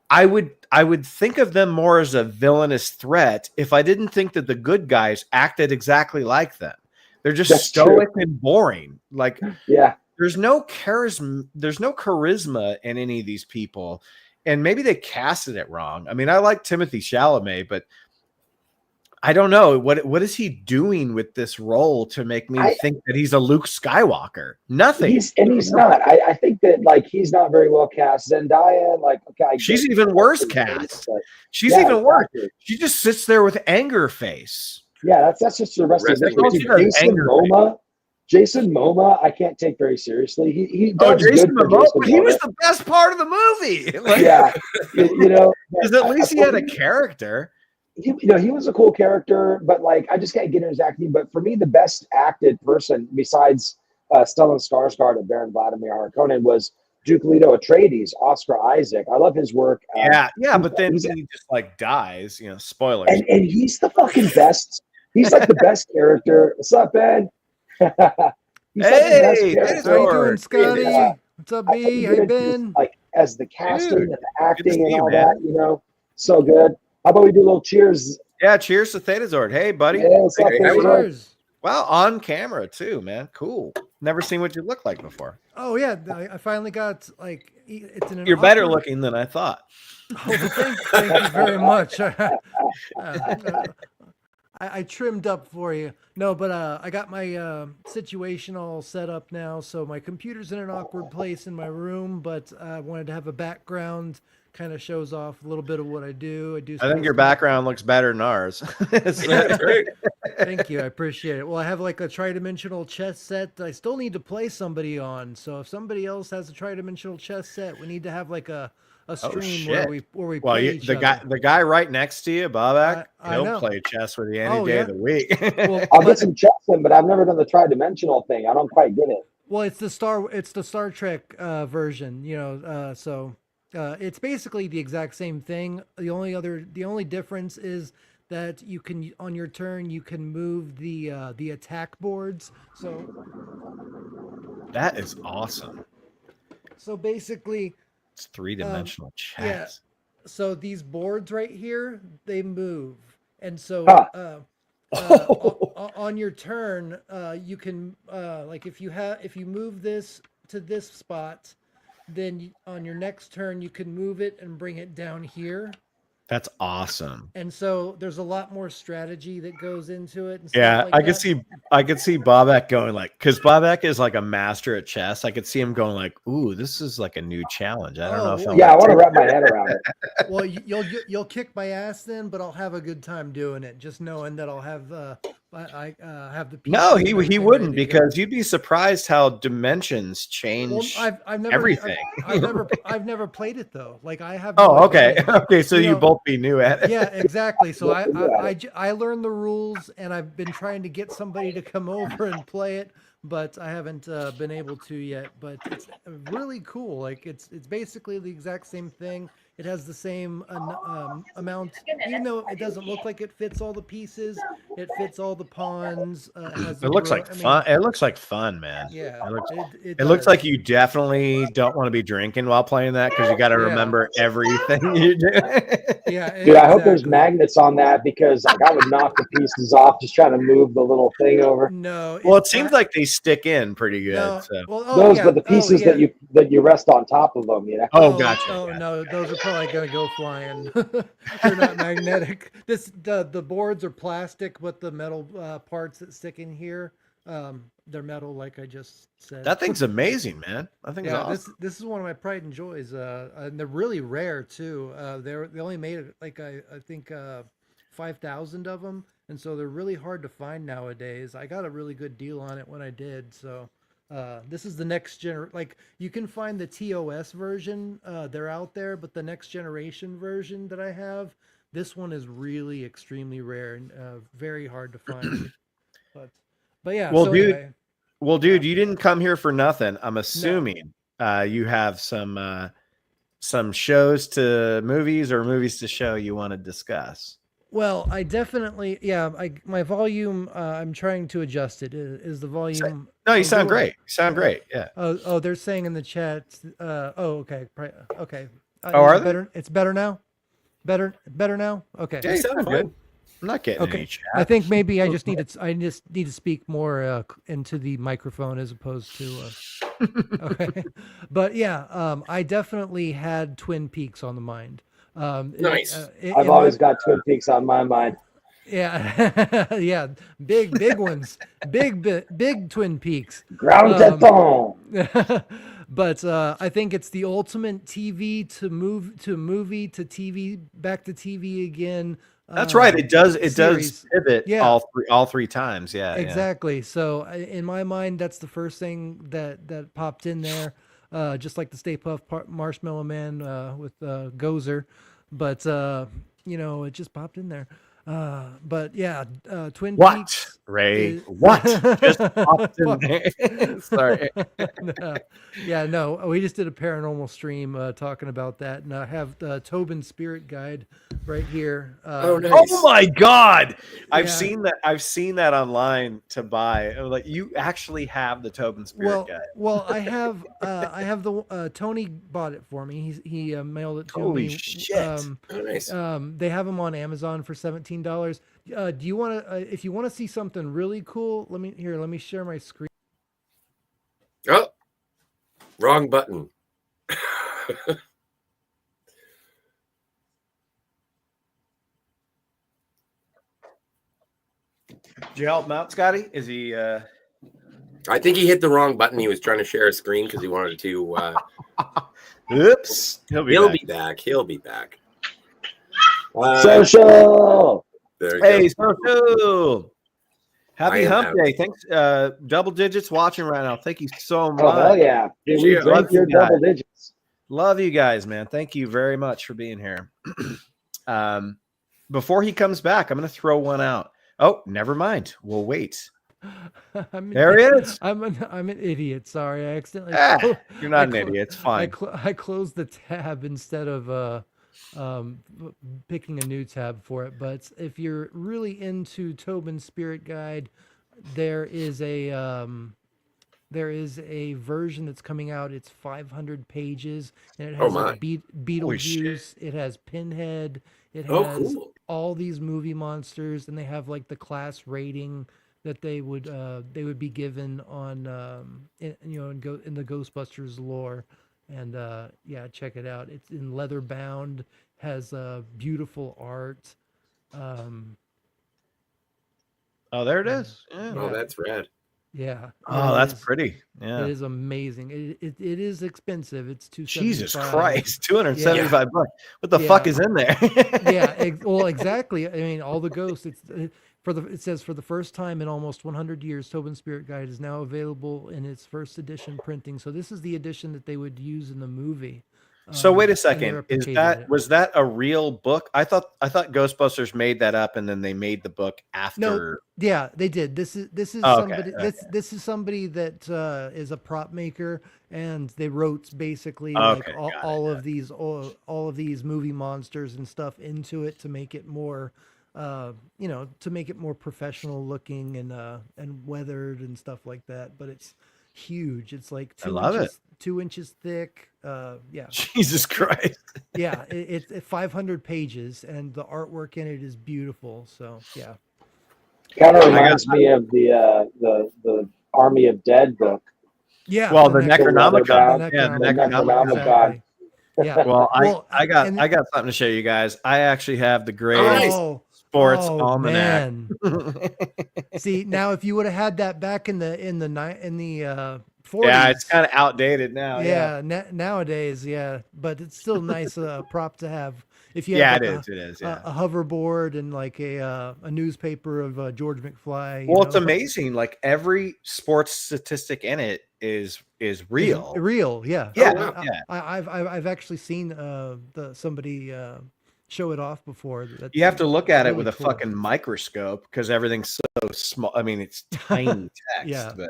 I would think of them more as a villainous threat if I didn't think that the good guys acted exactly like them. They're just stoic and boring. Like, there's no charisma in any of these people, and maybe they casted it wrong. I mean, I like Timothée Chalamet, but I don't know what is he doing with this role to make me think that he's a Luke Skywalker? Nothing. He's not. I think that like he's not very well cast. Zendaya, like she's even worse cast. She's even worse. She just sits there with anger face. Yeah, that's just the rest of it. Jason Momoa, I can't take very seriously. He does Jason Momoa. He was the best part of the movie. Like, because at least he had a character. He was a cool character, but like I just can't get into his acting. But for me, the best acted person besides Stellan Skarsgård and Baron Vladimir Harkonnen was Duke Leto Atreides, Oscar Isaac. I love his work. But then he just like dies. Spoilers. And he's the fucking best. He's like the best character. What's up, Ben? How you doing, Scotty? What's up, B? Hey, Ben. Like as the casting and the acting and all that, so good. How about we do a little cheers? Yeah, cheers to Thetazord. Hey, buddy. Yeah, what's up, cheers. Wow, on camera too, man. Cool. Never seen what you look like before. Oh yeah, I finally got like it's in an. You're better looking than I thought. Oh, thank you very much. I trimmed up for you. No, but I got my situation all set up now. So my computer's in an awkward place in my room, but I wanted to have a background. Kind of shows off a little bit of what I do. I think your background looks better than ours. That's great. Thank you. I appreciate it. Well, I have like a tridimensional chess set that I still need to play somebody on. So if somebody else has a tridimensional chess set, we need to have like a stream where we play each other. The guy right next to you, Bobak, he'll play chess with you any day of the week. Well, I'll get some chess in, but I've never done the tridimensional thing. I don't quite get it. Well, it's the Star Trek version, so it's basically the exact same thing. The only difference is that you can, on your turn, you can move the attack boards. So that is awesome. So basically, it's 3-dimensional chess. Yeah. So these boards right here, they move, and so on your turn, you can like if you move this to this spot, then on your next turn you can move it and bring it down here. That's awesome. And so there's a lot more strategy that goes into it. And Yeah, stuff like I could that. see Bobak going like, because Bobak is like a master at chess. I could see him going like, "Ooh, this is like a new challenge. I don't know if I'm Yeah, I want to wrap my head around it. Well, you'll kick my ass then, but I'll have a good time doing it. Just knowing that I'll have I have the No, pieces and he everything wouldn't, ready to go. because you'd be surprised how dimensions change I've never everything. I've never played it though. Like I have. Oh, no okay, idea. okay. So you know, both be new at it. Yeah, exactly. So I learned the rules, and I've been trying to get somebody to come over and play it, but I haven't been able to yet. But it's really cool. Like it's basically the exact same thing. It has the same amount, even though it doesn't look like it fits all the pieces. It fits all the pawns. It looks like fun. It looks like fun, man. Yeah, it looks like you definitely don't want to be drinking while playing that, because you got to remember everything you do. Yeah, Dude, I hope there's magnets on that, because like I would knock the pieces off just trying to move the little thing over. No. Well, it seems like they stick in pretty good. No, So. well, But the pieces that you rest on top of them, you know. Oh, gotcha. Oh no, those are probably gonna go flying. They're not magnetic. The boards are plastic, but the metal parts that stick in here, they're metal, like I just said. That thing's amazing, man. I think it's awesome. This is one of my pride and joys, and they're really rare too. They only made like I think 5,000 of them, and so they're really hard to find nowadays. I got a really good deal on it when I did, so. This is the next like you can find the TOS version, they're out there, but the next generation version that I have, this one is really extremely rare and very hard to find. but yeah. Well, so dude, anyway. dude, you didn't come here for nothing. I'm assuming you have some shows to movies or movies to show you want to discuss. Well, I definitely, my volume, I'm trying to adjust it. Is the volume? No, you sound great. You sound great. Yeah. Oh, they're saying in the chat. Okay. Okay. Are they? Better? It's better now? Better now? Okay. Yeah, you sound good. I'm not getting any chat. I think maybe I just need to speak more into the microphone as opposed to okay. But yeah, I definitely had Twin Peaks on the mind. Nice. I've always got Twin Peaks on my mind. Yeah. Yeah, big ones. Big Twin Peaks. Ground Teton. But I think it's the ultimate TV to movie to TV, back to TV again. That's right. It does series. pivot all three times. Yeah. Exactly. So in my mind, that's the first thing that popped in there. Just like the Stay Puft Marshmallow Man with Gozer, but it just popped in there. But yeah, Twin Peaks. Ray? What? Just popped in there. Sorry. No, we just did a paranormal stream talking about that, and I have the Tobin Spirit Guide right here. Nice. Oh my God! I've seen that online to buy. I'm like, you actually have the Tobin Spirit Guide. Well, I have the Tony bought it for me. He mailed it to me. Holy shit! Nice. They have them on Amazon for $17. Do you want to? If you want to see something really cool, let me share my screen. Oh, wrong button. Did you help him out, Scotty? Is he? I think he hit the wrong button. He was trying to share a screen because he wanted to. Oops. He'll be back. He'll be back. Social. There you Hey, go. social. Happy I am hump out. day. Thanks. Double digits watching right now. Thank you so much. Oh, hell yeah. Dude, we Yeah, drank love your you guys. double digits. Love you guys, man. Thank you very much for being here. Before he comes back, I'm going to throw one out. Oh, never mind. We'll wait. There he is. I'm an idiot. Sorry, I accidentally. You're not an idiot. It's fine. I closed the tab instead of picking a new tab for it. But if you're really into Tobin Spirit Guide, there is a version that's coming out. It's 500 pages, and it has like Beetlejuice. It has Pinhead. It has all these movie monsters, and they have like the class rating that they would be given on in the Ghostbusters lore. And check it out. It's in leather bound, has beautiful art. Oh, there it is. Yeah. Oh, that's rad. Yeah. Oh, it that's is- pretty. Yeah. It is amazing. It is expensive. It's Jesus $275. Christ, $275. What the fuck is in there? Well, exactly. I mean, all the ghosts. It says for the first time in almost 100 years, Tobin's Spirit Guide is now available in its first edition printing. So this is the edition that they would use in the movie. So wait a and they second. replicated it. Was that a real book? I thought Ghostbusters made that up and then they made the book after. No, yeah, they did. This is Oh, okay, somebody. This is somebody that is a prop maker, and they wrote basically Okay, like all of these movie monsters and stuff into it to make it more, to make it more professional looking and weathered and stuff like that. But it's huge. It's like I love it. 2 inches thick. Yeah. Jesus Christ. Yeah, it's 500 pages, and the artwork in it is beautiful. So yeah. Kind of reminds me of the Army of Dead book. Yeah. Well, the Necronomicon. Necronomicon. Yeah, the Necronomicon. Necronomicon. Yeah. Well, I got and- I got something to show you guys. I actually have the great Oh, sports oh, almanac. man. See, now if you would have had that back in the 40s. Yeah, it's kind of outdated now. Yeah, nowadays, yeah, but it's still nice prop to have. If you Yeah, have it like is, it is, yeah. a hoverboard and like a newspaper of George McFly. Well, it's amazing. Like every sports statistic in it is real. Real, yeah. Yeah, Oh, wow. yeah. I've actually seen somebody show it off before. You have to look at it really with a cool. fucking microscope because everything's so small. I mean, it's tiny text, Yeah. but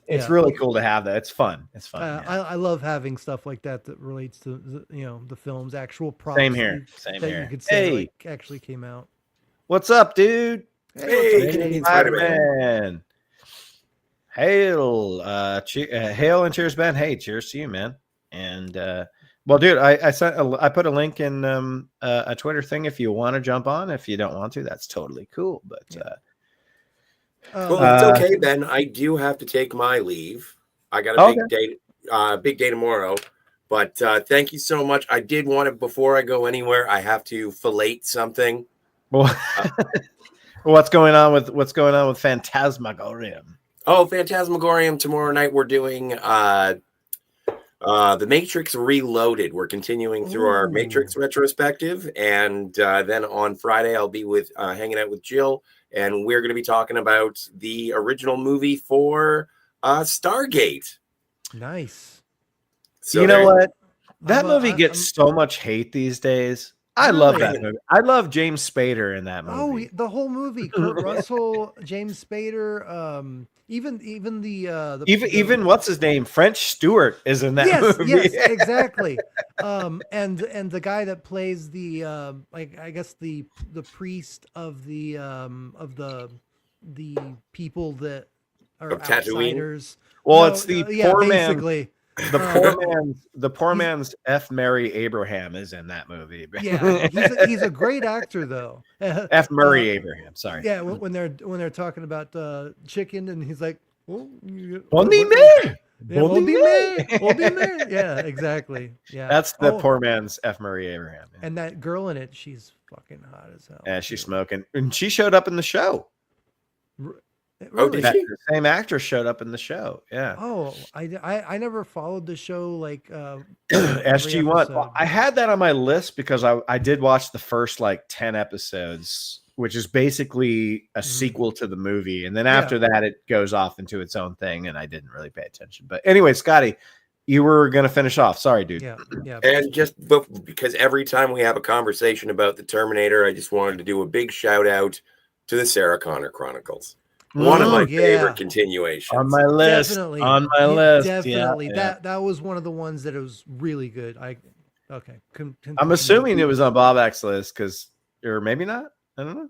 it's Yeah. really cool to have that. It's fun. It's fun. yeah. I love having stuff like that relates to the film's actual props. Same here. that Same that here. you could say Hey. like, actually came out. What's up, dude? Hey, Canadian Spider-Man. Man. Hail, hail and cheers, Ben. Hey, cheers to you, man. And well, dude, I put a link in a Twitter thing if you want to jump on. If you don't want to, that's totally cool. But Well, it's okay, Ben. I do have to take my leave. I got a big day tomorrow. But thank you so much. I did want to, before I go anywhere, I have to fillet something. well, what's going on with Phantasmagorium? Oh, Phantasmagorium! Tomorrow night we're doing The Matrix Reloaded. We're continuing through our Matrix retrospective, and then on Friday I'll be with hanging out with Jill, and we're going to be talking about the original movie for Stargate. Nice. So you know there- what? That I'm, movie I'm- gets so much hate these days. I love that movie. I love James Spader in that movie. Oh, the whole movie: Kurt Russell, James Spader, even what's his name? French Stewart is in that movie. Yes, exactly. And the guy that plays the I guess the priest of the people that are Of Tatooine? outsiders. Well, No, it's the yeah, poor man. basically. The poor man's F. Murray Abraham is in that movie. Yeah, he's a great actor though. F. Murray Abraham. Sorry. Yeah, when they're talking about chicken, and he's like, "Oh, Bon dîner! Yeah, Bon bon dîner!" dîner! Bon dîner! Yeah, exactly. Yeah, That's the Oh, poor man's F. Murray Abraham. And that girl in it, she's fucking hot as hell. Yeah, she's smoking, and she showed up in the show. Oh, did That- she? The same actress showed up in the show. Yeah. Oh, I never followed the show like SG1. Well, episode. I had that on my list because I did watch the first like 10 episodes, which is basically a sequel to the movie. And then after that, it goes off into its own thing. And I didn't really pay attention. But anyway, Scotty, you were going to finish off. Sorry, dude. Yeah. And just because every time we have a conversation about the Terminator, I just wanted to do a big shout out to the Sarah Connor Chronicles. One of my favorite continuations. On my list. Definitely. On my Yeah, list. Definitely. Yeah. That was one of the ones that it was really good. I'm assuming it was on Bobak's list or maybe not. I don't know.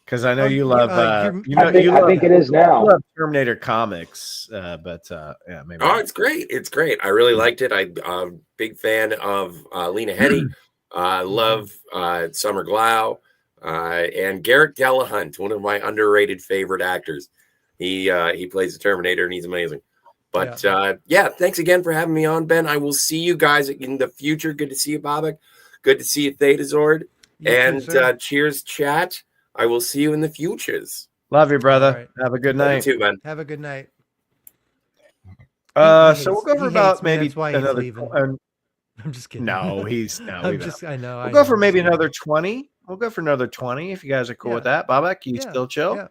Because I know you love. I think it is now. You love Terminator comics, but yeah, maybe. Oh, it's great. It's great. I really liked it. I'm a big fan of Lena Headey. I love Summer Glau. And Garrett Dillahunt, one of my underrated favorite actors. He plays the Terminator, and he's amazing. But yeah, thanks again for having me on, Ben. I will see you guys in the future. Good to see you, Bobak. Good to see you, Thetazord. You too, And sir. cheers, chat. I will see you in the futures. Love you, brother. All right. Have a good Love you night. too, man. Have a good night. So we'll go for he about hates me, maybe that's why he's another. leaving. I'm just kidding. No, he's no. I'm we just. don't. I know. We'll I go know, for I'm maybe just another 20. We'll go for another 20 if you guys are cool with that. Bobak, you Yeah, still chill?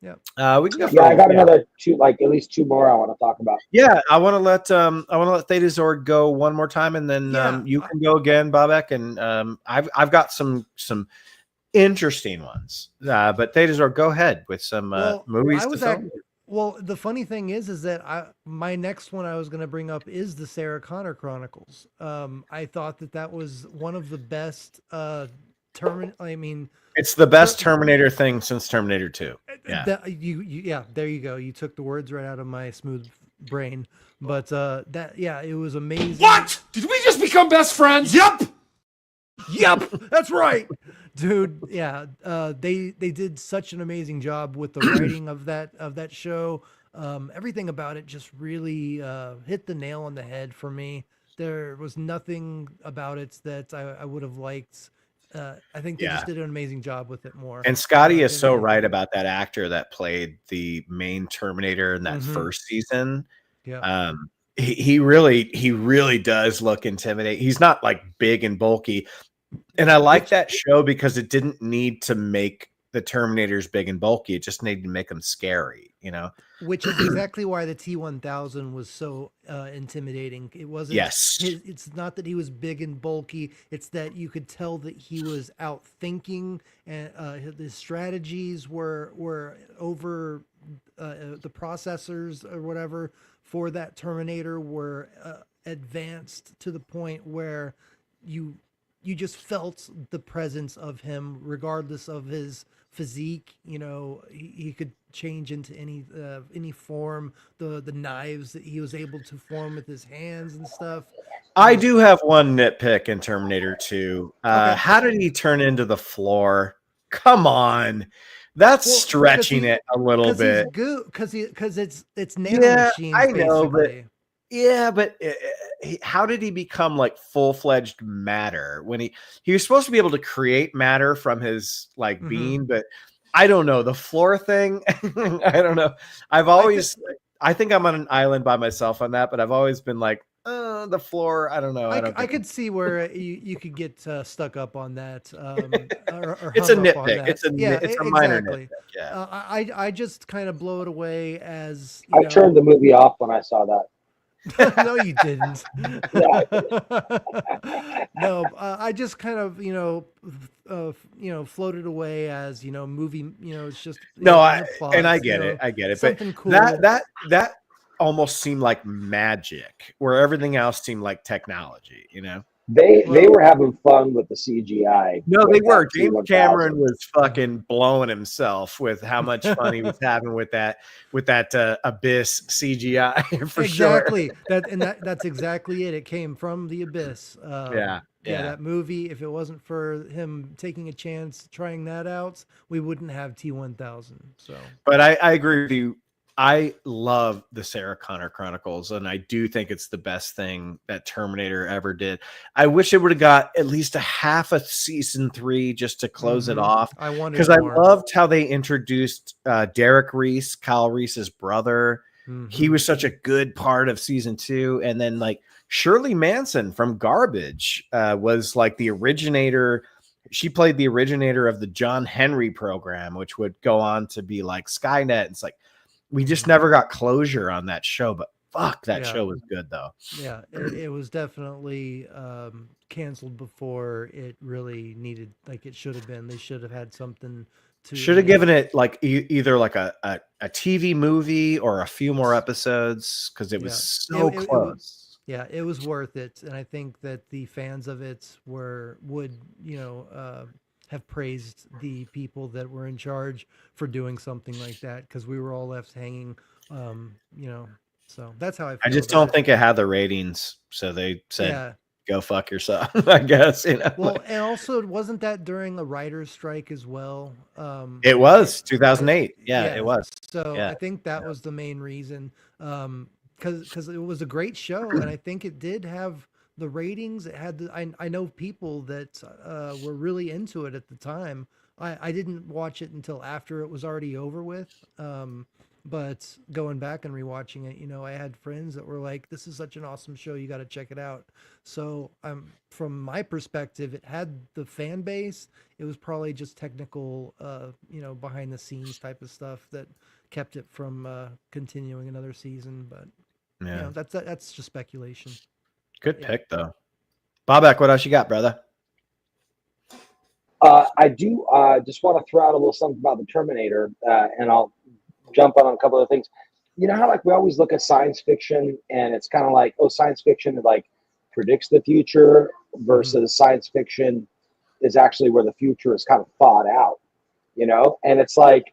Yeah. We can go for Yeah, I got another two, like at least two more I want to talk about. Yeah, I want to let Thetazord go one more time, and then you can go again, Bobak, and I've got some interesting ones. But Thetazord, go ahead with some movies to film. Well, the funny thing is that my next one I was going to bring up is the Sarah Connor Chronicles. I thought that was one of the best. It's the best Terminator thing since Terminator 2. Yeah. Yeah, there you go. You took the words right out of my smooth brain. But it was amazing. What? Did we just become best friends? Yep, that's right, dude. Yeah, they did such an amazing job with the writing of that show. Everything about it just really hit the nail on the head for me. There was nothing about it that I would have liked. I think they just did an amazing job with it more. And Scotty is so right about that actor that played the main Terminator in that first season. Yeah. He really does look intimidating. He's not like big and bulky. And I like that show because it didn't need to make the Terminators big and bulky. It just needed to make them scary, Which is exactly why the T-1000 was so intimidating. It wasn't. Yes. It's not that he was big and bulky. It's that you could tell that he was out thinking, and his strategies were over. The processors or whatever for that Terminator were advanced to the point where you just felt the presence of him, regardless of his physique. He could change into any form. The knives that he was able to form with his hands and stuff. I do have one nitpick in Terminator 2. Okay. How did he turn into the floor? Come on. That's stretching it a little bit. Because it's nanomachines. I know, basically. but how did he become like full-fledged matter when he was supposed to be able to create matter from his being, but I don't know, the floor thing. I don't know. I think I'm on an island by myself on that, but I've always been like, the floor. I don't know. I could see where you could get stuck up on that. Or it's a hung up on nitpick. that. It's a minor exactly. nitpick. Yeah. I just kind of blow it away as I turned the movie off when I saw that. No, you didn't. No, I just kind of floated away as movie. It's just I plots, get it. I get it. Something But cool. that almost seemed like magic, where everything else seemed like technology. They were having fun with the CGI. No, they were. that James T-1000. Cameron was fucking blowing himself with how much fun he was having with that Abyss CGI for exactly. sure. That's exactly it. It came from the Abyss. Yeah, that movie. If it wasn't for him taking a chance trying that out, we wouldn't have T-1000. So, but I agree with you. I love the Sarah Connor Chronicles, and I do think it's the best thing that Terminator ever did. I wish it would have got at least a half a season 3 just to close it off. I wanted because I more. loved how they introduced Derek Reese, Kyle Reese's brother. He was such a good part of season 2, and then Shirley Manson from Garbage was the originator. She played the originator of the John Henry program, which would go on to be like Skynet. It's we just never got closure on that show, but fuck, that show was good though. Yeah, it was definitely canceled before it really needed, it should have been. They should have had something to. Should have given it either a TV movie or a few more episodes, because it was so close. It was worth it, and I think that the fans of it would have praised the people that were in charge for doing something like that, because we were all left hanging. So that's how I feel. I just don't think it had the ratings, so they said, "Go fuck yourself." I guess. Well, and also, wasn't that during a writer's strike as well? It was 2008. Yeah, it was. So I think that was the main reason. Because it was a great show, and I think it did have the ratings. It had I know people that were really into it at the time. I didn't watch it until after it was already over with. But going back and rewatching it, I had friends that were like, "This is such an awesome show, you got to check it out." So, from my perspective, it had the fan base. It was probably just technical, behind the scenes type of stuff that kept it from continuing another season. But Yeah. that's just speculation. Good pick though. Bobak, what else you got, brother? I do just want to throw out a little something about the Terminator, and I'll jump on a couple of things. You know how like we always look at science fiction, and it's kind of like, oh, science fiction like predicts the future versus science fiction is actually where the future is kind of thought out, And it's like,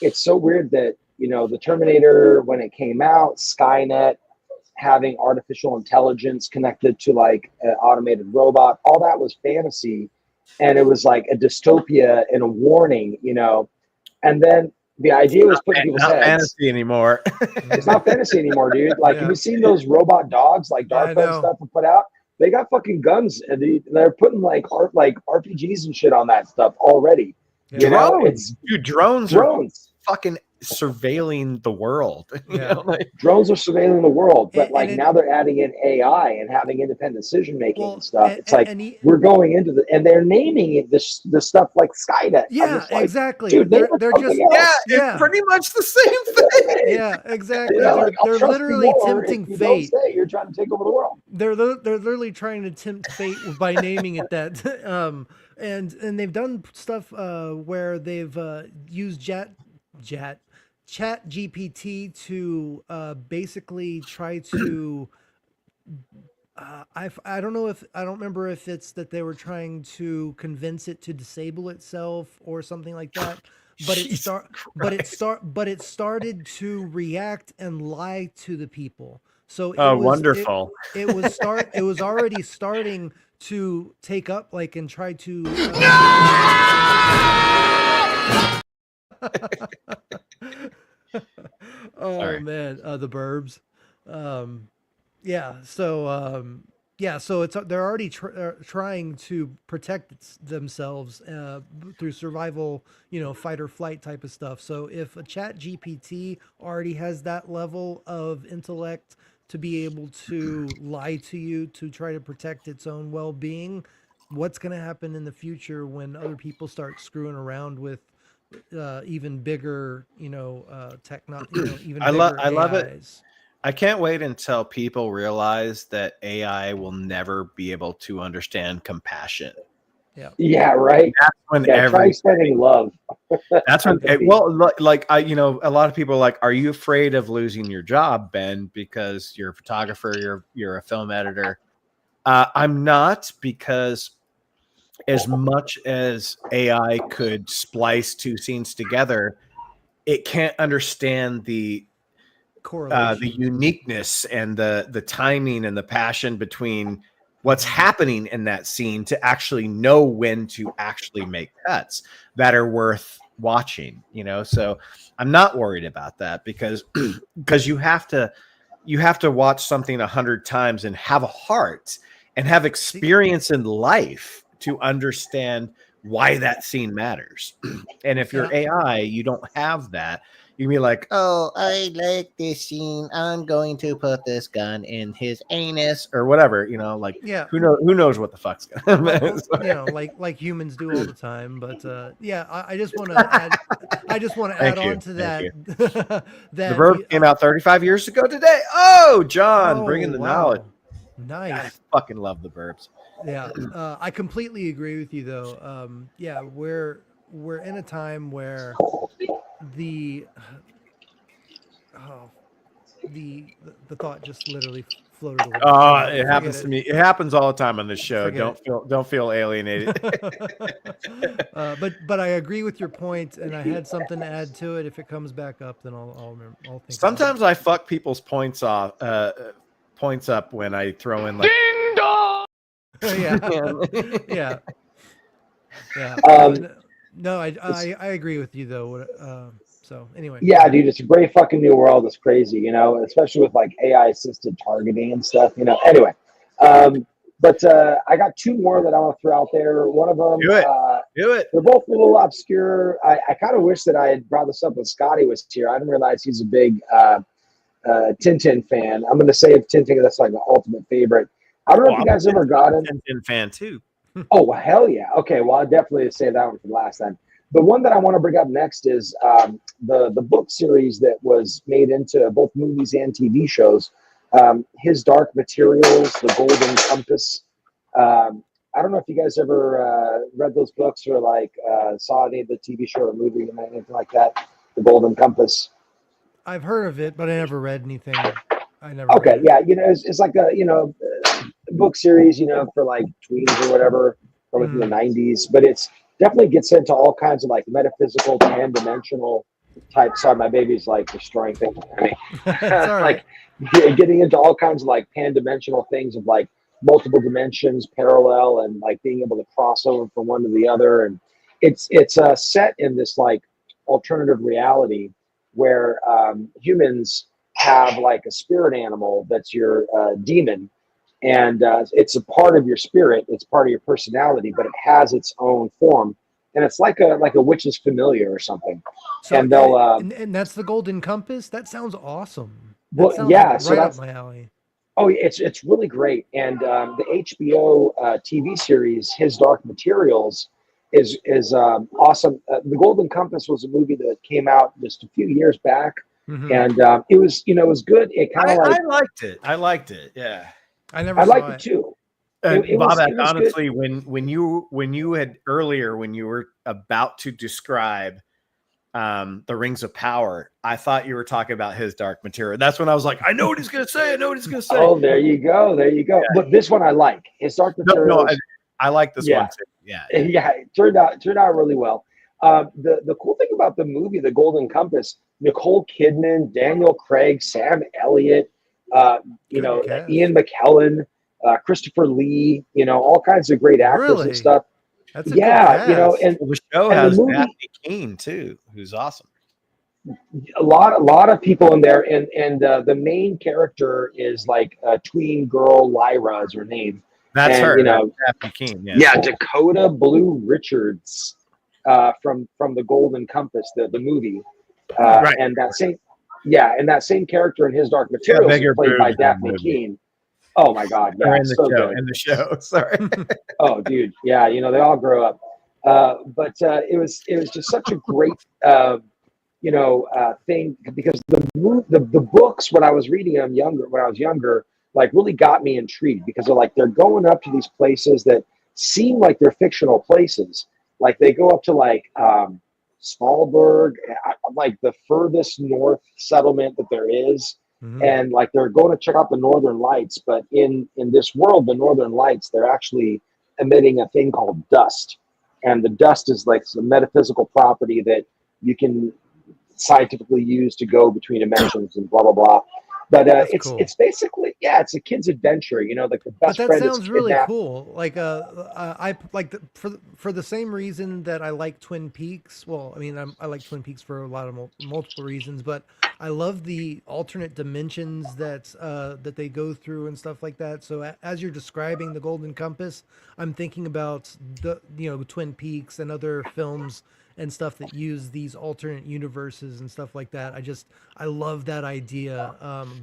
it's so weird that the Terminator, when it came out, Skynet, having artificial intelligence connected to like an automated robot, all that was fantasy. And it was like a dystopia and a warning, and then the idea was put in people's Not heads. fantasy anymore. It's not fantasy anymore, dude. Like, have you seen those robot dogs, like DARPA and stuff to put out? They got fucking guns, and they're putting like RPGs and shit on that stuff already. Drones, dude, drones are fucking surveilling the world. Drones are surveilling the world, but And now they're adding in AI and having independent decision making and stuff. and- It's like and he- we're going into and they're naming it this stuff like Skynet. I'm Yeah, just like, exactly. Dude, They're something just else. It's pretty much the same thing. Yeah, exactly. Like, They're trust me literally more if tempting you don't fate. say you're trying to take over the world. They're literally trying to tempt fate by naming it that. And they've done stuff where they've used Chat GPT to basically try to. I don't know if I don't remember if it's that they were trying to convince it to disable itself or something like that. But it started to react and lie to the people. So wonderful. It was already starting to take up and try to oh Sorry. man, the Burbs. So it's they're already trying to protect themselves through survival, fight or flight type of stuff. So if a Chat GPT already has that level of intellect to be able to lie to you to try to protect its own well-being, what's going to happen in the future when other people start screwing around with even bigger, even I love it. AIs? I can't wait until people realize that AI will never be able to understand compassion. Yeah, right. That's when Try spreading love. That's when a lot of people are like, "Are you afraid of losing your job, Ben? Because you're a photographer, you're a film editor." I'm not, because as much as AI could splice two scenes together, it can't understand the uniqueness and the timing and the passion between what's happening in that scene to actually know when to actually make cuts that are worth watching. So I'm not worried about that because you have to watch something 100 times and have a heart and have experience in life to understand why that scene matters. And if you're AI, you don't have that. You can be like, "Oh, I like this scene. I'm going to put this gun in his anus," or whatever. Who knows what the fuck's gonna happen. Like humans do all the time. But I just want to add. I just want to add on to that. The Verb came out 35 years ago today. Oh, John, bringing the knowledge. Nice. God, I fucking love the Burbs. Yeah, I completely agree with you, though. We're in a time where the thought just literally floated away. It happens to me. It happens all the time on this show. Don't feel alienated. But I agree with your point, and I had something to add to it. If it comes back up, then I'll think. Sometimes I fuck people's points up when I throw in like Ding dong. yeah. No, I agree with you though. So anyway. Yeah, dude, it's a great fucking new world. It's crazy, especially with like AI assisted targeting and stuff. Anyway, But I got two more that I want to throw out there. One of them, Do it. Do it. they're both a little obscure. I kind of wish that I had brought this up when Scotty was here. I didn't realize he's a big Tintin fan. I'm going to say if Tintin, that's like the ultimate favorite. I don't know if you guys ever got it. Tintin fan too. Oh, well, hell yeah. Okay, well, I'll definitely save that one for last time. The one that I want to bring up next is the book series that was made into both movies and TV shows. His Dark Materials, The Golden Compass. I don't know if you guys ever read those books or like saw any of the TV show or movie or anything like that. The Golden Compass. I've heard of it, but I never read anything. I never. Okay, read it. yeah, it's like a book series, for like tweens or whatever from the 90s, but it's definitely gets into all kinds of like metaphysical, pan-dimensional type. Sorry, my baby's like destroying things. Like getting into all kinds of like pan-dimensional things of like multiple dimensions, parallel, and like being able to cross over from one to the other. And it's set in this like alternative reality where humans have like a spirit animal that's your demon. And it's a part of your spirit. It's part of your personality, but it has its own form, and it's like a witch's familiar or something. So, and they'll and that's the Golden Compass. That sounds awesome. Well, sounds yeah, right so that's up my alley. Oh, it's really great. And the HBO TV series, His Dark Materials, is awesome. The Golden Compass was a movie that came out just a few years back, and it was it was good. It kind of I liked it. I liked it. Yeah. I never. I saw liked it it too. Bob, it was honestly, good. when you had earlier when you were about to describe the Rings of Power, I thought you were talking about His Dark Material. That's when I was like, I know what he's gonna say. I know what he's gonna say. Oh, there you go. There you go. Yeah. But this one I like. His Dark Materials. No, I like this one too. Yeah. It turned out really well. The cool thing about the movie, The Golden Compass, Nicole Kidman, Daniel Craig, Sam Elliott, Ian McKellen, Christopher Lee, all kinds of great actors and stuff. That's and the show and has the movie, Daphne Keane too, who's awesome. A lot of people in there, and the main character is like a tween girl. Lyra is her name. That's her. Daphne Keane. Yeah, Dakota Blue Richards from the Golden Compass, the movie, right. And that same character in His Dark Materials is played by Daphne Keane. Oh my God, yeah, in the show. Sorry. Oh, dude, yeah, they all grow up. But it was just such a great thing, because the books, when I was reading them when I was younger, like really got me intrigued, because they're going up to these places that seem like they're fictional places. Like they go up to like Svalbard, like the furthest north settlement that there is. And like they're going to check out the Northern Lights, but in this world, the Northern Lights, they're actually emitting a thing called dust, and the dust is like some metaphysical property that you can scientifically use to go between dimensions and blah blah blah. But it's basically it's a kid's adventure, like the best But friend. that sounds really kidnapped. cool. Like I like for the same reason that I like Twin Peaks. Well, I mean I like Twin Peaks for a lot of multiple reasons, but I love the alternate dimensions that they go through and stuff like that. So as you're describing the Golden Compass, I'm thinking about the Twin Peaks and other films and stuff that use these alternate universes and stuff like that. I love that idea,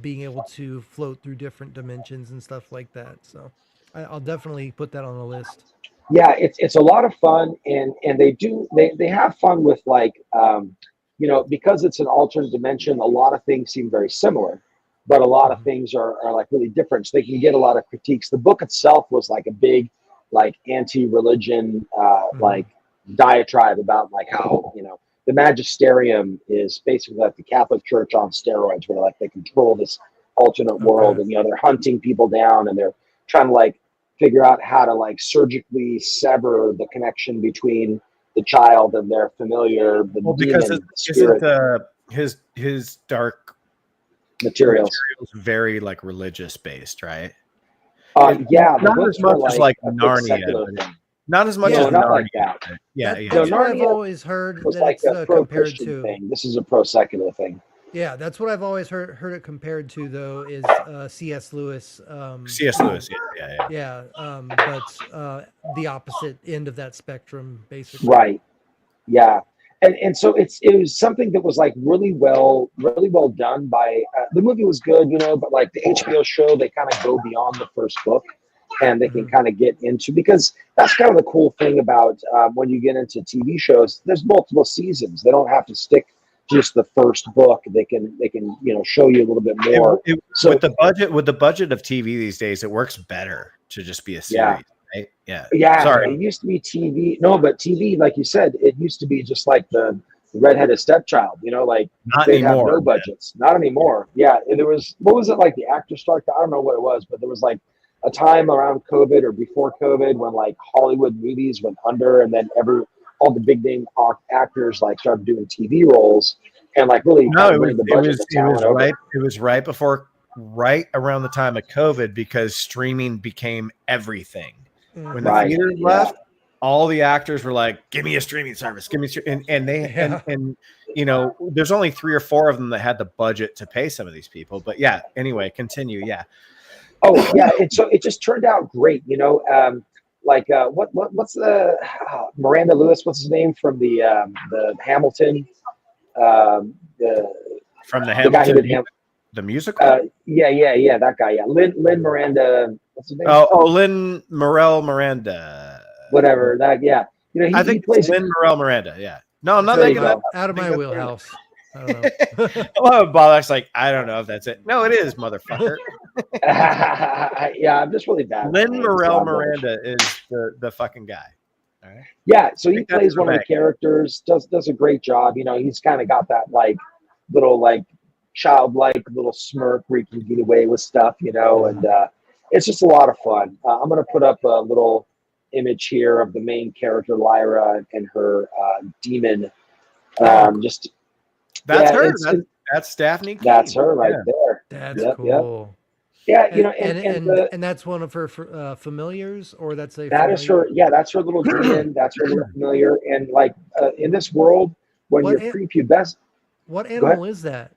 being able to float through different dimensions and stuff like that. So I'll definitely put that on the list. Yeah, it's a lot of fun, and they have fun with like because it's an alternate dimension, a lot of things seem very similar, but a lot of things are like really different. So they can get a lot of critiques. The book itself was like a big like anti-religion like diatribe about like how the magisterium is basically like the Catholic Church on steroids, where like they control this alternate world, and they're hunting people down, and they're trying to like figure out how to like surgically sever the connection between the child and their familiar. Because his Dark Materials very like religious based, right? Not as much as like Narnia. Not as much as not Narnia. like that. Yeah, That's what I've always heard was that like it's a compared pro-Christian to. thing. This is a pro-secular thing. Yeah, that's what I've always heard it compared to, though, is C.S. Lewis. C.S. Lewis, yeah. But the opposite end of that spectrum, basically. Right. Yeah. And so it was something that was like really well done by the movie was good, you know, but like the HBO show, they kind of go beyond the first book and they can kind of get into, because that's kind of the cool thing about when you get into TV shows, there's multiple seasons. They don't have to stick just the first book. They can, you know, show you a little bit more. So with the budget of TV these days, it works better to just be a series. Yeah. Right? Yeah. Yeah, Sorry. it used to be TV. No, but TV, like you said, it used to be just like the redheaded stepchild, you know, like Not they'd anymore. have no budgets. Not anymore. Yeah. And there was, what was it, like the actor strike? I don't know what it was, but there was like a time around COVID or before COVID when like Hollywood movies went under, and then all the big name actors like started doing TV roles and like really it was right around the time of COVID, because streaming became everything. When the theaters left, all the actors were like, "Give me a streaming service, give me," and you know, there's only 3 or 4 of them that had the budget to pay some of these people. But yeah, anyway, continue. Yeah. Oh yeah, and so it just turned out great, you know. What's the Miranda Lewis? What's his name from the Hamilton? From the Hamilton, the musical. Yeah, that guy. Yeah, Lin Miranda. What's his name? Lin Manuel Miranda. Whatever that. Yeah, you know, I think he plays Lin Manuel Miranda. Yeah. No, I'm not There you thinking that. Out of my wheelhouse. I don't know. Oh, Bollock's like, I don't know if that's it. No, it is, motherfucker. Yeah, I'm just really bad. Lin Manuel Miranda is the fucking guy. All right. Yeah, so he think that's plays one of the correct. characters, does a great job. You know, he's kind of got that like little like childlike little smirk where he can get away with stuff, you know, and it's just a lot of fun. I'm gonna put up a little image here of the main character Lyra and her demon. Just That's yeah, her. That's Daphne. that's Keane. her right Yeah. there. That's Yep, cool. Yeah, you know, And that's one of her familiars, or that's a that is her. Yeah, that's her little demon. That's her little familiar. And like in this world, when What you're prepubescent, What ahead. animal is that?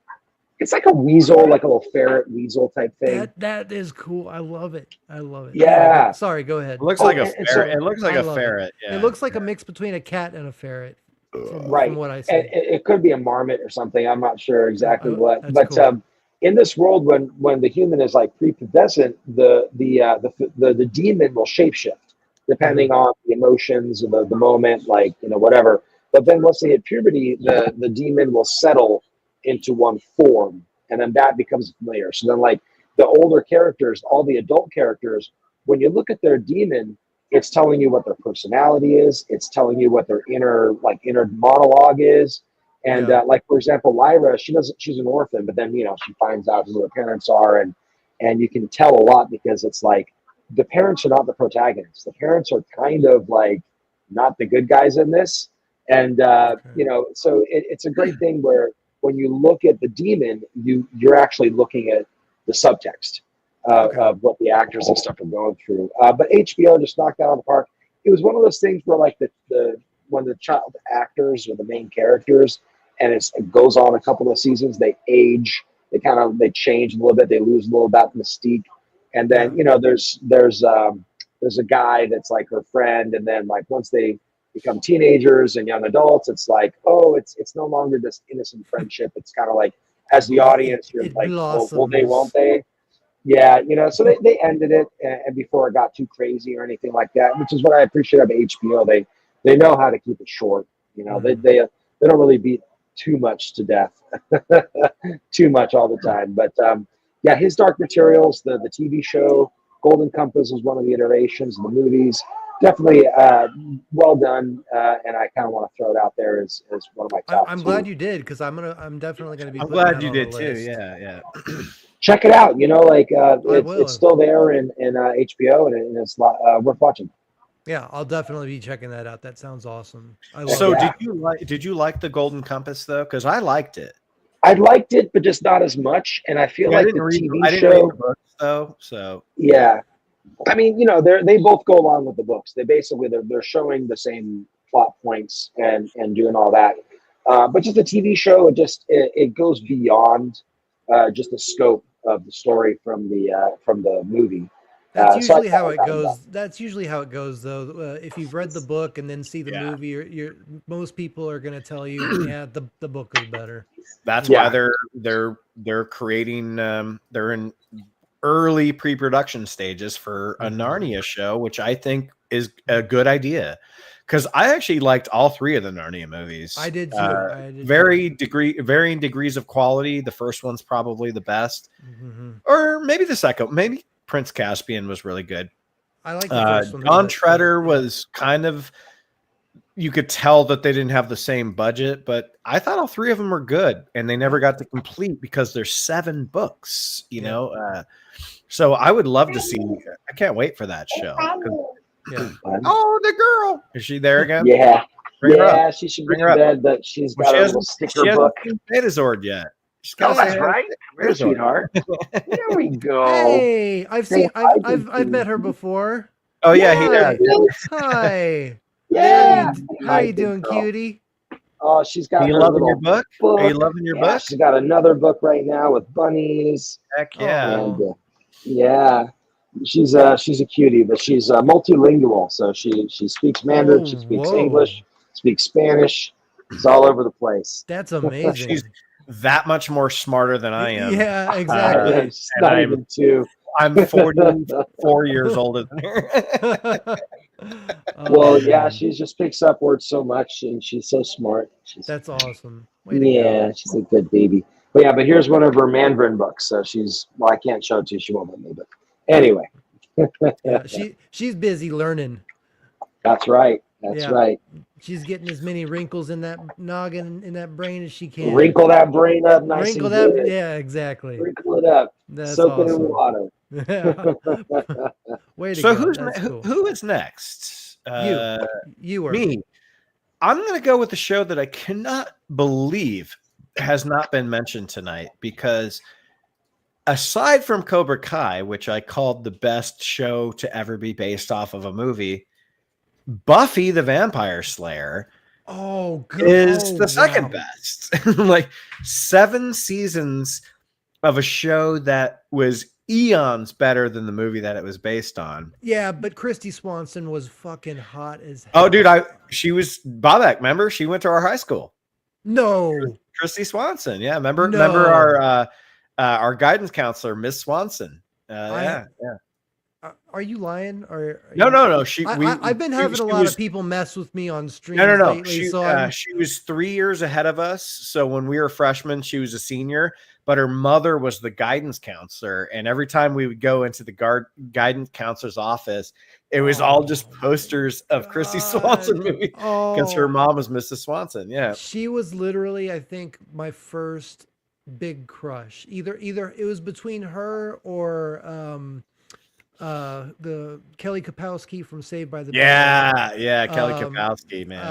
it's like a weasel, like a little ferret weasel type thing. That is cool. I love it. I love it. Yeah. Sorry, go ahead. It looks like a and so- ferret. It looks like I a love ferret. Yeah. It looks like a mix between a cat and a ferret. Right. From what I see. And it could be a marmot or something. I'm not sure exactly Oh, what. that's But cool. in this world, when the human is like prepubescent, the demon will shapeshift depending on the emotions of the moment, like, you know, whatever. But then once they hit puberty, the demon will settle into one form, and then that becomes familiar. So then, like the older characters, all the adult characters, when you look at their demon, it's telling you what their personality is. It's telling you what their inner monologue is. And like, for example, Lyra, she's an orphan, but then, you know, she finds out who her parents are, and you can tell a lot because it's like the parents are not the protagonists. The parents are kind of like not the good guys in this. And, you know, so it's a great thing where when you look at the demon, you're actually looking at the subtext of what the actors and stuff are going through. But HBO just knocked that out of the park. It was one of those things where like when the child actors or the main characters, and it goes on a couple of seasons, they age, they change a little bit, they lose a little bit of mystique. And then, you know, there's a guy that's like her friend, and then like once they become teenagers and young adults, it's like, oh, it's no longer this innocent friendship. It's kind of like, as the audience, you're like, oh, will they, won't they? Yeah, you know, so they ended it, and before it got too crazy or anything like that, which is what I appreciate about HBO. They know how to keep it short. You know, they don't really beat too much to death, too much all the time. But yeah, his Dark Materials, the TV show, Golden Compass was one of the iterations of the movies. Definitely well done, and I kind of want to throw it out there as one of my top. I'm glad you did, because I'm definitely going to be. I'm putting glad that you on the did too. list. Yeah. Check it out. You know, like will. it's still there in HBO, and it's worth watching. Yeah, I'll definitely be checking that out. That sounds awesome. I love So it. did you like the Golden Compass though? Because I liked it. I liked it, but just not as much. And I feel Yeah, like I didn't read TV the show. books though. So Yeah, I mean, you know, they both go along with the books. They basically they're showing the same plot points and doing all that. But just a TV show, it goes beyond just the scope of the story from the movie. That's So I usually how thought it that goes. That's usually how it goes, though. If you've read the book and then see the movie, most people are going to tell you, yeah, the book is better. That's Yeah. why they're creating. They're in early pre-production stages for a Narnia show, which I think is a good idea. Because I actually liked all three of the Narnia movies. I did too. I did Varying degrees of quality. The first one's probably the best, or maybe the second. Maybe Prince Caspian was really good. I like the first one. Don Treader was kind of. You could tell that they didn't have the same budget, but I thought all three of them were good, and they never got to complete because there's 7 books. You know, so I would love to see. I can't wait for that show. Yeah. Oh, the girl. Is she there again? Yeah. Bring her up. She should Bring be her in up. bed, but she's Well, got she a hasn't- little sticker she hasn't book. seen Betazord yet. She's Oh, gotta that's say right. hi. There's Betazord. sweetheart. There we go. Hey, I've Say seen. hi, I've met her before. Oh yeah, he Hi. does. Hi. Yeah. How you Good doing, girl. cutie? Oh, she's got Are you her loving little your book? book. Are you loving your Yeah, book? she's got another book right now with bunnies. Heck yeah. And, yeah. She's a cutie, but she's multilingual. So she speaks Mandarin, she speaks whoa. English, speaks Spanish. It's all over the place. That's amazing. She's that much more smarter than I am. Yeah, exactly. She's not even 2. I'm 44 years older than her. Oh, Well, yeah, she just picks up words so much, and she's so smart. That's awesome. Way to Yeah, go. she's a good baby. But here's one of her Mandarin books. So I can't show it to you. She won't let me. But anyway, Yeah, she's busy learning. that's right. That's Yeah. right. She's getting as many wrinkles in that noggin, in that brain as she can. Wrinkle that brain up nice Wrinkle and that. good. Yeah, exactly. Wrinkle it up. That's Soak it in awesome. water. Way to So go. who's That's cool. who is next? You are Me. I'm going to go with the show that I cannot believe has not been mentioned tonight, because aside from Cobra Kai, which I called the best show to ever be based off of a movie, Buffy the Vampire Slayer Oh, good. is Oh, the second wow. best. Like 7 seasons of a show that was eons better than the movie that it was based on. Yeah, but Christy Swanson was fucking hot as hell. Oh, dude, she was Bobek. Remember, she went to our high school. No. Christy Swanson. Yeah, remember No. our guidance counselor, Miss Swanson. Yeah. Are you lying? Or No. I've been having a lot of people mess with me on streams No. lately. So She was 3 years ahead of us. So when we were freshmen, she was a senior, but her mother was the guidance counselor. And every time we would go into the guidance counselor's office, it was all just posters of Christy Swanson movies because her mom was Mrs. Swanson. Yeah. She was literally, I think, my first big crush. Either it was between her or the Kelly Kapowski from Saved by the Bell. Yeah, Kelly Kapowski, man.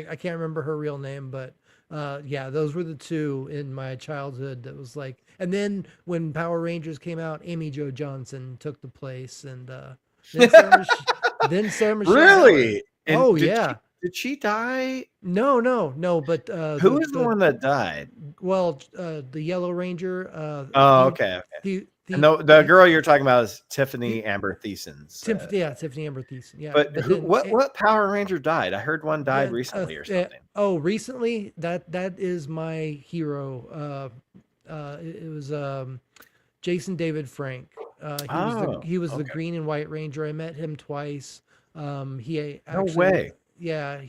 I can't remember her real name, but yeah, those were the two in my childhood. That was like, and then when Power Rangers came out, Amy Jo Johnson took the place, and then Sarah Michelle Really? Gellar. Oh yeah. Did she die? No. But Who is the one that died? Well, the Yellow Ranger. Okay. And the girl you're talking about is Tiffany Amber Thiessen. Tiffany Amber Thiessen. Yeah. But then what Power Ranger died? I heard one died recently or something. Recently? That is my hero. It was Jason David Frank. He was the Green and White Ranger. I met him twice. He actually, No way. Yeah,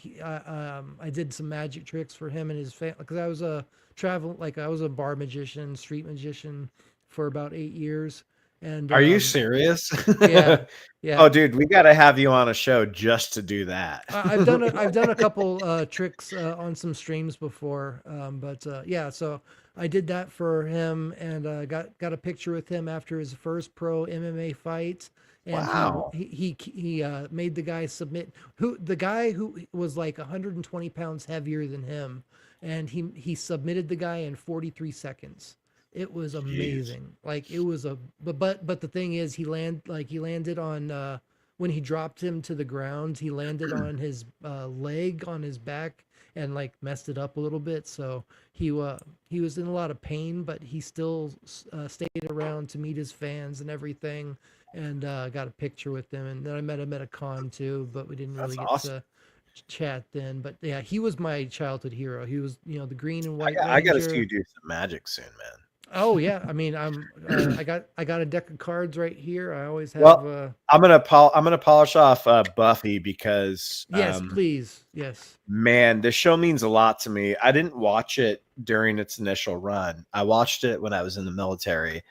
I did some magic tricks for him and his family because I was a bar magician, street magician for about 8 years. And Are you serious? Yeah. Oh, dude, we got to have you on a show just to do that. I've done a couple tricks on some streams before, but yeah. So I did that for him, and got a picture with him after his first pro MMA fight. And Wow. he made the guy submit. The guy who was like 120 pounds heavier than him, and he submitted the guy in 43 seconds. It was amazing. Jeez. Like it was but the thing is he landed on when he dropped him to the ground, he landed on his leg on his back, and like messed it up a little bit. So he was in a lot of pain, but he still stayed around to meet his fans and everything, and got a picture with them. And then I met him at a con too, but we didn't really That's get awesome. to chat then. But yeah, he was my childhood hero. He was, the green and white I got to see Ranger. you do some magic soon, man. Oh yeah, I mean, I got a deck of cards right here. I always have. Well, I'm gonna polish off Buffy because Yes, please. Yes. man, this show means a lot to me. I didn't watch it during its initial run. I watched it when I was in the military,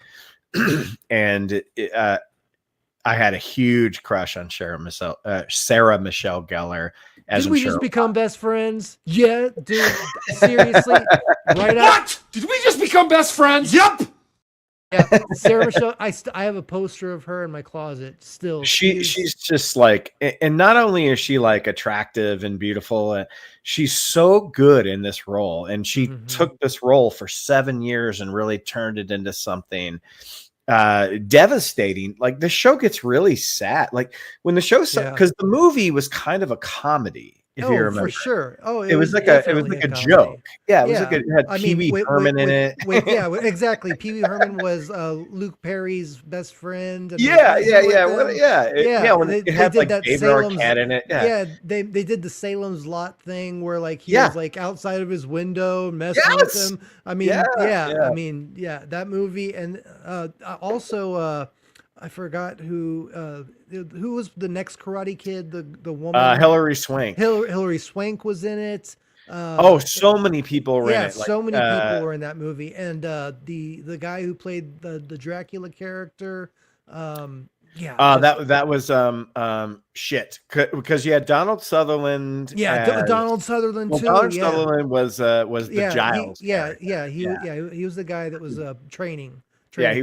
and I had a huge crush on Sarah Michelle Gellar. As Did we just become best friends? Yeah, dude. Seriously, right up. What? Did we just become best friends? Yep. Yeah, Sarah Michelle. I have a poster of her in my closet still. She's just like, and not only is she like attractive and beautiful, she's so good in this role, and she took this role for 7 years and really turned it into something devastating. Like the show gets really sad. Like when the show, because the movie was kind of a comedy. If you remember, for sure. Oh, it was like a joke. Yeah, it was like it had Pee Wee Herman in it. Yeah, exactly. Pee Wee Herman was Luke Perry's best friend. And Yeah. When they it had did like that David Salem's, Arquette in it. Yeah, they did the Salem's Lot thing where like he was like outside of his window messing with him. I mean, I mean, that movie, and also. I forgot who was the next Karate Kid, the woman. Hilary Swank. Hilary Swank was in it. So many people were in it. So many people were in that movie, and the guy who played the Dracula character. That was shit, because you had Donald Sutherland. Donald Sutherland too. Donald Sutherland was the Giles. He was the guy that was training. Yeah, he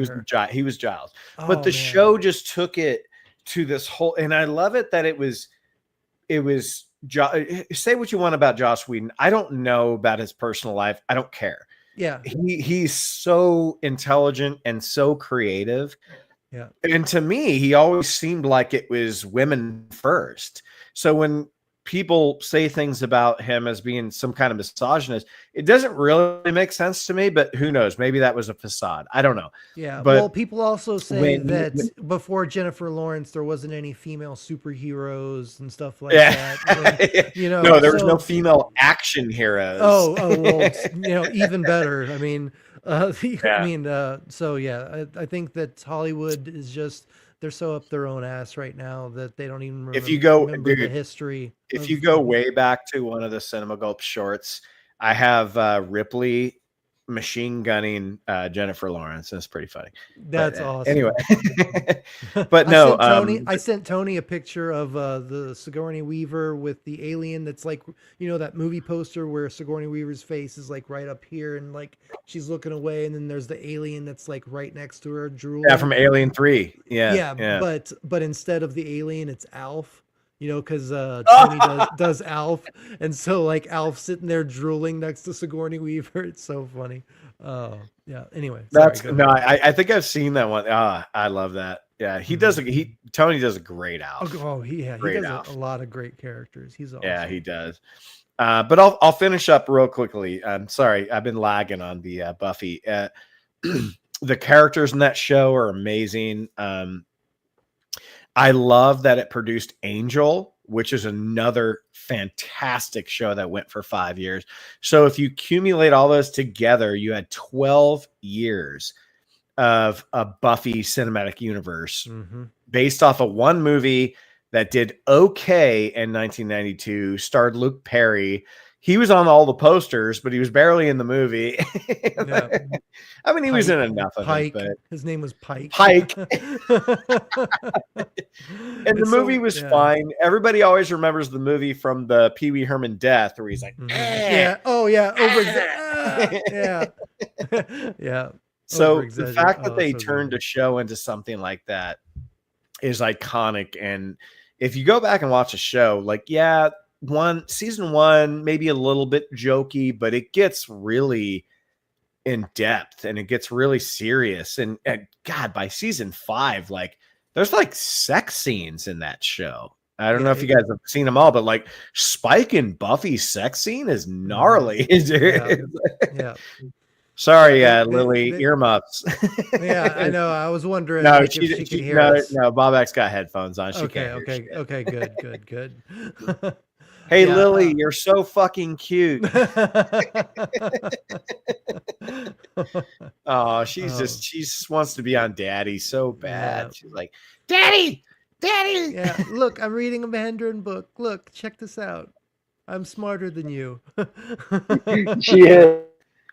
was Giles. But the show just took it to this whole, and I love it that it was say what you want about Joss Whedon. I don't know about his personal life. I don't care. Yeah. He's so intelligent and so creative. Yeah. And to me, he always seemed like it was women first. So when people say things about him as being some kind of misogynist, it doesn't really make sense to me, but who knows? Maybe that was a facade. I don't know. Yeah. But well, people also say that before Jennifer Lawrence, there wasn't any female superheroes and stuff like that. When, no, there was no female action heroes. Well, even better. I mean, I think that Hollywood is just, they're so up their own ass right now that they don't even remember the history. If you go way back to one of the Cinema Gulp shorts, I have Ripley machine gunning Jennifer Lawrence. That's pretty funny. That's awesome. Anyway, but no, I sent Tony a picture of the Sigourney Weaver with the alien. That's like, that movie poster where Sigourney Weaver's face is like right up here, and like she's looking away, and then there's the alien that's like right next to her, drooling. Yeah, from Alien 3. Yeah. But instead of the alien, it's Alf. Because Tony does Alf, and so like Alf sitting there drooling next to Sigourney Weaver. It's so funny. Oh yeah. Anyway, I think I've seen that one. I love that. Yeah, Tony does a great Alf. He does a lot of great characters. He's awesome. Yeah, he does. But I'll finish up real quickly. I'm sorry, I've been lagging on the Buffy. The characters in that show are amazing. I love that it produced Angel, which is another fantastic show that went for 5 years. So if you accumulate all those together, you had 12 years of a Buffy cinematic universe based off of one movie that did okay in 1992, starred Luke Perry. He was on all the posters, but he was barely in the movie. Yeah. I mean, he was in enough of Pike. it. But his name was Pike. And the movie was fine. Everybody always remembers the movie from the Pee Wee Herman death, where he's like, yeah. Oh yeah. Yeah. So the fact that they turned a show into something like that is iconic. And if you go back and watch a show, like, season one, maybe a little bit jokey, but it gets really in depth and it gets really serious. And God, by season 5, like there's like sex scenes in that show. I don't know if you guys have seen them all, but like Spike and Buffy's sex scene is gnarly. Yeah. Sorry, Lily, earmuffs. Yeah, I know. I was wondering No, if she could hear us. no, Bobak's got headphones on. She Okay, can't hear shit. okay, good. Hey, Yeah, Lily, you're so fucking cute. Oh, she just wants to be on Daddy so bad. Yeah. She's like, Daddy. Yeah, look, I'm reading a Mandarin book. Look, check this out. I'm smarter than you. She is.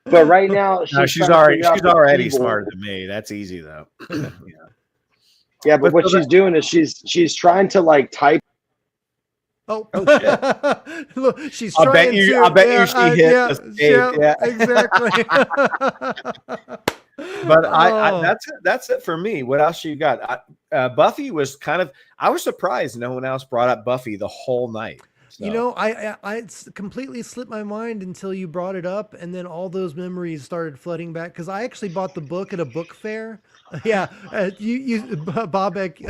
But right now, she's trying to figure out the already keyboard. smarter than me. That's easy though. Yeah, but what she's doing is she's trying to like type. Oh, shit. Look, she's I bet trying you. to. I bet you she hit the save. Yeah, exactly. But Oh. that's it for me. What else you got? Buffy was kind of. I was surprised no one else brought up Buffy the whole night. You know, I it's completely slipped my mind until you brought it up, and then all those memories started flooding back because I actually bought the book at a book fair. Yeah, Bobek,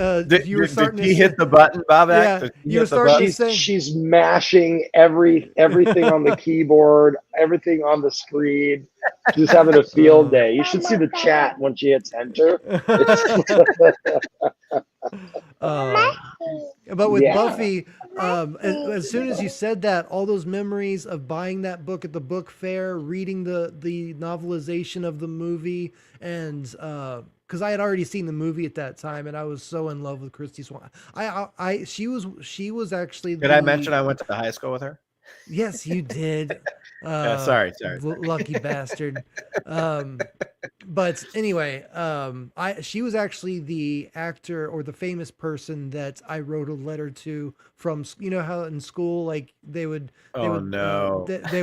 you were starting did he to hit the button, Bobek? Yeah, Did he you were hit the starting button? to say She's mashing everything on the keyboard, everything on the screen. She's having a field day. You should see the chat when she hits enter. But with Yeah. Buffy, as soon as you said that, all those memories of buying that book at the book fair, reading the novelization of the movie, and because I had already seen the movie at that time, and I was so in love with Christy Swan. She was actually. Did I mention I went to high school with her? Yes, you did. Yeah, sorry. Lucky bastard. But anyway, she was actually the actor or the famous person that I wrote a letter to from, you know how in school, like they would write, they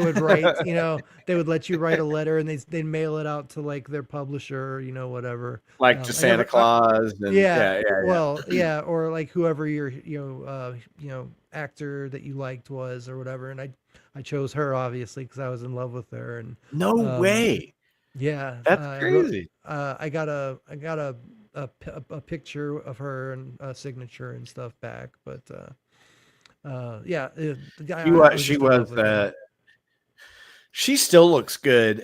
would let you write a letter and they'd mail it out to like their publisher, whatever. Like to Santa Claus. And, yeah. Well, yeah. Or like whoever your, actor that you liked was or whatever. And I chose her obviously because I was in love with her. And no way. Yeah, that's crazy. I got a picture of her and a signature and stuff back, but yeah, she still looks good.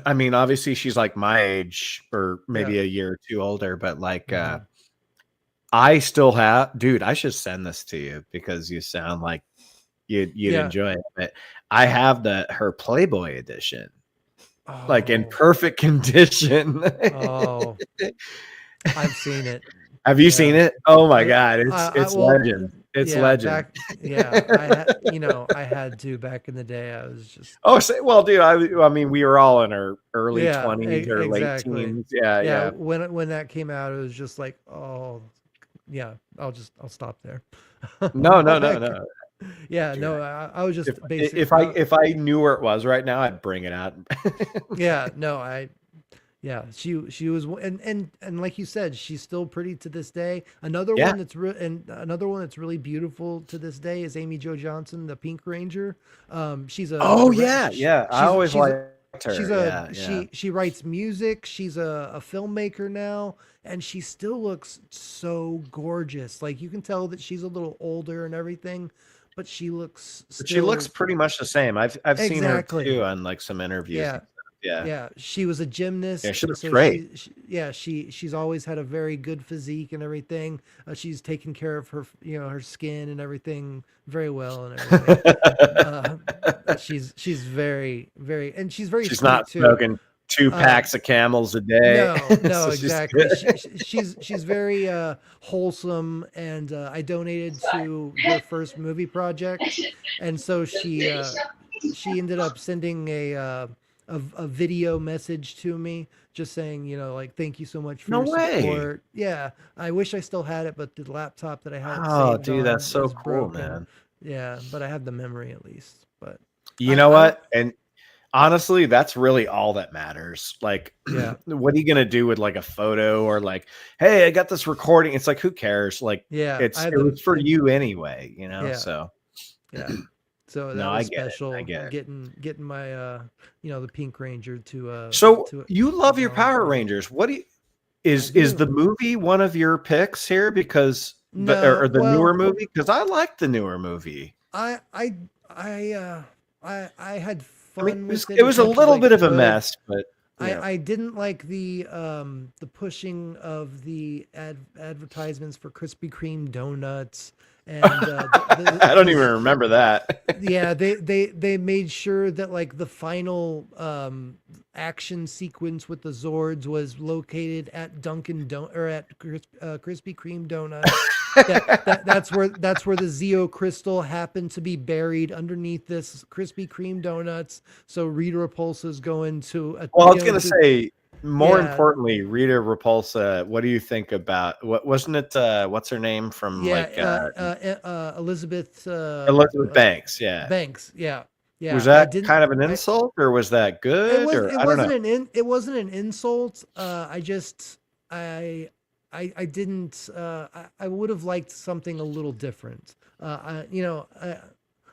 I mean, obviously she's like my age or maybe a year or two older, but like I still have, dude, I should send this to you because you sound like you'd enjoy it. But I have her Playboy edition. Like in perfect condition. Oh, I've seen it. Have you seen it? Oh my God. It's legend. It's legend. I had to back in the day. I was just. Well, dude, I mean, we were all in our early 20s or late teens. Yeah. When that came out, it was just like, oh yeah, I'll stop there. No. Yeah, no, I was just basically. If I knew where it was right now, I'd bring it out. She was, and like you said, she's still pretty to this day. Another one that's really beautiful to this day is Amy Jo Johnson, the Pink Ranger. She's a I always liked her. She writes music. She's a filmmaker now, and she still looks so gorgeous. Like you can tell that she's a little older and everything. But she looks. She looks pretty much the same. I've seen her too on like some interviews. Yeah. She was a gymnast. Yeah, she looks great. She's always had a very good physique and everything. She's taken care of her, her skin and everything very well and everything. She's very, very, and she's very. She's not smoking 2 packs of Camels a day. No, exactly. She's very wholesome, and I donated to her first movie project, and so she ended up sending a video message to me, just saying, like, thank you so much for your support. Yeah, I wish I still had it, but the laptop that I had. Oh, dude, that's so cool, man. Yeah, but I have the memory at least. But you know what? And honestly, that's really all that matters. Like, what are you gonna do with like a photo or like, hey, I got this recording? It's like, who cares? Like, it was for you anyway, So so that was special. Getting my the Pink Ranger to. So you love your Power Rangers. What do you? Is the movie one of your picks here? Because but No, or the well, newer movie? Because I liked the newer movie. I had I mean, fun with it it as was a much as little I bit of a could. mess, but you know. I didn't like the pushing of the advertisements for Krispy Kreme donuts and I don't even remember that. yeah, they made sure that like the final action sequence with the Zords was located at or at Krispy Kreme donuts. That's where the Zeo crystal happened to be buried underneath this Krispy Kreme donuts. So Rita Repulsa's going to Well, I was going to say, more yeah. importantly, Rita Repulsa. What do you think about what wasn't it? What's her name from Elizabeth Banks? Yeah, Banks. Yeah, yeah. Was that kind of an insult, or was that good? It wasn't an insult. I didn't. I would have liked something a little different.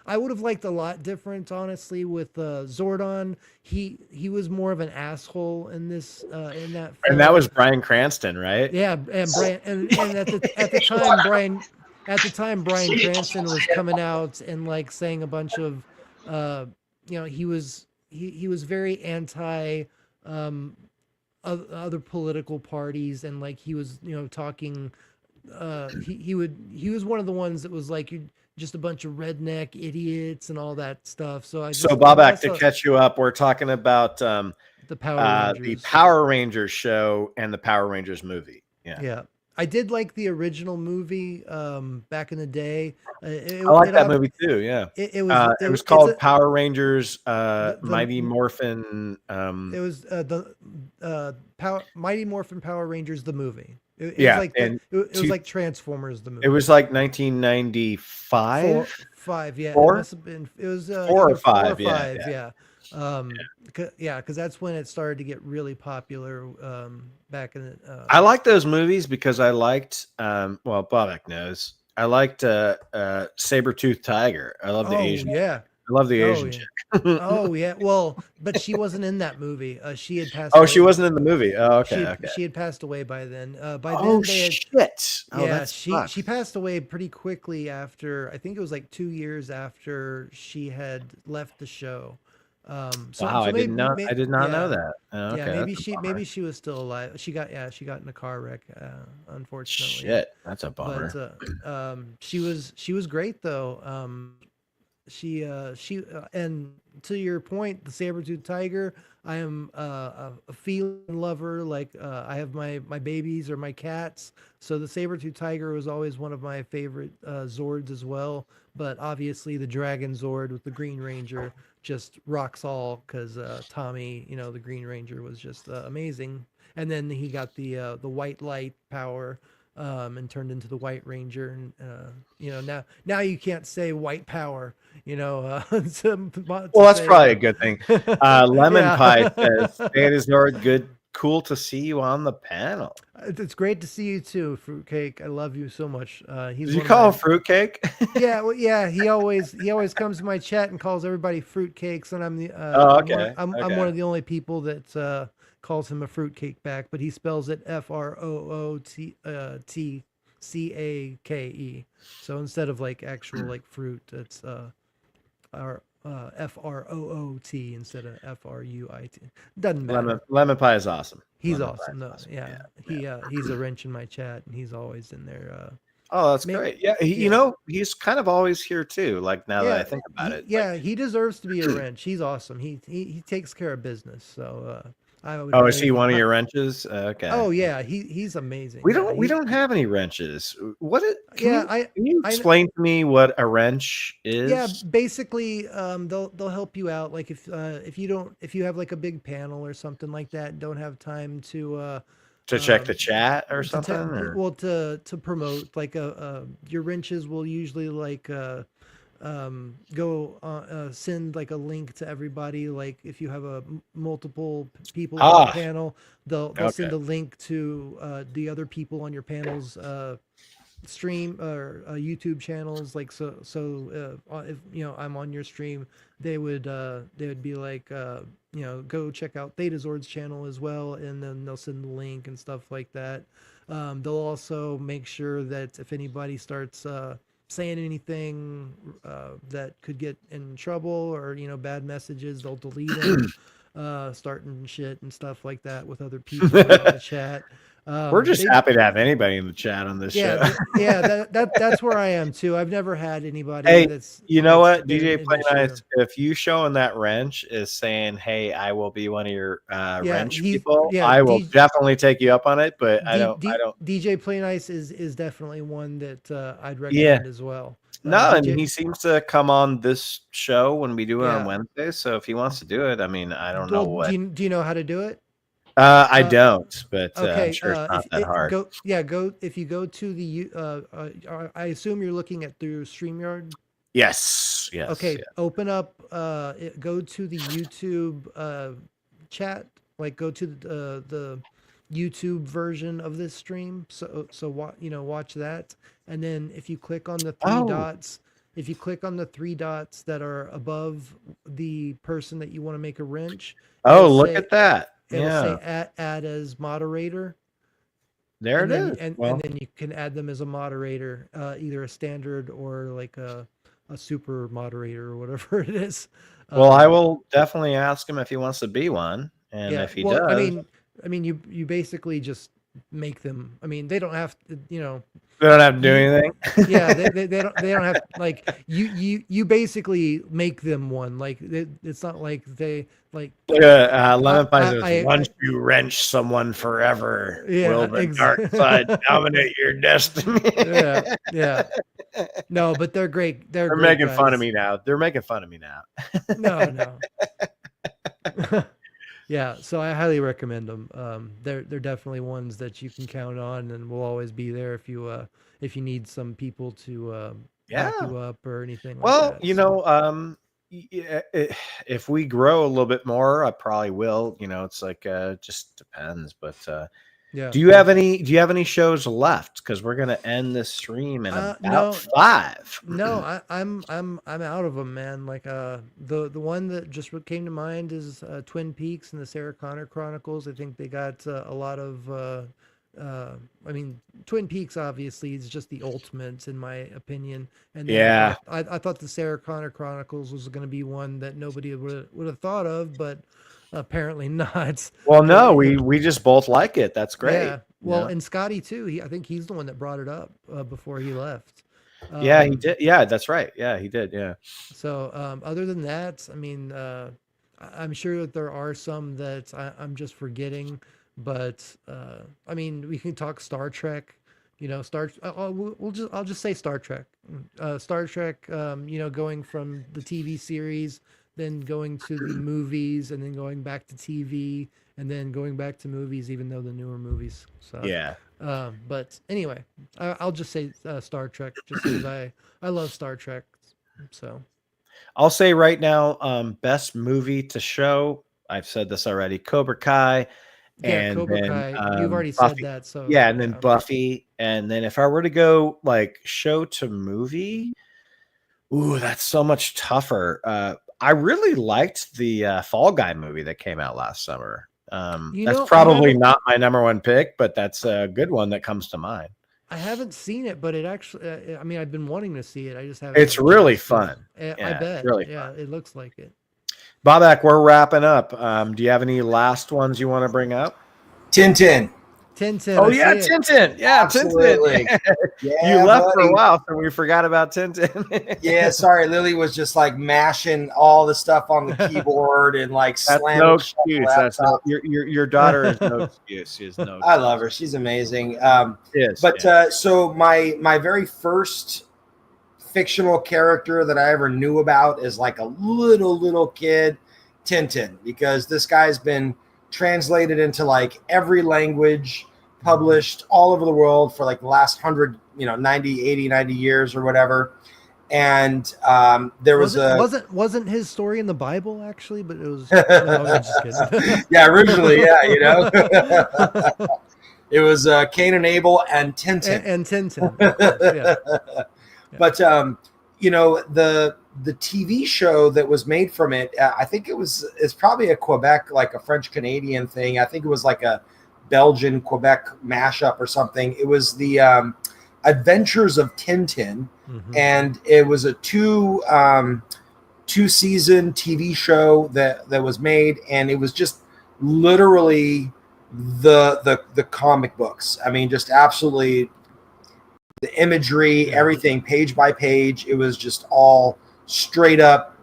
I would have liked a lot different, honestly, with Zordon. He was more of an asshole in this in that film. And that was Bryan Cranston, right? Yeah, and Brian and at the time Bryan Cranston was coming out and like saying a bunch of he was very anti other political parties, and like he was talking he was one of the ones that was like, you just a bunch of redneck idiots and all that stuff. So Bobak, to catch you up, we're talking about the Power Rangers. The Power Rangers show and the Power Rangers movie. Yeah. I did like the original movie back in the day. I like that movie too. Yeah, it was called Power Rangers Mighty Morphin. It was the Mighty Morphin Power Rangers the movie. It was like Transformers the movie. It was like 1995. Five, yeah. Four? It must have been. It was 4 or 5. Yeah. Because that's when it started to get really popular. Back in the. I like those movies because I liked. Well, Bobak knows. I liked Saber-Tooth Tiger. I love the Asian. Yeah. I love the Asian chick. Oh yeah, well, but she wasn't in that movie. She had passed. Oh, she wasn't in the movie. Oh, okay. She had passed away by then. Shit! Oh, yeah, she passed away pretty quickly after. I think it was like 2 years after she had left the show. Wow, I did not know that. Oh, okay, yeah, maybe she was still alive. She got in a car wreck, unfortunately. Shit, that's a bummer. But she was great though. She and to your point, the Saber-Tooth Tiger, I am a feline lover. Like I have my babies or my cats, so the Saber-Tooth Tiger was always one of my favorite Zords as well. But obviously the Dragon Zord with the Green Ranger just rocks all, because Tommy, the Green Ranger, was just amazing. And then he got the white light power. And turned into the White Ranger, and now you can't say white power, well, that's probably a good thing. Lemon Pie says, Zord, good, cool to see you on the panel. It's great to see you too, Fruitcake. I love you so much. Did you call him Fruitcake? Yeah, well, yeah. He always comes to my chat and calls everybody fruitcakes, and I'm the I'm one of the only people that calls him a fruitcake back, but he spells it FROOTCAKE. So instead of like actual like fruit, it's FROOT instead of FRUIT. Doesn't matter. Lemon Pie is awesome. He's awesome. No, yeah. He's a wrench in my chat, and he's always in there. Oh, that's great. Yeah, he's kind of always here too. Like now that I think about it. Yeah, he deserves to be a wrench. He's awesome. He takes care of business. So is he one of your wrenches? Okay. Oh yeah, he's amazing. We don't have any wrenches. Can you explain to me what a wrench is? Yeah, basically, they'll help you out. Like if you have like a big panel or something like that, and don't have time to check the chat or something. To promote, like your wrenches will usually like send like a link to everybody. Like if you have multiple people on the panel, they'll send a link to the other people on your panel's stream or YouTube channels. Like so if I'm on your stream, they would be like go check out Thetazord's channel as well, and then they'll send the link and stuff like that. They'll also make sure that if anybody starts saying anything that could get in trouble or bad messages, they'll delete them. Starting shit and stuff like that with other people in the chat. We're just happy to have anybody in the chat on this show. That's where I am too. I've never had anybody. Hey, that's you know that's what, been DJ in Play the Nice, show. if you showing that wrench is saying, "Hey, I will be one of your wrench he's- people," yeah, I will D- definitely take you up on it. But I don't. DJ Play Nice is definitely one that I'd recommend as well. No, and DJ he seems to come on this show when we do it on Yeah. Wednesdays. So if he wants to do it, I mean, I don't know well, what. do you know how to do it? I don't, but Okay, I'm sure it's not that hard. Go if you go to the I assume you're looking at through StreamYard. Yes. Okay, yes. open up. Go to the YouTube chat. Like go to the YouTube version of this stream. Watch that, and then if you click on the three dots, if you click on the three dots that are above the person that you want to make a wrench. Oh, it'll look say- at that! It'll Yeah, say add as moderator. there and it then, is. And then you can add them as a moderator, either a standard or like a super moderator or whatever it is. Well, I will definitely ask him if he wants to be one, and if he does, I mean, you basically just make them. I mean, they don't have to, they don't have to do anything. Yeah, they don't have like you basically make them one. Like it's not like they like. Lemon Pie says, I- "Once you wrench someone forever, Yeah, will the dark side dominate your destiny?" yeah. No, but they're great. They're great making fun guys. of me now. They're making fun of me now. No. Yeah, so I highly recommend them. They're definitely ones that you can count on, and will always be there if you need some people to back you up or anything. Well, like that. if we grow a little bit more, I probably will. It's like just depends. But Yeah. do you have any shows left? Because we're gonna end this stream in about no. 5. No, I'm out of them, man. Like the one that just came to mind is Twin Peaks and the Sarah Connor Chronicles. I think they got a lot of. I mean, Twin Peaks obviously is just the ultimate in my opinion. And then Yeah. I thought the Sarah Connor Chronicles was going to be one that nobody would have thought of, but apparently not. Well, no, we just both like it. That's great. Yeah. Well, Yeah. and Scotty too. I think he's the one that brought it up before he left. Yeah, he did. Yeah, that's right. Yeah, he did. Yeah. So other than that, I mean, I'm sure that there are some that I'm just forgetting, but I mean, we can talk Star Trek. I'll just say Star Trek. Star Trek. Going from the TV series, then going to the movies, and then going back to TV, and then going back to movies, even though the newer movies. So Yeah. But anyway, I'll just say Star Trek, just because I love Star Trek. So I'll say right now, best movie to show. I've said this already. Cobra Kai. Yeah, And Cobra then, Kai. You've already Buffy. said that. So Yeah, and then Buffy. And then if I were to go like show to movie, ooh, that's so much tougher. I really liked the Fall Guy movie that came out last summer. That's probably not my number one pick, but that's a good one that comes to mind. I haven't seen it, but it actually, I mean, I've been wanting to see it. I just haven't. It's really fun. I Yeah, bet. really Yeah, it looks like it. Bobak, we're wrapping up. Do you have any last ones you want to bring up? Tintin. Tintin. Oh I yeah, see it. Tintin. Yeah, Absolutely. Tintin. Yeah, You left for buddy. a while, so we forgot about Tintin. Yeah, sorry. Lily was just like mashing all the stuff on the keyboard and like That's slamming. no shut the excuse. That's no, laptop. your daughter is no excuse. She is no. I love her. She's amazing. Yes, But so my very first fictional character that I ever knew about is like a little kid, Tintin, because this guy's been translated into like every language, published all over the world for like the last 90 years or whatever. And there wasn't his story in the Bible actually, but it was. No, I'm just kidding. Yeah, originally, yeah, it was Cain and Abel and Tintin. And Tintin. Of course, yeah. But the TV show that was made from it, I think it's probably a Quebec, like a French Canadian thing. I think it was like a Belgian Quebec mashup or something. It was the Adventures of Tintin, and it was a two season TV show that was made, and it was just literally the comic books. I mean, just absolutely the imagery, everything page by page. It was just all straight up.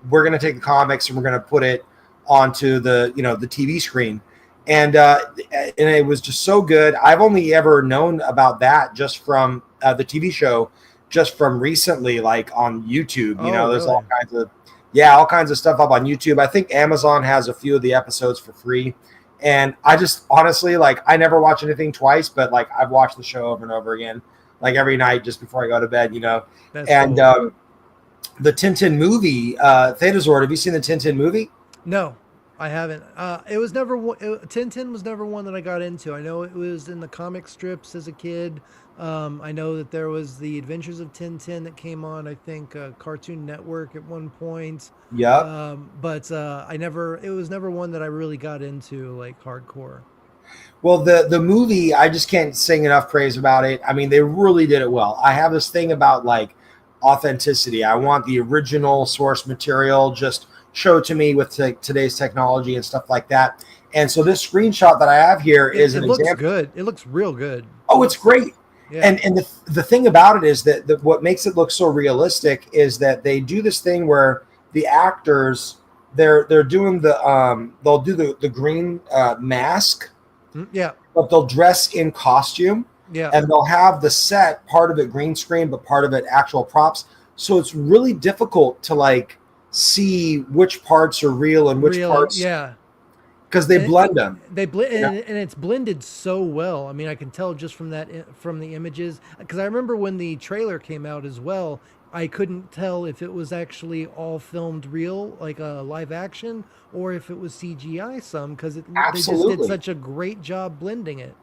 We're going to take the comics and we're going to put it onto the TV screen. And it was just so good. I've only ever known about that just from the TV show, just from recently, like on YouTube. There's all kinds of stuff up on YouTube. I think Amazon has a few of the episodes for free. And I just honestly, like, I never watch anything twice, but like I've watched the show over and over again, like every night just before I go to bed. That's and cool. The Tintin movie, Theodozord, have you seen the Tintin movie? No, I haven't. It was never Tintin was never one that I got into. I know it was in the comic strips as a kid. I know that there was the Adventures of Tintin that came on, I think, Cartoon Network at one point. Yeah. But it was never one that I really got into, like, hardcore. Well, the movie, I just can't sing enough praise about it. I mean, they really did it well. I have this thing about, like, authenticity. I want the original source material just showed to me with today's technology and stuff like that. And so this screenshot that I have here is an example. It looks good. It looks real good. Oh, it's great. Yeah. And the thing about it is that what makes it look so realistic is that they do this thing where the actors, they're doing they'll do the green mask. Yeah. But they'll dress in costume. Yeah. And they'll have the set, part of it green screen, but part of it actual props. So it's really difficult to like see which parts are real and which parts. Yeah. Because they blend them. They blend, and it's blended so well. I mean, I can tell just from the images. Because I remember when the trailer came out as well, I couldn't tell if it was actually all filmed real, like a live action, or if it was CGI some. Because they just did such a great job blending it.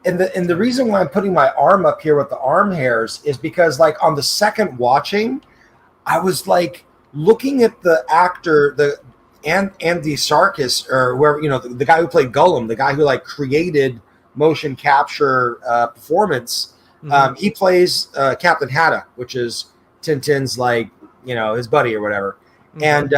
And the reason why I'm putting my arm up here with the arm hairs is because, like, on the second watching, I was like looking at the actor, Andy Serkis, or where the guy who played Gollum, the guy who like created motion capture performance. He plays Captain Haddock, which is Tintin's like his buddy or whatever. And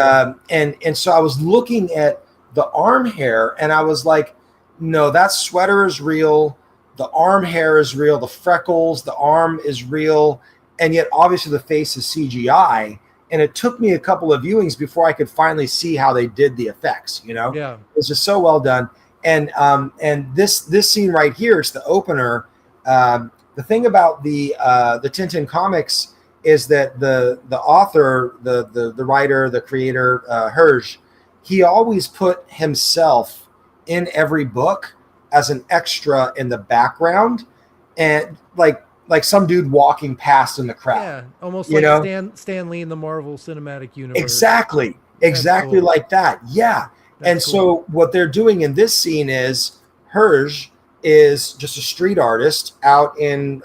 so I was looking at the arm hair, and I was like, no, that sweater is real. The arm hair is real. The freckles, the arm is real, and yet obviously the face is CGI. And it took me a couple of viewings before I could finally see how they did the effects. Yeah, it's just so well done. And this scene right here, it's the opener. The thing about the Tintin comics is that the author, the writer, the creator, Hergé, he always put himself in every book as an extra in the background, and like some dude walking past in the crowd. Yeah, almost like Stan Lee in the Marvel Cinematic Universe. Exactly cool. like that. Yeah. That's and cool. So what they're doing in this scene is Hergé is just a street artist out in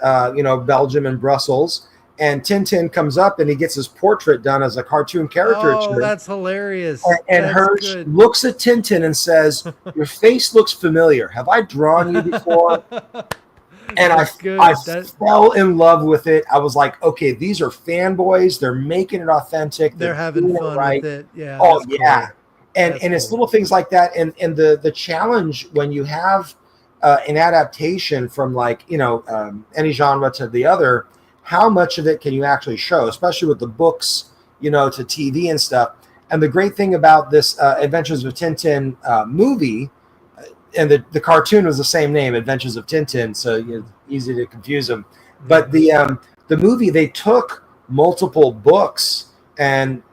Belgium and Brussels, and Tintin comes up and he gets his portrait done as a cartoon caricature. Oh, that's hilarious. And Hergé looks at Tintin and says, "Your face looks familiar. Have I drawn you before?" And I fell in love with it. I was like, okay, these are fanboys. They're making it authentic. They're having fun right. with it. Yeah. Oh, yeah. Cool. And it's little things like that. And the challenge when you have an adaptation from like, any genre to the other, how much of it can you actually show, especially with the books, to TV and stuff. And the great thing about this Adventures of Tintin movie, and the cartoon was the same name, Adventures of Tintin, so easy to confuse them. But the movie, they took multiple books and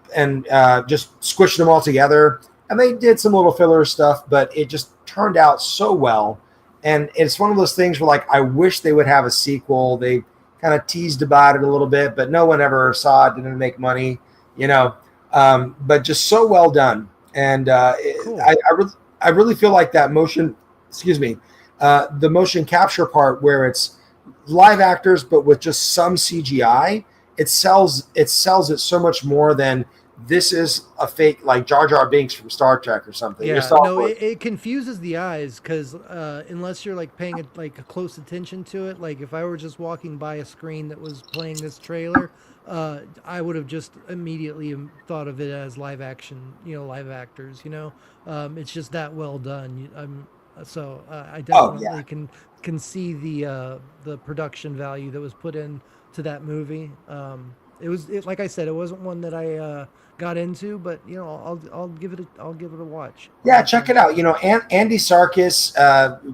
just squished them all together, and they did some little filler stuff, but it just turned out so well. And it's one of those things where, like, I wish they would have a sequel. They kind of teased about it a little bit, but no one ever saw it. Didn't make money, but just so well done. And cool. I really feel like that the motion capture part where it's live actors, but with just some CGI, it sells it so much more than this is a fake like Jar Jar Binks from Star Trek or something. Yeah, You're selling no, it- it confuses the eyes because unless you're like paying like a close attention to it, like if I were just walking by a screen that was playing this trailer, I would have just immediately thought of it as live action, live actors. It's just that well done. I definitely yeah. can see the production value that was put in to that movie. Like I said, it wasn't one that I got into, but I'll give it a watch. Yeah, check it out. Andy Serkis,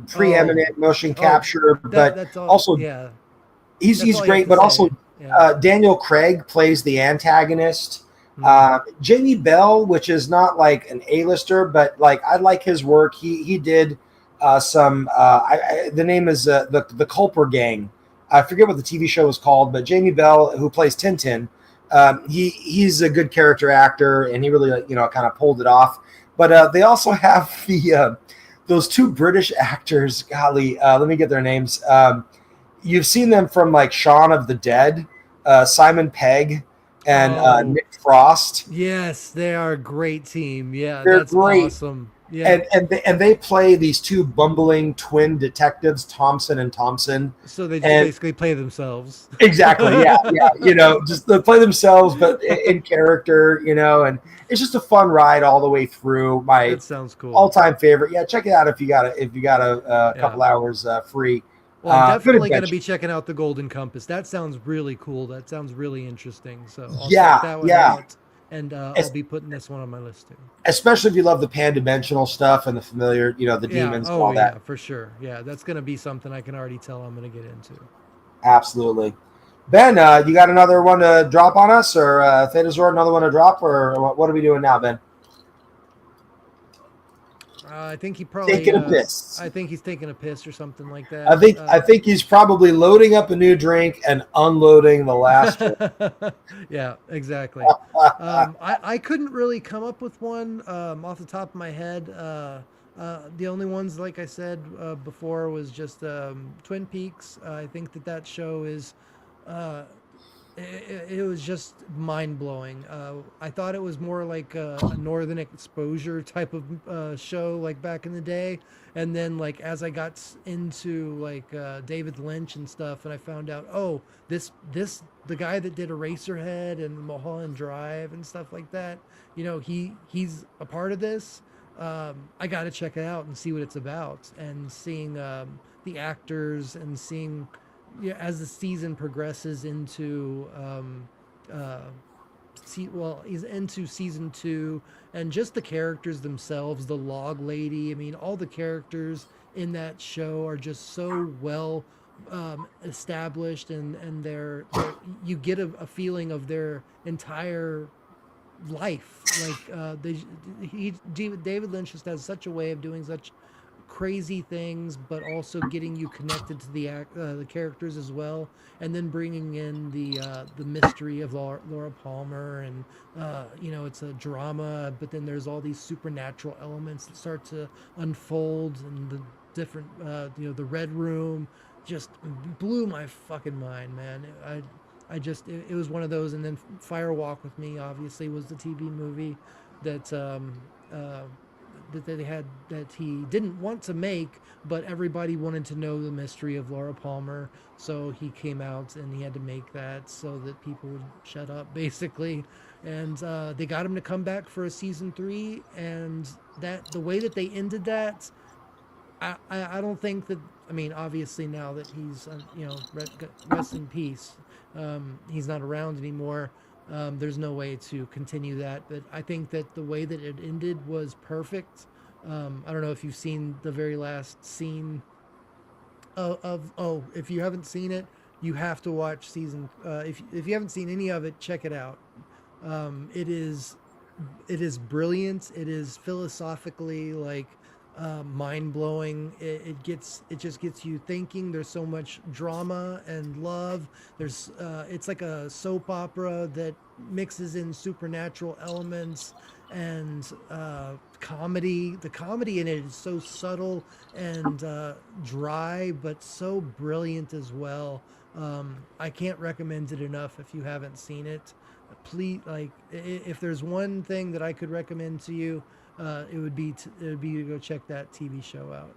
preeminent motion capture, but that's all, also yeah, he's all you great. have to But say. also Yeah. Daniel Craig plays the antagonist. Mm-hmm. Jamie Bell, which is not like an A-lister, but like I like his work. He did some. The name is the Culper Gang. I forget what the TV show was called, but Jamie Bell, who plays Tintin, he's a good character actor, and he really kind of pulled it off. But they also have those two British actors. Golly, let me get their names. You've seen them from like Shaun of the Dead, Simon Pegg and Nick Frost. Yes, they are a great team. Yeah, They're that's great. awesome. Yeah. And they play these two bumbling twin detectives, Thompson and Thompson. So they just basically play themselves. Exactly. Yeah. Just they play themselves, but in character. And it's just a fun ride all the way through. My That sounds cool. all-time favorite. Yeah, check it out if you got a couple hours free. Well, I'm Good definitely going to adventure. be checking out the Golden Compass. That sounds really cool. That sounds really interesting. So I'll Yeah, check that one yeah. out, and I'll be putting this one on my list too. Especially if you love the pan-dimensional stuff and the familiar, the demons and all that. Yeah, for sure. Yeah, that's going to be something I can already tell I'm going to get into. Absolutely. Ben, you got another one to drop on us, or Thedazor, another one to drop, or what are we doing now, Ben? I think he probably Taking a piss. I think he's taking a piss or something like that. I think he's probably loading up a new drink and unloading the last one. Yeah, exactly. I couldn't really come up with one off the top of my head. The only ones, like I said before, was just Twin Peaks. I think that show is it was just mind-blowing. I thought it was more like a Northern Exposure type of show, like back in the day. And then, like, as I got into like David Lynch and stuff, and I found out, the guy that did Eraserhead and Mulholland Drive and stuff like that, he's a part of this. I got to check it out and see what it's about, and seeing the actors and seeing. Yeah, as the season progresses into he's into season 2, and just the characters themselves, the log lady, I mean, all the characters in that show are just so well established, and they're you get a feeling of their entire life. Like David Lynch just has such a way of doing such crazy things, but also getting you connected to the characters as well, and then bringing in the mystery of Laura Palmer, and it's a drama, but then there's all these supernatural elements that start to unfold, and the different the Red Room just blew my fucking mind, man. It was one of those. And then Fire Walk with Me obviously was the TV movie that that they had, that he didn't want to make, but everybody wanted to know the mystery of Laura Palmer, so he came out and he had to make that so that people would shut up, basically. And they got him to come back for a season 3, and that the way that they ended that, I don't think that, I mean, obviously now that he's rest in peace, he's not around anymore. There's no way to continue that, but I think that the way that it ended was perfect. I don't know if you've seen the very last scene if you haven't seen it, you have to watch season. If you haven't seen any of it, check it out. It is brilliant. It is philosophically like mind blowing. It just gets you thinking. There's so much drama and love. There's it's like a soap opera that mixes in supernatural elements and comedy. The comedy in it is so subtle and dry, but so brilliant as well. I can't recommend it enough if you haven't seen it. Please, like, if there's one thing that I could recommend to you, it would be to go check that TV show out.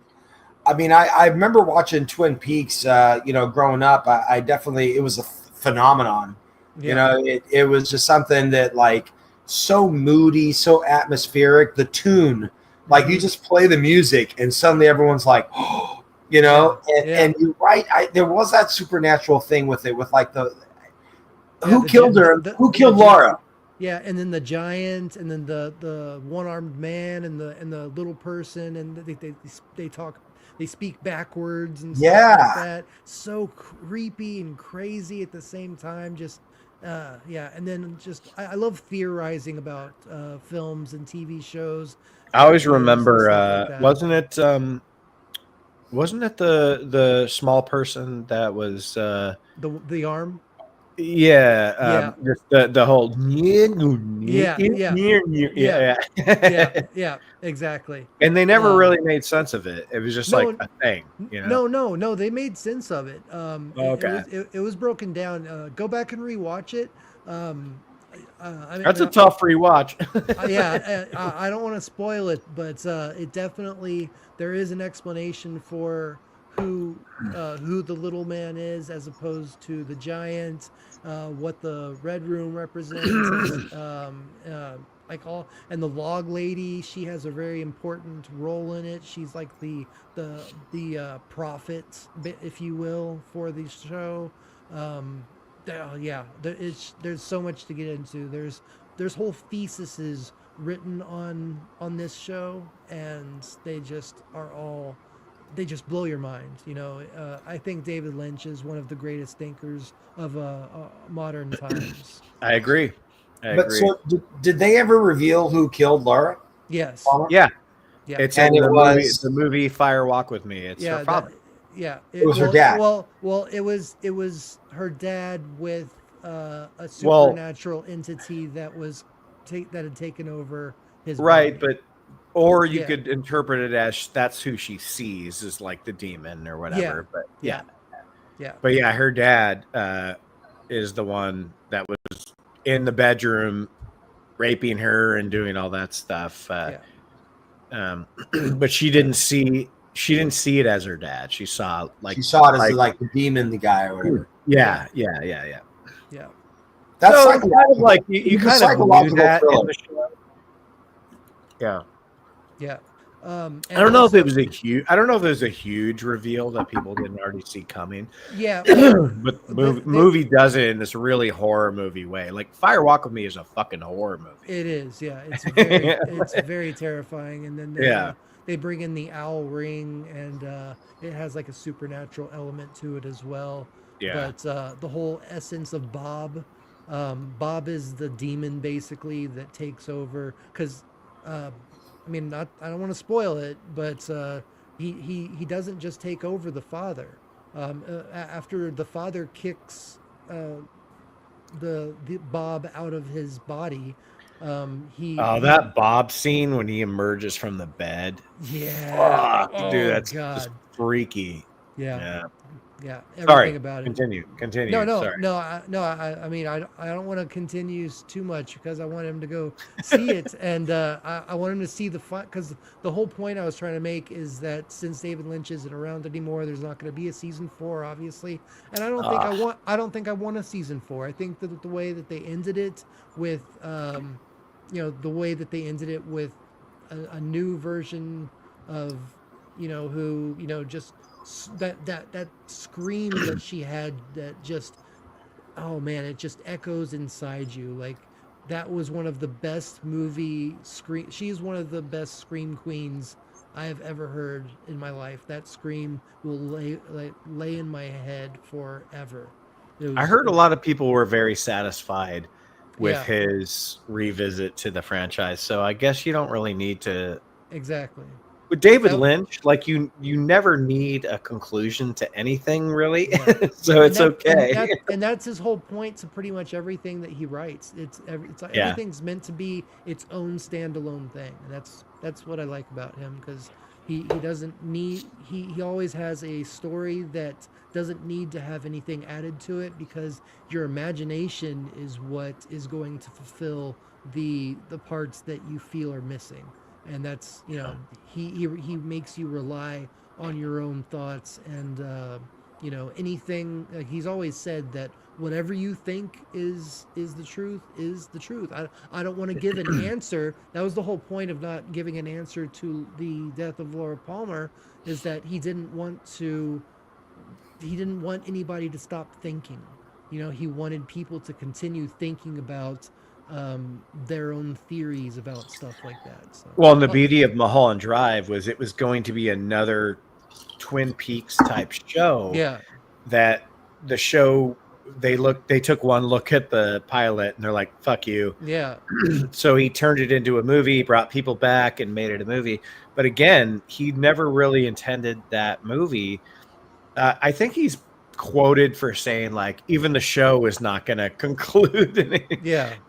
I mean, I remember watching Twin Peaks, growing up. I definitely, it was a phenomenon. Yeah. It was just something that, like, so moody, so atmospheric. The tune, like, you just play the music and suddenly everyone's like, oh, and you're right. There was that supernatural thing with it, with like who killed her? Who killed Laura? Yeah, and then the giant, and then the one-armed man, and the little person, and they speak backwards and stuff like that. So creepy and crazy at the same time. Just and then just I love theorizing about films and TV shows. I always remember, wasn't it the small person that was the arm? Yeah, just the whole yeah, exactly. And they never really made sense of it. It was just like a thing, No, they made sense of it. Okay. It was broken down. Go back and rewatch it. That's a tough rewatch. I don't want to spoil it, but it definitely, there is an explanation for who the little man is as opposed to the giant, what the red room represents, and the log lady, she has a very important role in it. She's like the prophet, if you will, for the show. There's so much to get into. There's whole theses written on this show, and they just blow your mind. I think David Lynch is one of the greatest thinkers of modern times. I agree. So did they ever reveal who killed Laura? Yes. Yeah. It's in the movie Fire Walk with Me. It's her father. It was her dad. Well, it was her dad with a supernatural entity that had taken over his right, body. or you could interpret it as that's who she sees as like the demon or whatever. But But her dad is the one that was in the bedroom raping her and doing all that stuff. But she didn't see it as her dad. She saw it as like the demon, the guy or whatever. Yeah. That's so kind of like you kind of knew that in the show. Yeah. I don't know if it was a huge reveal that people didn't already see coming. Yeah. But movie does it in this really horror movie way. Like Fire Walk with Me is a fucking horror movie. It is, yeah. It's very terrifying. And then they bring in the owl ring, and it has like a supernatural element to it as well. Yeah. But the whole essence of Bob is the demon basically that takes over, because I don't want to spoil it, but he doesn't just take over the father. After the father kicks the Bob out of his body, that Bob scene when he emerges from the bed. Yeah. Fuck, dude, that's just freaky. Yeah. Everything Sorry, about it. Continue. No. Sorry. I don't want to continue too much because I want him to go see it, and I want him to see because the whole point I was trying to make is that since David Lynch isn't around anymore, there's not going to be a season 4, obviously, and I don't think I want a season 4. I think that the way that they ended it with, a new version of, just that scream that she had, that just, oh man, it just echoes inside you. Like, that was one of the best she's one of the best scream queens I have ever heard in my life. That scream will lay in my head forever. I heard a lot of people were very satisfied with his revisit to the franchise, so I guess you don't really need to. Exactly. with David That- Lynch, like you never need a conclusion to anything really, Yeah. so And it's that- okay. and that's his whole point to pretty much everything that he writes. Yeah. Everything's meant to be its own standalone thing, and that's what I like about him, because he doesn't need he always has a story that doesn't need to have anything added to it, because your imagination is what is going to fulfill the parts that you feel are missing. And that's, you know, he makes you rely on your own thoughts, and you know, anything. He's always said that whatever you think is the truth is the truth. I don't want to give an answer. That was the whole point of not giving an answer to the death of Laura Palmer, is that he didn't want anybody to stop thinking. You know, he wanted people to continue thinking about their own theories about stuff like that. So. Well, and the beauty of Mulholland Drive was it was going to be another Twin Peaks type show. Yeah. That the show they took one look at the pilot and they're like, "Fuck you." Yeah. So he turned it into a movie, brought people back, and made it a movie. But again, he never really intended that movie. I think he's quoted for saying like even the show is not going to conclude in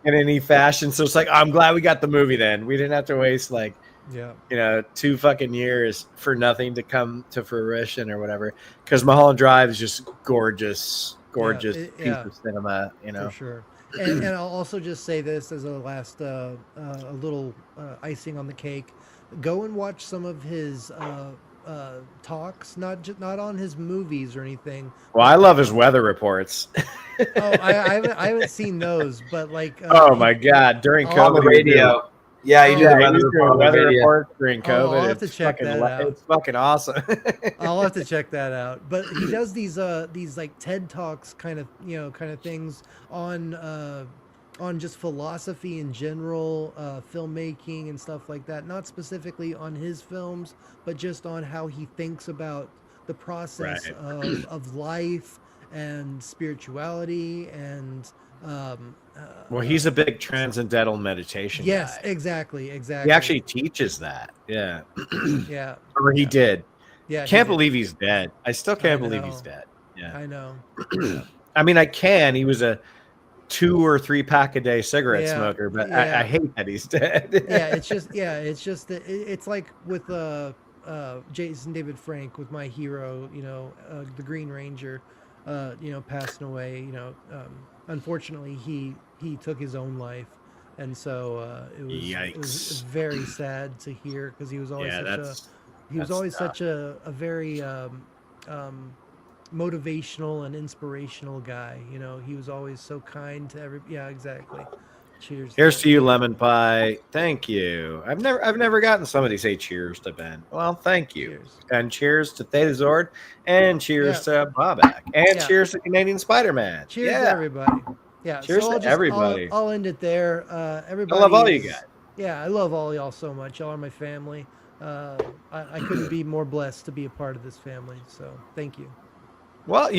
any fashion. So it's like, I'm glad we got the movie then. We didn't have to waste like 2 fucking years for nothing to come to fruition or whatever, because Mulholland Drive is just gorgeous piece of cinema, you know. For sure. And I'll also just say this as a last a little icing on the cake. Go and watch some of his talks, not on his movies or anything. Well, I love his weather reports. I haven't seen those, but like oh my god, during On the COVID radio. Yeah, you do the he weather was report doing on the weather radio. reports during COVID. I'll have to It's check fucking that out. It's fucking awesome. I'll have to check that out. But he does these like TED Talks kind of things on just philosophy in general, filmmaking and stuff like that. Not specifically on his films, but just on how he thinks about the process of life and spirituality and well, he's a big transcendental meditation yes, guy. exactly. He actually teaches that. Yeah. Yeah. Or he did. Yeah. Can't believe he's dead. I still can't believe know. he's dead. Yeah. I know. I mean, I can. He was a 2 or 3 pack a day cigarette Yeah, smoker, but yeah. I hate that he's dead. It's just that it's like with Jason David Frank, with My Hero, the Green Ranger, passing away. Unfortunately, he took his own life, and so it was very sad to hear, because he was always such a very motivational and inspirational guy. He was always so kind to every. Yeah, exactly. Cheers. Here's to you, Lemon Pie. Thank you. I've never gotten somebody say cheers to Ben. Well, thank you. Cheers. And cheers to Theta Zord, and cheers to Bobak, and Yeah. cheers to Canadian Spider-Man. Cheers to everybody. Yeah. Cheers to everybody. I'll end it there. Everybody. I love all you guys. Yeah, I love all y'all so much. Y'all are my family. I couldn't be more blessed to be a part of this family. So thank you. Well,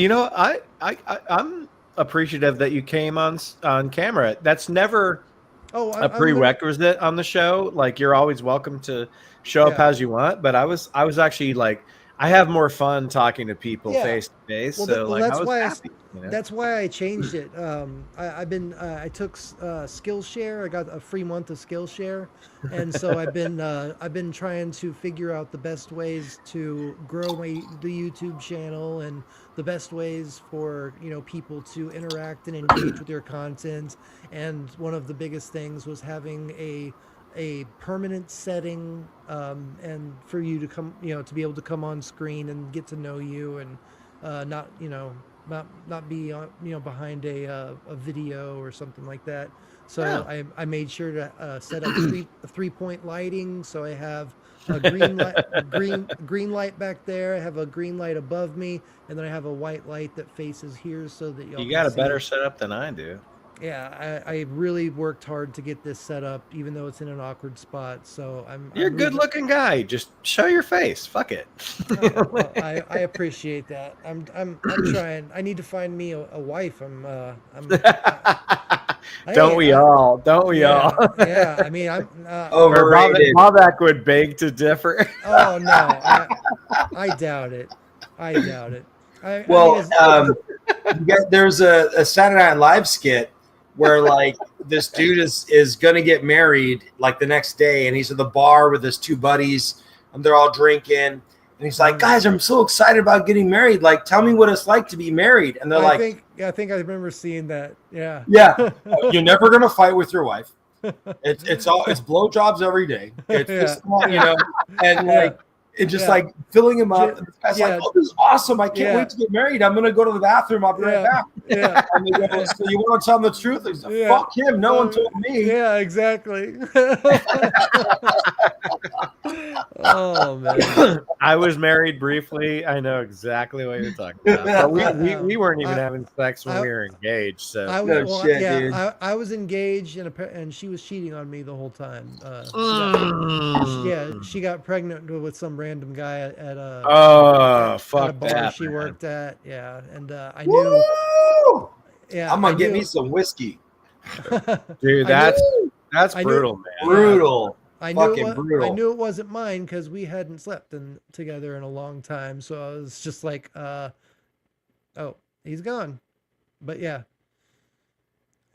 I'm appreciative that you came on camera. That's never a prerequisite on the show. Like, you're always welcome to show up as you want. But I was actually like, I have more fun talking to people face to face. Well, So that's I was why happy. That's why I changed it. I took Skillshare. I got a free month of Skillshare, and so I've been trying to figure out the best ways to grow the YouTube channel, and the best ways for people to interact and engage with your content. And one of the biggest things was having a permanent setting, and for you to come, to be able to come on screen and get to know you, and not be behind a video or something like that. So I made sure to set up 3-point lighting. So I have a green light back there. I have a green light above me, and then I have a white light that faces here, so that You got a better setup than I do. Yeah, I really worked hard to get this set up, even though it's in an awkward spot. So You're a good-looking guy. Just show your face. Fuck it. Well, I appreciate that. I'm trying. I need to find me a wife. Don't we all? Don't we all? Yeah, I mean, I'm Overrated. Bobak would beg to differ. Oh no, I doubt it. I doubt it. Well, there's a Saturday Night Live skit where like this dude is gonna get married like the next day, and he's at the bar with his two buddies, and they're all drinking, and he's like, "Guys, I'm so excited about getting married. Like, tell me what it's like to be married." And they're I like, think I remember seeing that. Yeah. "Yeah, you're never gonna fight with your wife. It's blowjobs every day. It's just, you know, and like." It's just like filling him up. And this guy's like, "Oh, this is awesome! I can't wait to get married. I'm gonna go to the bathroom. I'll be right back." Yeah. And they go, "So you want to tell him the truth?" He's like, "Fuck him! No one told me." Yeah, exactly. Oh man, I was married briefly. I know exactly what you're talking about. But we weren't even having sex when we were engaged. So I was engaged and she was cheating on me the whole time. She got pregnant with some random guy at a a bar that, she man. worked at. Yeah, and I knew. Woo! Yeah, I'm gonna get me some whiskey, dude. That's brutal, man. Brutal. I knew it wasn't mine because we hadn't slept together in a long time. So I was just like, oh, he's gone. But yeah.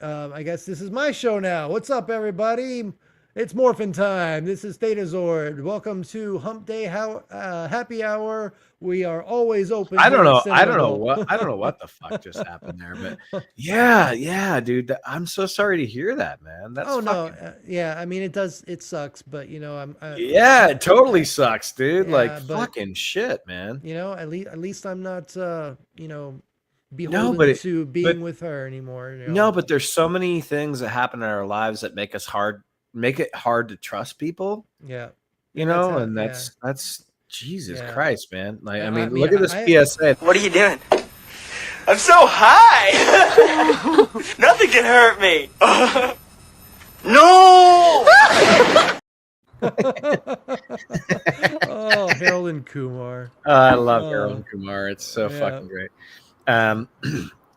I guess this is my show now. What's up, everybody? It's Morphin time. This is Theta Zord. Welcome to Hump Day Happy Hour. We are always open. I don't know what the fuck just happened there, but yeah, dude. I'm so sorry to hear that, man. That's yeah. I mean, it sucks, but you know, it totally sucks, dude. Yeah, like but, fucking shit, man. You know, at least I'm not, you know, beholden to being with her anymore. You know? No, but there's so many things that happen in our lives that make it hard to trust people. Yeah. You know, and that's Jesus Christ, man. Like, I mean, look at this PSA. What are you doing? I'm so high. Nothing can hurt me. No. Oh, Harold and Kumar. I love Harold and Kumar. It's so fucking great.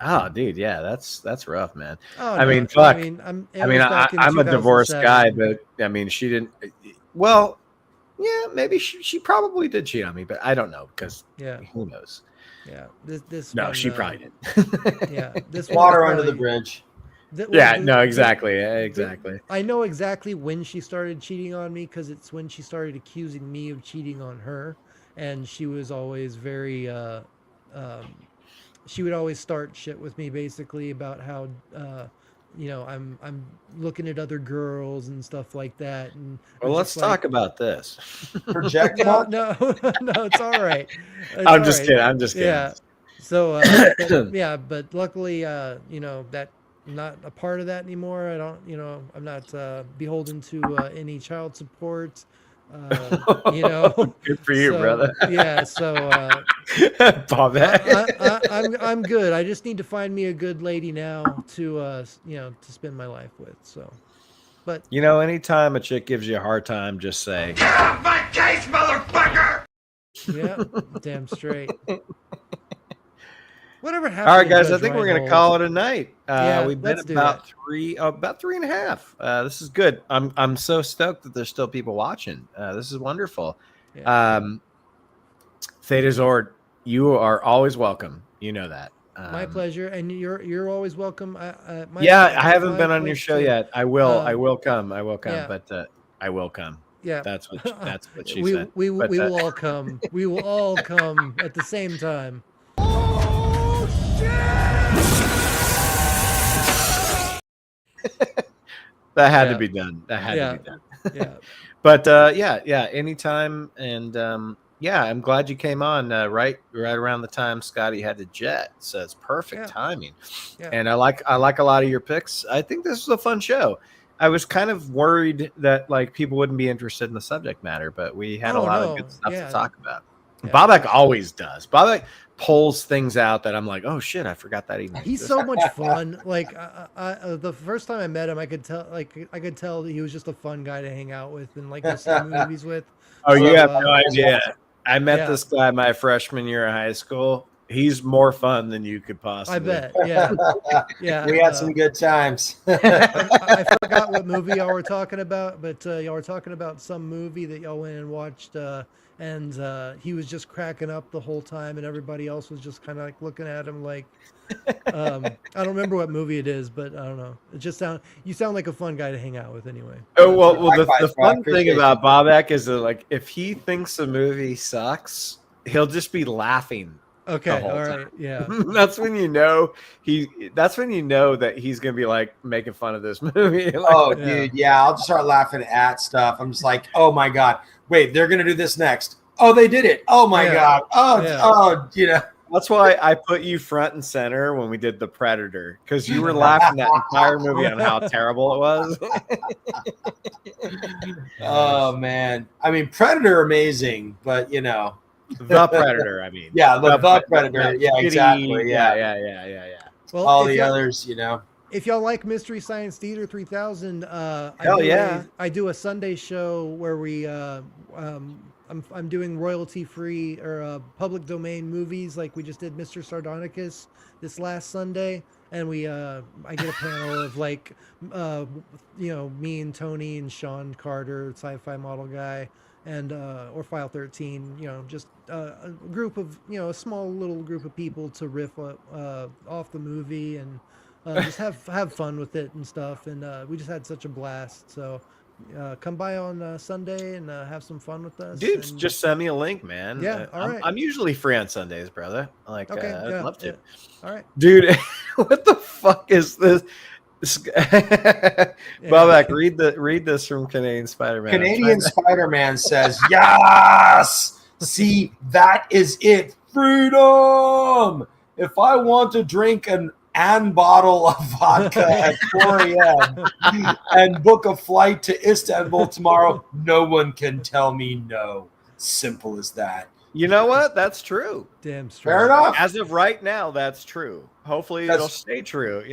Oh, dude, yeah, that's rough, man. Oh, I mean, fuck. I'm a divorced guy, but I mean, she didn't. Well, yeah, maybe she probably did cheat on me, but I don't know because who knows? Yeah, this. No, one, she probably did. Yeah, this water under the bridge. Exactly. I know exactly when she started cheating on me because it's when she started accusing me of cheating on her, and she was always very. She would always start shit with me basically about how you know, I'm looking at other girls and stuff like that. And well, let's talk about this. Project? No, it's all right. I'm just kidding. Yeah. So but luckily, you know, that I'm not a part of that anymore. I don't, you know, I'm not beholden to any child support. You know, good for you, brother. Yeah, so Bob, I'm good. I just need to find me a good lady now to you know, to spend my life with. So, but you know, anytime a chick gives you a hard time, just say, "Get off my case, motherfucker!" Yeah, damn straight. Whatever happened. All right, guys, I think we're going to call it a night. We've been about three and a half. This is good. I'm so stoked that there's still people watching. This is wonderful. Yeah. Theta Zord, you are always welcome. You know that. My pleasure, and you're always welcome. I haven't been on your show yet. I will come. Yeah. But I will come. Yeah, that's what she said. We will all come. We will all come at the same time. That had to be done. To be done. Yeah. But anytime. And I'm glad you came on right around the time Scotty had to jet. So it's perfect timing. Yeah. And I like a lot of your picks. I think this was a fun show. I was kind of worried that like people wouldn't be interested in the subject matter, but we had a lot of good stuff to talk about. Yeah. Bobak always does. Bobak pulls things out that I'm like, oh shit, I forgot that even. He's so much fun. Like the first time I met him, I could tell that he was just a fun guy to hang out with and like go see movies with. Oh, you have no idea. I met this guy my freshman year of high school, He's more fun than you could possibly. I bet. Yeah. Yeah. We had some good times. I forgot what movie y'all were talking about, but y'all were talking about some movie that y'all went and watched, and he was just cracking up the whole time, and everybody else was just kind of like looking at him like, I don't remember what movie it is, but I don't know. It just you sound like a fun guy to hang out with anyway. Oh well, the Likewise, bro. I fun thing appreciate about Bobak is that like if he thinks a movie sucks, he'll just be laughing. Okay, whole all time. right, yeah. That's when you know That's when you know that he's gonna be like making fun of this movie. Like, Oh, dude, yeah. I'll just start laughing at stuff. I'm just like, oh my god, wait, they're gonna do this next. Oh, they did it. Oh my Yeah. god. Oh, Yeah. oh, you know. that's why I put you front and center when we did The Predator, because you were laughing that entire movie on how terrible it was. Oh man. I mean, Predator, amazing, but you know. The Predator, I mean. Yeah, the Pre- Predator. Yeah, shitty- exactly. Yeah. yeah. Well, All if the y'all- others, you know. If y'all like Mystery Science Theater 3000, Hell yeah. I do a Sunday show where we I'm doing royalty free or public domain movies, like we just did Mr. Sardonicus this last Sunday, and I get a panel of like me and Tony and Sean Carter, sci-fi model guy, and or File 13, just a group of a small little group of people to riff off the movie and just have fun with it and stuff, and we just had such a blast. So come by on Sunday and have some fun with us. Dude, and just send me a link, man. Yeah, all right. I'm usually free on Sundays, brother. Like, Okay, I'd yeah, love to. yeah. All right. Dude, what the fuck is this? Bobak, read this from Canadian Spider-Man. Canadian Spider-Man says, yes! See, that is it. Freedom! If I want to drink an bottle of vodka at 4 a.m. and book a flight to Istanbul tomorrow, no one can tell me no. Simple as that. You know what? That's true. Damn straight. Fair enough. As of right now, that's true. Hopefully it'll stay true,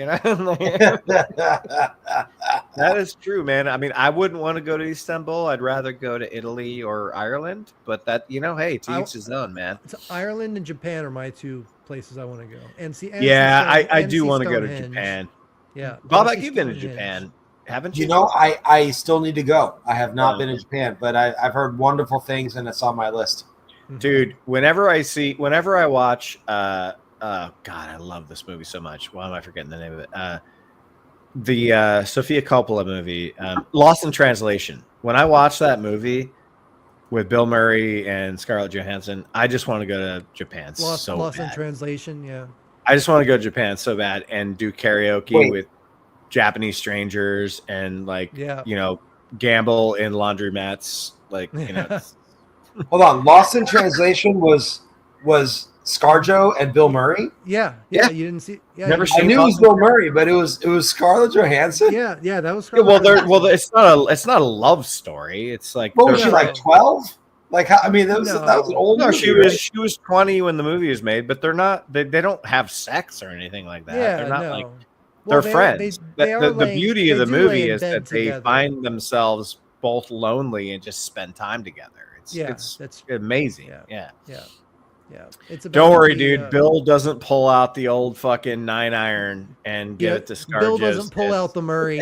That is true, man. I mean, I wouldn't want to go to Istanbul. I'd rather go to Italy or Ireland. But that, hey, to each his own, man. Ireland and Japan are my two places I want to go. And see, I do want to go to Japan. Yeah. Bobak, you've been to Japan, haven't you? You know, I still need to go. I have not been to Japan, but I've heard wonderful things, and it's on my list. Dude, whenever I watch God, I love this movie so much. Why am I forgetting the name of it? The Sofia Coppola movie, Lost in Translation. When I watch that movie with Bill Murray and Scarlett Johansson, I just want to go to Japan Lost bad. in Translation, yeah. I just want to go to Japan so bad and do karaoke with Japanese strangers and gamble in laundromats. Hold on, Lost in Translation was ScarJo and Bill Murray. Yeah. You didn't see. Yeah, Never I knew it was Bill Murray, but it was Scarlett Johansson. Yeah, that was. Yeah, it's not a love story. It's like, what was she, like 12? Like, I mean, that was an old. No, movie, she right? was 20 when the movie was made, but they're not. They don't have sex or anything like that. Yeah, they're not no. like. Well, They're friends. they are The laying- beauty of they the do lay movie in is bed that they together. find themselves both lonely and just spend time together. It's that's amazing. Yeah. It's about Don't worry, the, dude. Bill doesn't pull out the old fucking 9-iron and give it to ScarJo. Bill doesn't pull out the Murray.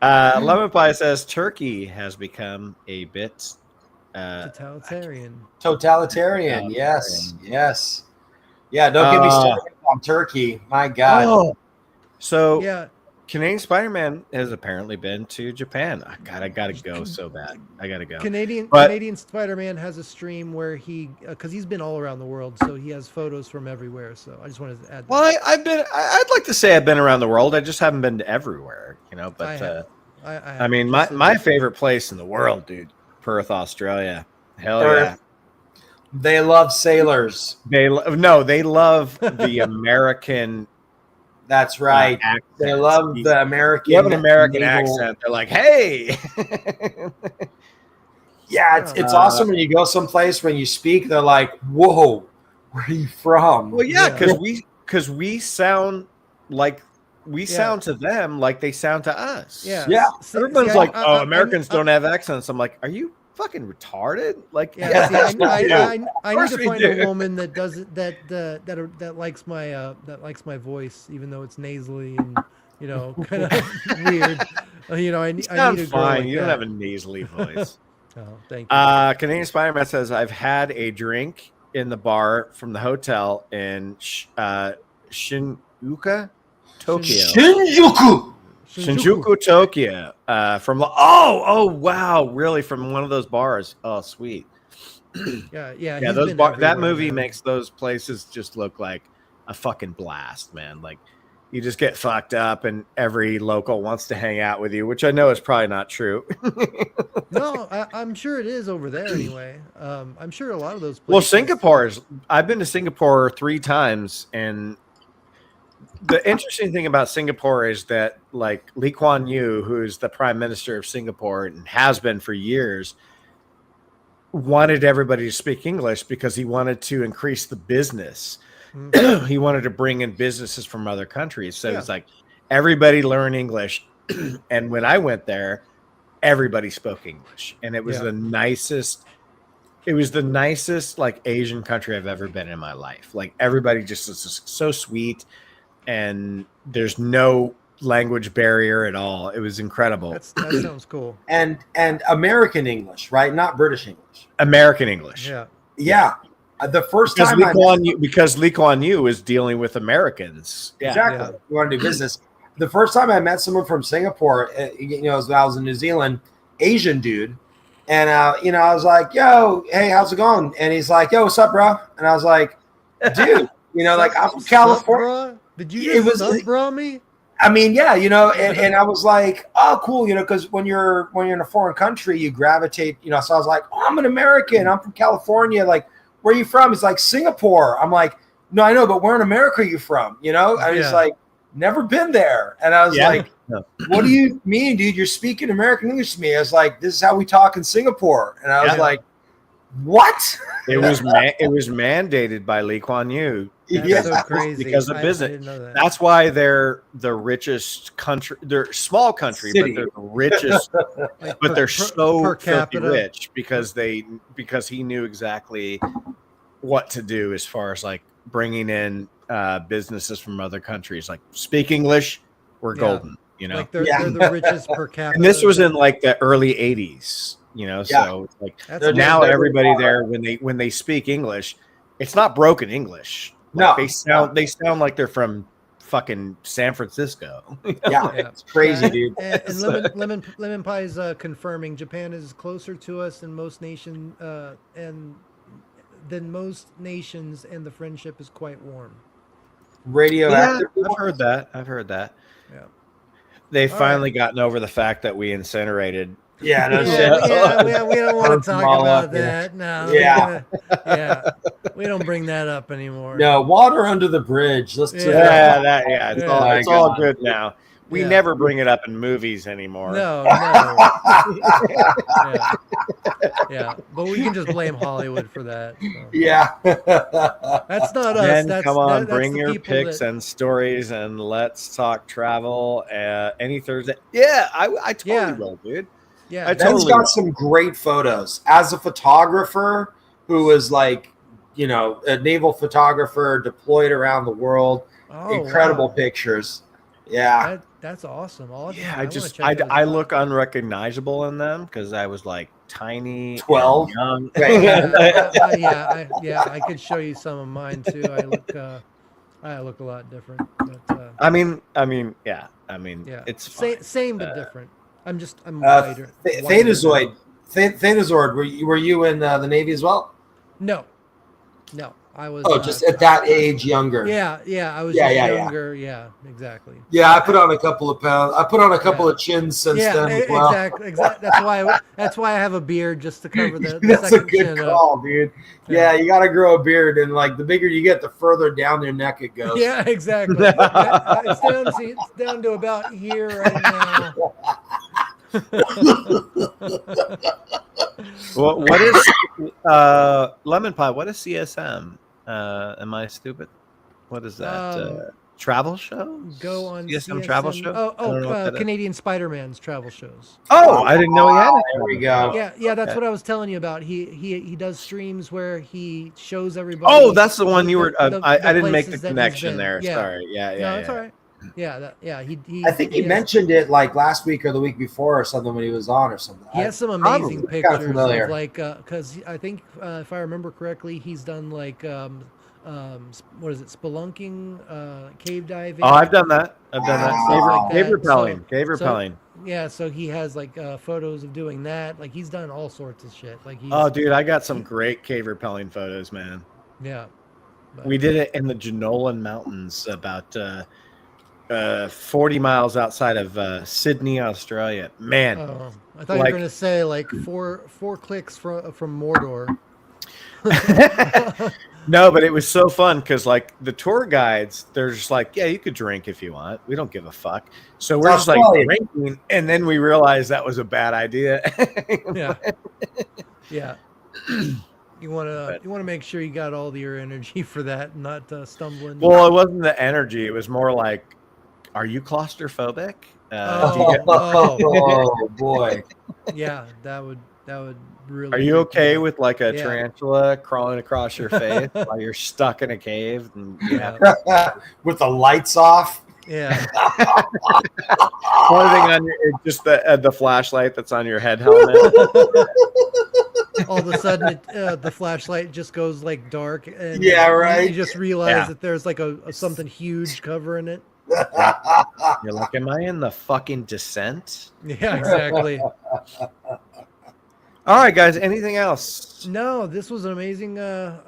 Lemon Pie says Turkey has become a bit Totalitarian. Yes. Yeah, don't get me started on Turkey. My God. Oh. So yeah. Canadian Spider-Man has apparently been to Japan. I gotta go so bad. I gotta go. Canadian Spider-Man has a stream where he, because he's been all around the world, so he has photos from everywhere. So I just wanted to add that. Well, I'd like to say I've been around the world. I just haven't been to everywhere, But I mean, my favorite place in the world, dude, Perth, Australia. Hell Perth. yeah. They love sailors. They love the American. That's right. They love the American. You have an American naval accent. They're like, hey. Yeah, it's awesome when you go someplace, when you speak, they're like, whoa, where are you from? Well, yeah, because we sound like sound to them like they sound to us. Yeah. Yeah. Everyone's like, Americans don't have accents. I'm like, are you fucking retarded? Like, Yeah, see, I need course to we find do. a woman that doesn't that likes my voice, even though it's nasally and kind of weird. I need a girl fine. like You don't that. have a nasally voice. Oh, thank you. Canadian Spider-Man says, I've had a drink in the bar from the hotel in Shinjuku, Tokyo. Shinjuku, Tokyo. Oh, wow. Really? From one of those bars. Oh, sweet. Yeah. Yeah, he's those been that everywhere, movie man. makes those places just look like a fucking blast, man. Like, you just get fucked up and every local wants to hang out with you, which I know is probably not true. No, I'm sure it is over there anyway. I'm sure a lot of those places. Well, I've been to Singapore 3 times, and the interesting thing about Singapore is that, like, Lee Kuan Yew, who's the prime minister of Singapore and has been for years, wanted everybody to speak English because he wanted to increase the business. He wanted to bring in businesses from other countries. So it's like, everybody learn English. And when I went there, everybody spoke English, and it was the nicest. It was the nicest, like, Asian country I've ever been in my life. Like, everybody just is so sweet, and there's no language barrier at all. It was incredible. That sounds cool. And American English, right? Not British English. American English. Yeah. The first Because time because Lee Kuan Yew is dealing with Americans. Yeah. Exactly. You want to do business. The first time I met someone from Singapore, I was in New Zealand, Asian dude. And, I was like, yo, hey, how's it going? And he's like, yo, what's up, bro? And I was like, dude, like, I'm from California. Did you just bro me? I mean, yeah, and I was like, oh, cool, because when you're in a foreign country, you gravitate, so I was like, oh, I'm an American. I'm from California. Like, where are you from? He's like, Singapore. I'm like, no, I know, but where in America are you from? I was like, never been there. And I was like, what do you mean, dude? You're speaking American English to me. I was like, this is how we talk in Singapore. And I was like, what? It was mandated by Lee Kuan Yew. That's so crazy. Because of I business. didn't know that. That's why they're the richest country. They're a small country, City. but they're the richest. But they're so per filthy capita. rich because he knew exactly what to do as far as, like, bringing in businesses from other countries. Like, speak English, we're golden. Like they're the richest per capita. And this was in, like, the early 80s. So it's like, That's now amazing. everybody there, when they speak English, it's not broken English. Like, they sound like they're from fucking San Francisco. Yeah, it's crazy, dude. And Lemon Pie is confirming Japan is closer to us than most nations, and the friendship is quite warm. Radioactive. I've heard that. Yeah. They've finally gotten over the fact that we incinerated. Yeah, no we don't want to talk about that. No. We don't bring that up anymore. No, water under the bridge. Let's do that. It's all good now. We never bring it up in movies anymore. No. Yeah, but we can just blame Hollywood for that. So. Yeah. That's not us. Then come on, bring the your people pics that- and stories, and let's talk travel. Any Thursday. Yeah, I totally will, dude. Yeah, I Ben's totally got will. some great photos. As a photographer who was like, a naval photographer deployed around the world, incredible pictures. Yeah. That's awesome. I look unrecognizable in them because I was, like, tiny, 12, young. I could show you some of mine too. I look a lot different. But, I mean, it's fine. Same but different. I'm wider. Thanazord, were you in the Navy as well? No, I was. Just at that age, younger. Yeah, I was younger. Yeah, exactly. Yeah, I put on a couple of pounds. I put on a couple of chins since then. As well. Exactly. That's why I have a beard, just to cover the. That's a second good chin call, up. dude. Yeah, you got to grow a beard, and, like, the bigger you get, the further down your neck it goes. Yeah, exactly. It's down to about here right now. What is Lemon Pie? What is CSM? Am I stupid? What is that? travel shows. Go on CSM travel show. I don't know what that is. Canadian Spider-Man's travel shows. Oh, I didn't know he had it. There we go. Yeah, that's Okay. what I was telling you about. He does streams where he shows everybody. Oh, that's the one you were. I the didn't make the places that he's connection been. there. Yeah. Sorry. Yeah. No, it's all right. Yeah, he. I think he has- mentioned it like last week or the week before or something when he was on or something. He has some Probably. amazing Kinda pictures familiar. of like, because I think if I remember correctly, he's done like, what is it, spelunking, cave diving. Oh, I've done that. I've done that. stuff like Cave that. repelling. Cave So- repelling. Yeah, so he has like photos of doing that. Like he's done all sorts of shit. Like he's, Oh, dude, I got some great cave repelling photos, man. yeah. We did it in the Jenolan Mountains, about 40 miles outside of Sydney, Australia. Man, Oh, I thought you were gonna say like four clicks from Mordor. no, but it was so fun because like the tour guides, they're just like, yeah, you could drink if you want. We don't give a fuck. So we're just like drinking, and then we realized that was a bad idea. Yeah. Yeah. You want to make sure you got all your energy for that, not stumbling. Well, it wasn't the energy. It was more like, are you claustrophobic? Do you get- Oh boy. Yeah, that would really. Are you freak me okay out. with like a Yeah. tarantula crawling across your face while you're stuck in a cave and you have With the lights off? Yeah. only thing on your just the flashlight that's on your head helmet? All of a sudden, the flashlight just goes like dark, and Yeah, right. You just realize Yeah. that there's like a something huge covering it. You're like, am I in the fucking Descent? Yeah, exactly. All right, guys. Anything else? No, this was an amazing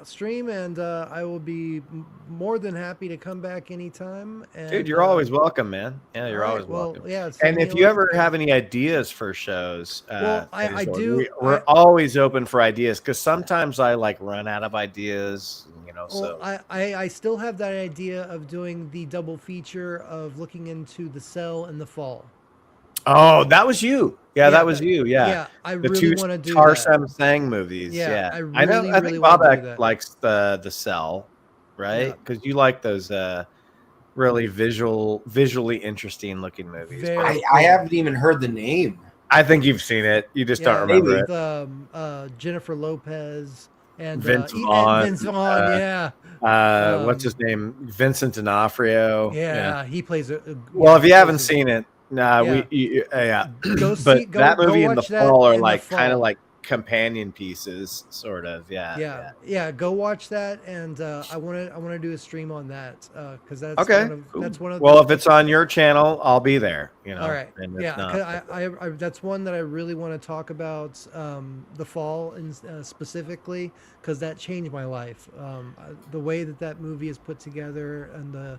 stream, and I will be more than happy to come back anytime. And, Dude, you're always welcome, man. Yeah, you're all right, always well, welcome. yeah, And send if me you a ever link. have any ideas for shows, Well, I do- We're always open for ideas because sometimes I like run out of ideas, you know. Well, So I still have that idea of doing the double feature of looking into The Cell and The Fall. oh, that was you. Yeah, Yeah, that was you. Yeah, yeah, I the really two wanna do Tarsem Sang movies. Yeah, Yeah, I know. really, I really think wanna do Bobak that. likes the Cell, right? Because you like those really visually interesting looking movies. Very I haven't even heard the name. I think you've seen it. You just don't remember it. With Jennifer Lopez and Vince and Vaughn. Vince Vaughn, yeah. What's his name? Vincent D'Onofrio. Yeah, he plays a Well, if you he haven't plays a- seen it, nah, Yeah. yeah. Go but see- go- that go movie and The watch that Fall are and The like kind of Fall. like companion pieces, sort of. Yeah. Go watch that, and I want to do a stream on that because that's Okay. that's one of Well, the, if it's on your channel, I'll be there. You know. all right. And if Yeah, not, 'cause I that's one that I really want to talk about, The Fall and specifically because that changed my life. The way that movie is put together and the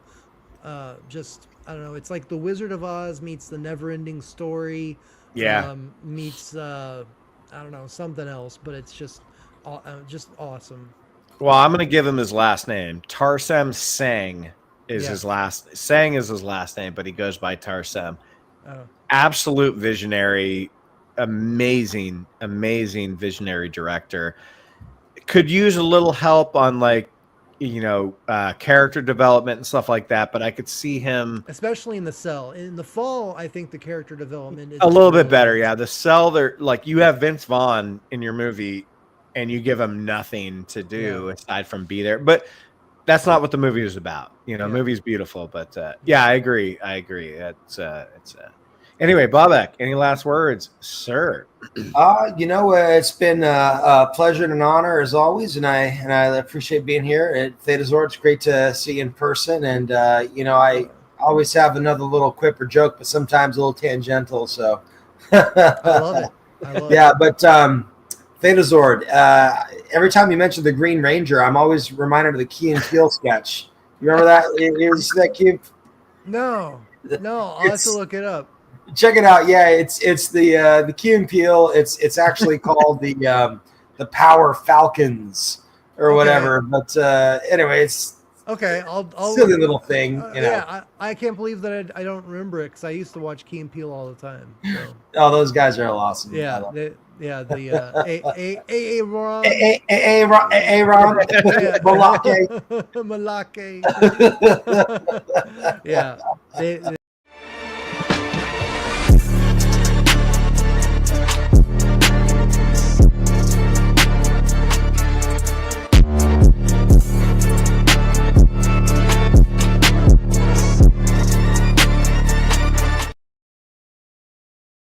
just I don't know. It's like The Wizard of Oz meets The Never-Ending Story. Yeah. Meets I don't know, something else, but it's just awesome. well, I'm gonna give him his last name. Tarsem Sang is Yeah. his last. Sang is his last name, but he goes by Tarsem. Oh. Absolute visionary, amazing visionary director. Could use a little help on like, character development and stuff like that, but I could see him Especially in The Cell. In The Fall, I think the character development is a little really bit better. Yeah, The Cell, they're like you have Vince Vaughn in your movie, and you give him nothing to do aside from be there. But that's not what the movie is about. Movie's beautiful, but yeah, I agree. It's anyway, Bobak, any last words, sir? It's been a pleasure and an honor as always, and I appreciate being here at Theta Zord. It's great to see you in person, and I always have another little quip or joke, but sometimes a little tangential. So I love it. yeah, but Theta Zord. Every time you mention the Green Ranger, I'm always reminded of the Key and Peele sketch. You remember that? You see that, Key? No, I'll have to look it up. Check it out. Yeah, it's the Key and Peele. It's actually called the Power Falcons or Okay. whatever. But anyway, it's Okay, I'll Silly little thing, you know. Yeah, I can't believe that I don't remember it because I used to watch Key and Peele all the time. So. Oh, those guys are awesome. Yeah, the Aaron. Aaron. Malake. Malake. Yeah, they